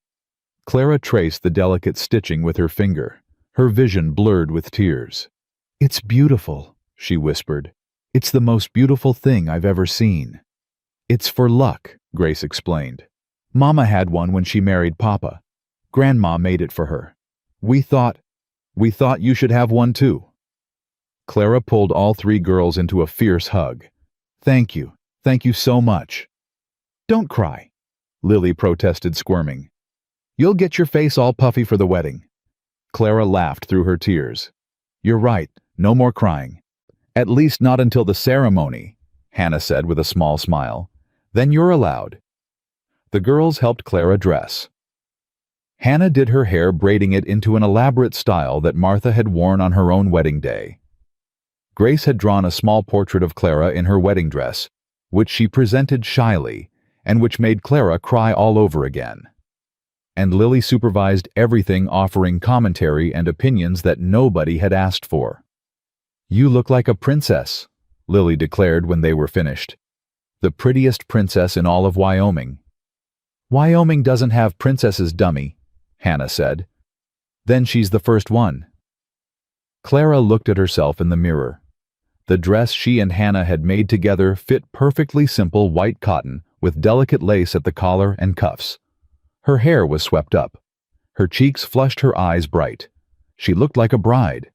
Clara traced the delicate stitching with her finger, her vision blurred with tears. It's beautiful, she whispered. It's the most beautiful thing I've ever seen. It's for luck, Grace explained. Mama had one when she married Papa. Grandma made it for her. We thought you should have one too. Clara pulled all three girls into a fierce hug. Thank you so much. Don't cry, Lily protested, squirming. You'll get your face all puffy for the wedding. Clara laughed through her tears. You're right, no more crying. At least not until the ceremony, Hannah said with a small smile. Then you're allowed. The girls helped Clara dress. Hannah did her hair, braiding it into an elaborate style that Martha had worn on her own wedding day. Grace had drawn a small portrait of Clara in her wedding dress, which she presented shyly, and which made Clara cry all over again. And Lily supervised everything, offering commentary and opinions that nobody had asked for. You look like a princess, Lily declared when they were finished. The prettiest princess in all of Wyoming. Wyoming doesn't have princesses, dummy, Hannah said. Then she's the first one. Clara looked at herself in the mirror. The dress she and Hannah had made together fit perfectly simple white cotton with delicate lace at the collar and cuffs. Her hair was swept up. Her cheeks flushed, her eyes bright. She looked like a bride.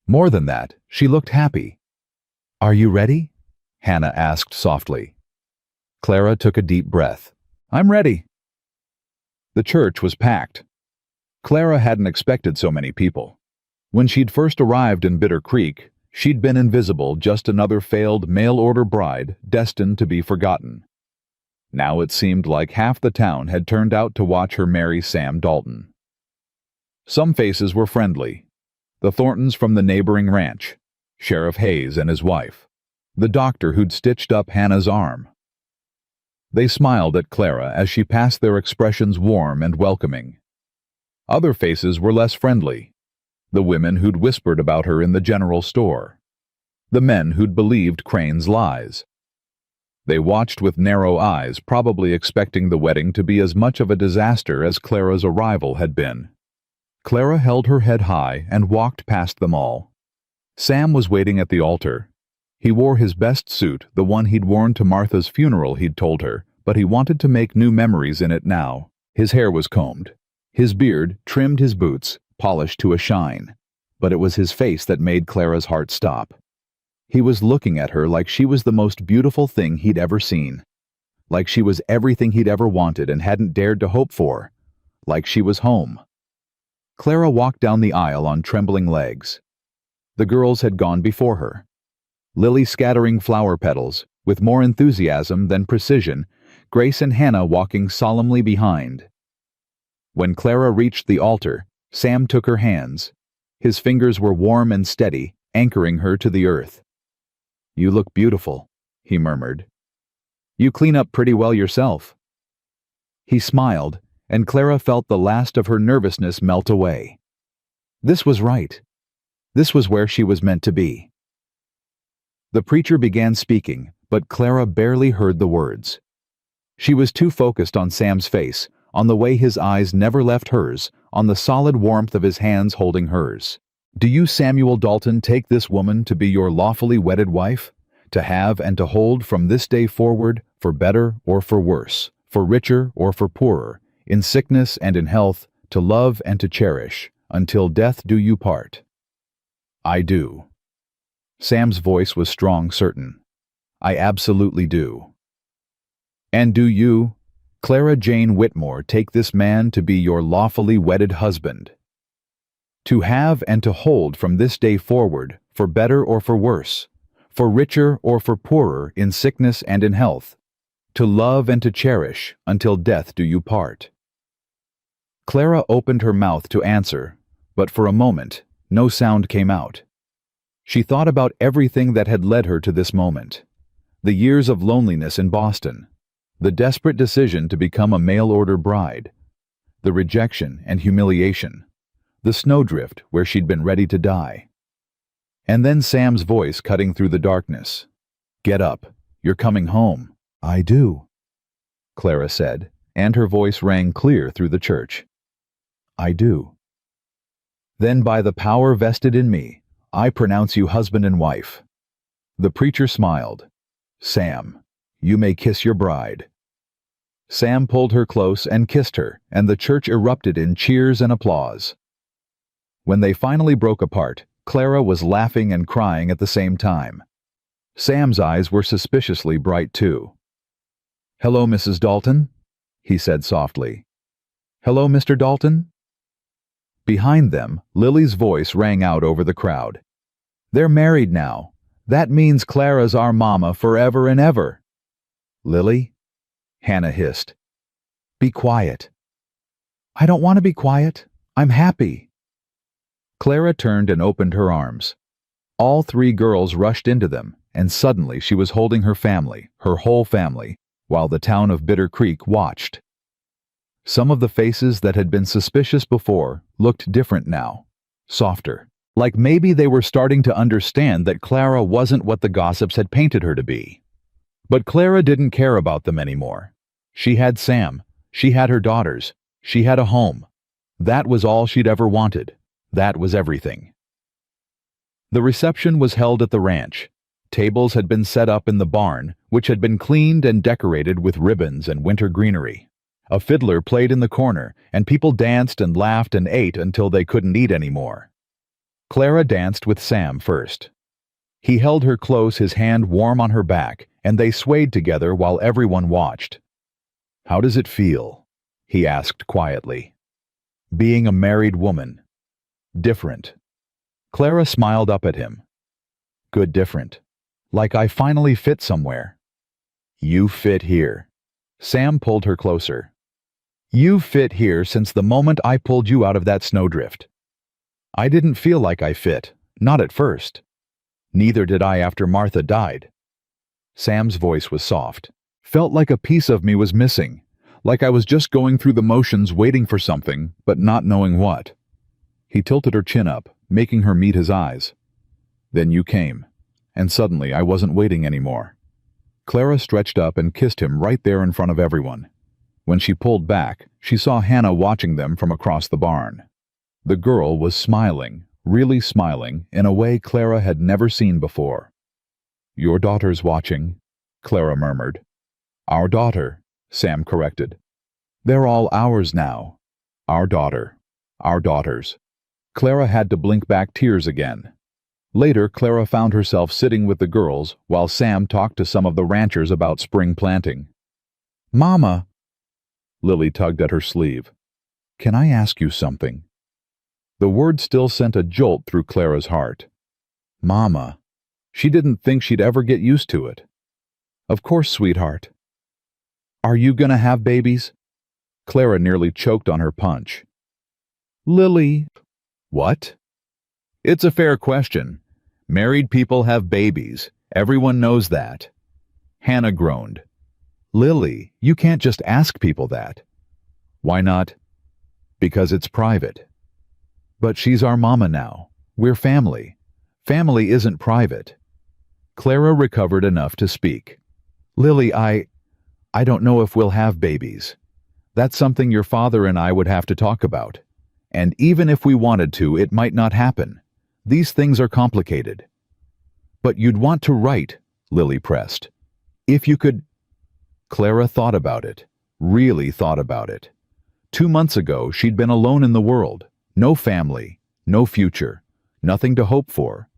More than that, she looked happy. Are you ready? Hannah asked softly. Clara took a deep breath. I'm ready. The church was packed. Clara hadn't expected so many people. When she'd first arrived in Bitter Creek, she'd been invisible, just another failed mail-order bride destined to be forgotten. Now it seemed like half the town had turned out to watch her marry Sam Dalton. Some faces were friendly. The Thorntons from the neighboring ranch, Sheriff Hayes and his wife, the doctor who'd stitched up Hannah's arm. They smiled at Clara as she passed, their expressions warm and welcoming. Other faces were less friendly. The women who'd whispered about her in the general store. The men who'd believed Crane's lies. They watched with narrow eyes, probably expecting the wedding to be as much of a disaster as Clara's arrival had been. Clara held her head high and walked past them all. Sam was waiting at the altar. He wore his best suit, the one he'd worn to Martha's funeral, he'd told her, but he wanted to make new memories in it now. His hair was combed. His beard trimmed, his boots polished to a shine. But it was his face that made Clara's heart stop. He was looking at her like she was the most beautiful thing he'd ever seen. Like she was everything he'd ever wanted and hadn't dared to hope for. Like she was home. Clara walked down the aisle on trembling legs. The girls had gone before her. Lily scattering flower petals, with more enthusiasm than precision, Grace and Hannah walking solemnly behind. When Clara reached the altar, Sam took her hands. His fingers were warm and steady, anchoring her to the earth. You look beautiful, he murmured. You clean up pretty well yourself. He smiled, and Clara felt the last of her nervousness melt away. This was right. This was where she was meant to be. The preacher began speaking, but Clara barely heard the words. She was too focused on Sam's face, on the way his eyes never left hers, on the solid warmth of his hands holding hers. Do you, Samuel Dalton, take this woman to be your lawfully wedded wife, to have and to hold from this day forward, for better or for worse, for richer or for poorer, in sickness and in health, to love and to cherish, until death do you part? I do. Sam's voice was strong, certain. I absolutely do. And do you, Clara Jane Whitmore, take this man to be your lawfully wedded husband? To have and to hold from this day forward, for better or for worse, for richer or for poorer, in sickness and in health, to love and to cherish, until death do you part? Clara opened her mouth to answer, but for a moment, no sound came out. She thought about everything that had led her to this moment. The years of loneliness in Boston. The desperate decision to become a mail-order bride. The rejection and humiliation. The snowdrift where she'd been ready to die. And then Sam's voice cutting through the darkness. "Get up. You're coming home." "I do," Clara said, and her voice rang clear through the church. "I do." "Then by the power vested in me, I pronounce you husband and wife." The preacher smiled. "Sam, you may kiss your bride." Sam pulled her close and kissed her, and the church erupted in cheers and applause. When they finally broke apart, Clara was laughing and crying at the same time. Sam's eyes were suspiciously bright too. "Hello, Mrs. Dalton," he said softly. "Hello, Mr. Dalton?" Behind them, Lily's voice rang out over the crowd. "They're married now. That means Clara's our mama forever and ever." "Lily?" Hannah hissed. "Be quiet." "I don't want to be quiet. I'm happy." Clara turned and opened her arms. All three girls rushed into them, and suddenly she was holding her family, her whole family, while the town of Bitter Creek watched. Some of the faces that had been suspicious before looked different now, softer, like maybe they were starting to understand that Clara wasn't what the gossips had painted her to be. But Clara didn't care about them anymore. She had Sam, she had her daughters, she had a home. That was all she'd ever wanted. That was everything. The reception was held at the ranch. Tables had been set up in the barn, which had been cleaned and decorated with ribbons and winter greenery. A fiddler played in the corner, and people danced and laughed and ate until they couldn't eat anymore. Clara danced with Sam first. He held her close, his hand warm on her back, and they swayed together while everyone watched. "How does it feel?" he asked quietly. "Being a married woman. Different." Clara smiled up at him. "Good different. Like I finally fit somewhere." "You fit here." Sam pulled her closer. "You fit here since the moment I pulled you out of that snowdrift." "I didn't feel like I fit, not at first. Neither did I after Martha died." Sam's voice was soft. "Felt like a piece of me was missing, like I was just going through the motions waiting for something, but not knowing what." He tilted her chin up, making her meet his eyes. "Then you came, and suddenly I wasn't waiting anymore." Clara stretched up and kissed him right there in front of everyone. When she pulled back, she saw Hannah watching them from across the barn. The girl was smiling, really smiling, in a way Clara had never seen before. "Your daughter's watching," Clara murmured. "Our daughter," Sam corrected. "They're all ours now. Our daughter. Our daughters." Clara had to blink back tears again. Later, Clara found herself sitting with the girls while Sam talked to some of the ranchers about spring planting. "Mama," Lily tugged at her sleeve. "Can I ask you something?" The word still sent a jolt through Clara's heart. Mama. She didn't think she'd ever get used to it. "Of course, sweetheart." "Are you gonna have babies?" Clara nearly choked on her punch. "Lily." "What?" "It's a fair question. Married people have babies. Everyone knows that." Hannah groaned. "Lily, you can't just ask people that." "Why not?" "Because it's private." "But she's our mama now. We're family. Family isn't private." Clara recovered enough to speak. "Lily, I don't know if we'll have babies. That's something your father and I would have to talk about. And even if we wanted to, it might not happen. These things are complicated." "But you'd want to write," Lily pressed. "If you could—" Clara thought about it, really thought about it. 2 months ago, she'd been alone in the world. No family, no future, nothing to hope for.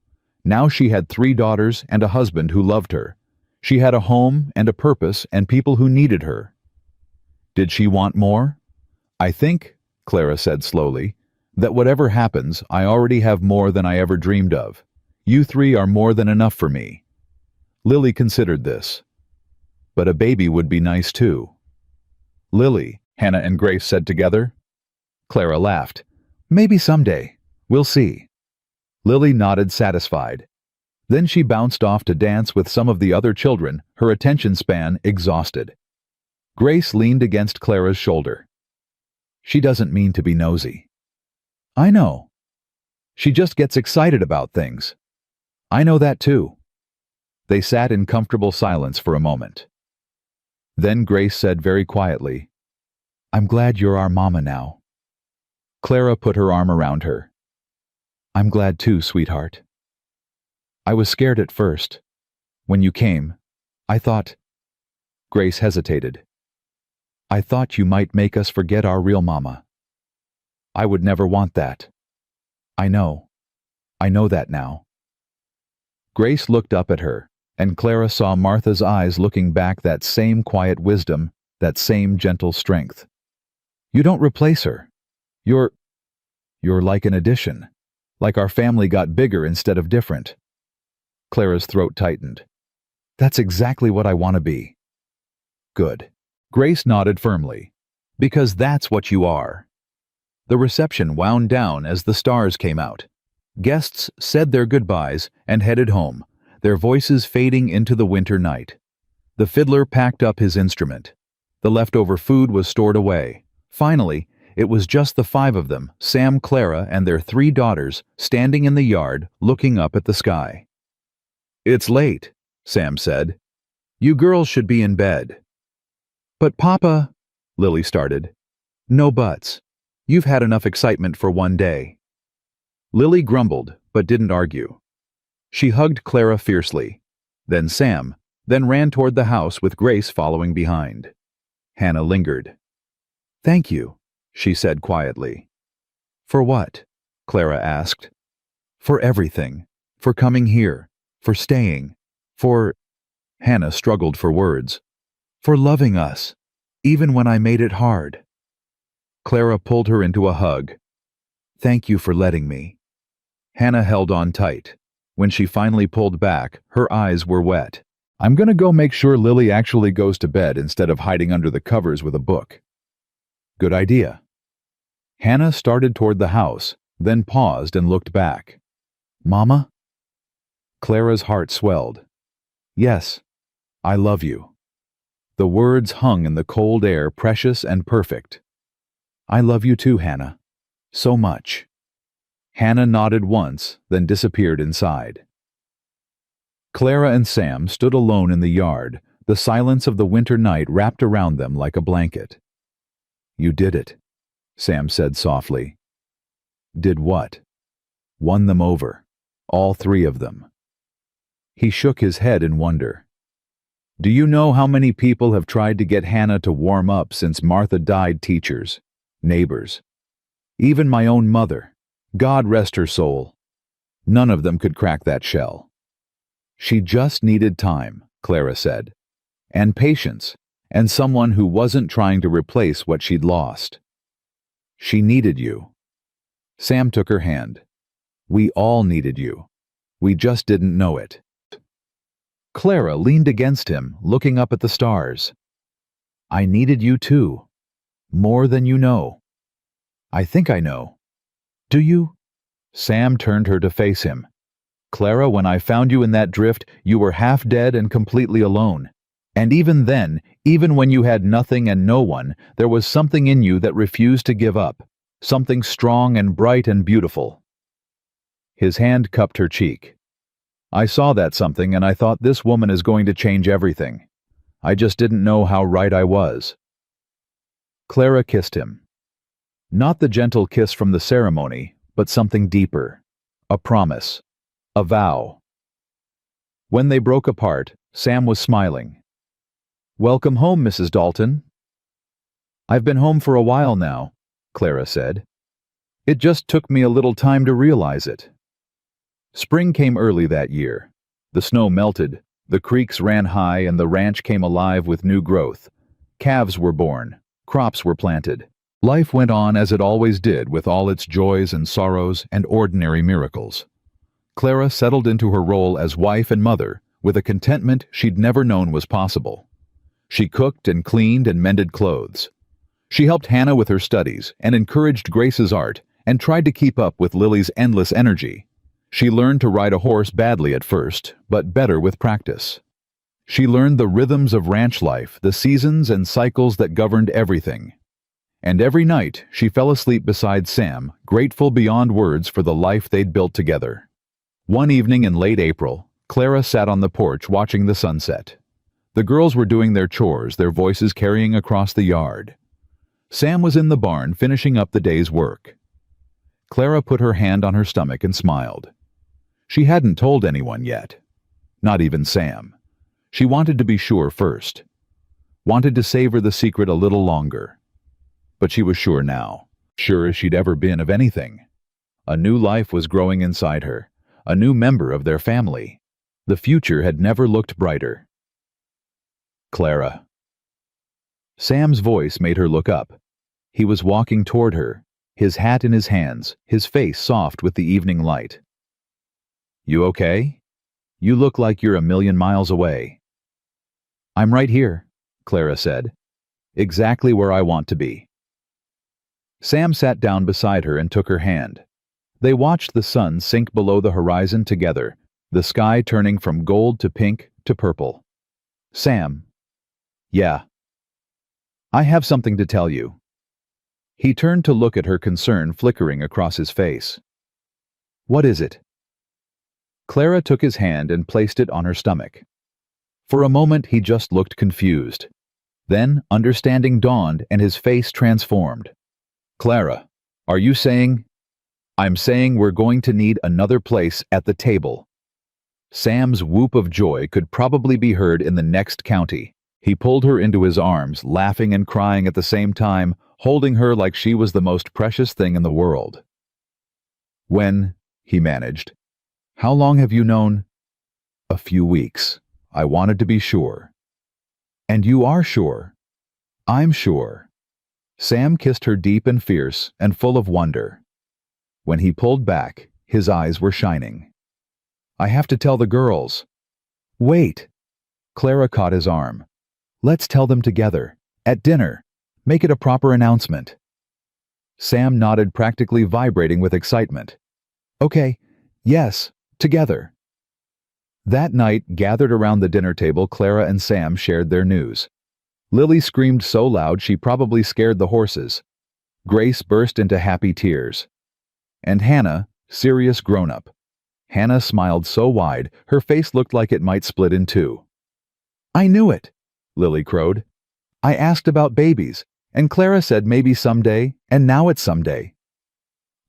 Now she had 3 daughters and a husband who loved her. She had a home and a purpose and people who needed her. Did she want more? "I think," Clara said slowly, "that whatever happens, I already have more than I ever dreamed of. You 3 are more than enough for me." Lily considered this. "But a baby would be nice too." "Lily," Hannah and Grace said together. Clara laughed. "Maybe someday. We'll see." Lily nodded satisfied. Then she bounced off to dance with some of the other children, her attention span exhausted. Grace leaned against Clara's shoulder. She doesn't mean to be nosy. I know. She just gets excited about things. I know that too. They sat in comfortable silence for a moment. Then Grace said very quietly, I'm glad you're our mama now. Clara put her arm around her. I'm glad too, sweetheart. I was scared at first. When you came, I thought... Grace hesitated. I thought you might make us forget our real mama. I would never want that. I know. I know that now. Grace looked up at her, and Clara saw Martha's eyes looking back, that same quiet wisdom, that same gentle strength. You don't replace her. You're like an addition. Like our family got bigger instead of different. Clara's throat tightened. That's exactly what I want to be. Good. Grace nodded firmly. Because that's what you are. The reception wound down as the stars came out. Guests said their goodbyes and headed home, their voices fading into the winter night. The fiddler packed up his instrument. The leftover food was stored away. Finally, it was just the five of them, Sam, Clara, and their three daughters, standing in the yard, looking up at the sky. It's late, Sam said. You girls should be in bed. But Papa, Lily started. No buts. You've had enough excitement for one day. Lily grumbled, but didn't argue. She hugged Clara fiercely, then Sam, then ran toward the house with Grace following behind. Hannah lingered. Thank you, she said quietly. For what? Clara asked. For everything. For coming here. For staying. For... Hannah struggled for words. For loving us, even when I made it hard. Clara pulled her into a hug. Thank you for letting me. Hannah held on tight. When she finally pulled back, her eyes were wet. I'm gonna go make sure Lily actually goes to bed instead of hiding under the covers with a book. Good idea. Hannah started toward the house, then paused and looked back. Mama? Clara's heart swelled. Yes, I love you. The words hung in the cold air, precious and perfect. I love you too, Hannah. So much. Hannah nodded once, then disappeared inside. Clara and Sam stood alone in the yard, the silence of the winter night wrapped around them like a blanket. You did it, Sam said softly. Did what? Won them over. All three of them. He shook his head in wonder. Do you know how many people have tried to get Hannah to warm up since Martha died? Teachers, neighbors, even my own mother, God rest her soul. None of them could crack that shell. She just needed time, Clara said, and patience, and someone who wasn't trying to replace what she'd lost. She needed you. Sam took her hand. We all needed you. We just didn't know it. Clara leaned against him, looking up at the stars. I needed you too. More than you know. I think I know. Do you? Sam turned her to face him. Clara, when I found you in that drift, you were half dead and completely alone. And even then, even when you had nothing and no one, there was something in you that refused to give up. Something strong and bright and beautiful. His hand cupped her cheek. I saw that something and I thought this woman is going to change everything. I just didn't know how right I was. Clara kissed him. Not the gentle kiss from the ceremony, but something deeper. A promise. A vow. When they broke apart, Sam was smiling. Welcome home, Mrs. Dalton. I've been home for a while now, Clara said. It just took me a little time to realize it. Spring came early that year. The snow melted, the creeks ran high, and the ranch came alive with new growth. Calves were born, crops were planted. Life went on as it always did, with all its joys and sorrows and ordinary miracles. Clara settled into her role as wife and mother with a contentment she'd never known was possible. She cooked and cleaned and mended clothes. She helped Hannah with her studies and encouraged Grace's art and tried to keep up with Lily's endless energy. She learned to ride a horse badly at first, but better with practice. She learned the rhythms of ranch life, the seasons and cycles that governed everything. And every night, she fell asleep beside Sam, grateful beyond words for the life they'd built together. One evening in late April, Clara sat on the porch watching the sunset. The girls were doing their chores, their voices carrying across the yard. Sam was in the barn finishing up the day's work. Clara put her hand on her stomach and smiled. She hadn't told anyone yet. Not even Sam. She wanted to be sure first. Wanted to savor the secret a little longer. But she was sure now. Sure as she'd ever been of anything. A new life was growing inside her. A new member of their family. The future had never looked brighter. Clara. Sam's voice made her look up. He was walking toward her, his hat in his hands, his face soft with the evening light. You okay? You look like you're a million miles away. I'm right here, Clara said. Exactly where I want to be. Sam sat down beside her and took her hand. They watched the sun sink below the horizon together, the sky turning from gold to pink to purple. Sam. Yeah. I have something to tell you. He turned to look at her concern flickering across his face. What is it? Clara took his hand and placed it on her stomach. For a moment he just looked confused. Then understanding dawned and his face transformed. Clara, are you saying? I'm saying we're going to need another place at the table. Sam's whoop of joy could probably be heard in the next county. He pulled her into his arms, laughing and crying at the same time, holding her like she was the most precious thing in the world. When, he managed. How long have you known? A few weeks. I wanted to be sure. And you are sure? I'm sure. Sam kissed her deep and fierce and full of wonder. When he pulled back, his eyes were shining. I have to tell the girls. Wait. Clara caught his arm. Let's tell them together. At dinner. Make it a proper announcement. Sam nodded, practically vibrating with excitement. Okay. Yes. Together. That night, gathered around the dinner table, Clara and Sam shared their news. Lily screamed so loud she probably scared the horses. Grace burst into happy tears. And Hannah, serious grown-up. Hannah smiled so wide, her face looked like it might split in two. I knew it, Lily crowed. I asked about babies, and Clara said maybe someday, and now it's someday.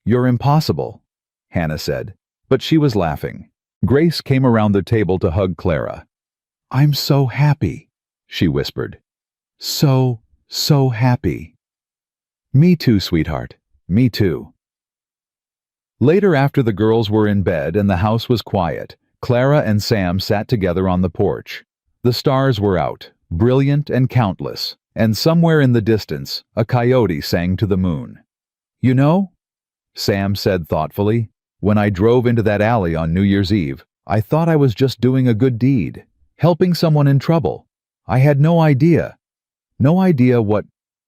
You're impossible, Hannah said, but she was laughing. Grace came around the table to hug Clara. I'm so happy, she whispered. So happy. Me too, sweetheart. Me too. Later, after the girls were in bed and the house was quiet, Clara and Sam sat together on the porch. The stars were out, brilliant and countless, and somewhere in the distance, a coyote sang to the moon. You know, Sam said thoughtfully, when I drove into that alley on New Year's Eve, I thought I was just doing a good deed, helping someone in trouble. I had no idea. No idea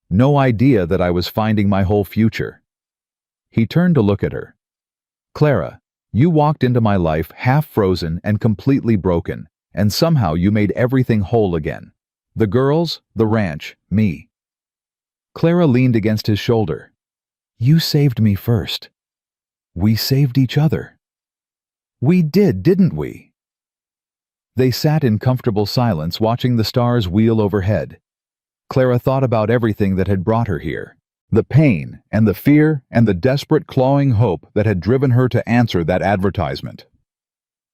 that I was finding my whole future. He turned to look at her. Clara, you walked into my life half frozen and completely broken, and somehow you made everything whole again. The girls, the ranch, me. Clara leaned against his shoulder. You saved me first. We saved each other. We did, didn't we? They sat in comfortable silence, watching the stars wheel overhead. Clara thought about everything that had brought her here. The pain and the fear and the desperate clawing hope that had driven her to answer that advertisement.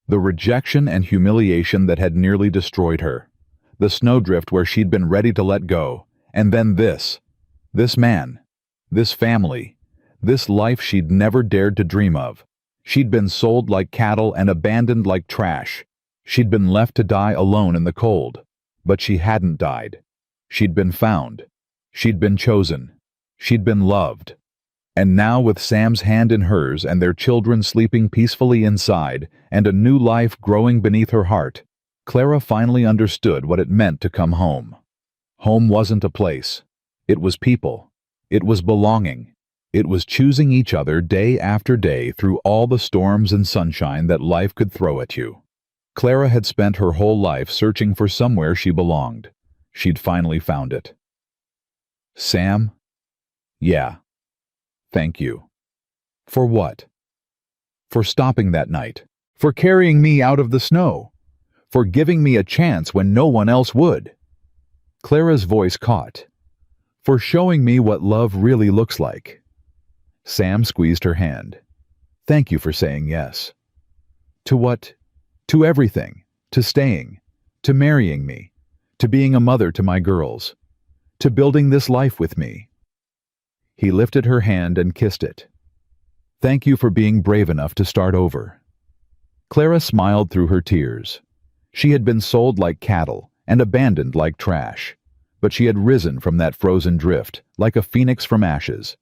The rejection and humiliation that had nearly destroyed her. The snowdrift where she'd been ready to let go. And then this man, this family, this life she'd never dared to dream of. She'd been sold like cattle and abandoned like trash. She'd been left to die alone in the cold. But she hadn't died. She'd been found. She'd been chosen. She'd been loved. And now, with Sam's hand in hers and their children sleeping peacefully inside and a new life growing beneath her heart, Clara finally understood what it meant to come home. Home wasn't a place. It was people. It was belonging. It was choosing each other day after day through all the storms and sunshine that life could throw at you. Clara had spent her whole life searching for somewhere she belonged. She'd finally found it. Sam? Yeah. Thank you. For what? For stopping that night. For carrying me out of the snow. For giving me a chance when no one else would. Clara's voice caught. For showing me what love really looks like. Sam squeezed her hand. Thank you for saying yes. To what? To everything. To staying. To marrying me. To being a mother to my girls. To building this life with me. He lifted her hand and kissed it. Thank you for being brave enough to start over. Clara smiled through her tears. She had been sold like cattle and abandoned like trash, but she had risen from that frozen drift like a phoenix from ashes.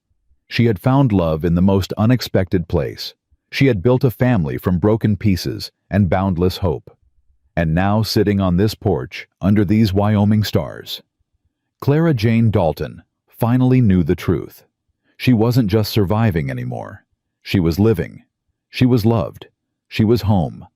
She had found love in the most unexpected place. She had built a family from broken pieces and boundless hope. And now sitting on this porch, under these Wyoming stars, Clara Jane Dalton finally knew the truth. She wasn't just surviving anymore. She was living. She was loved. She was home.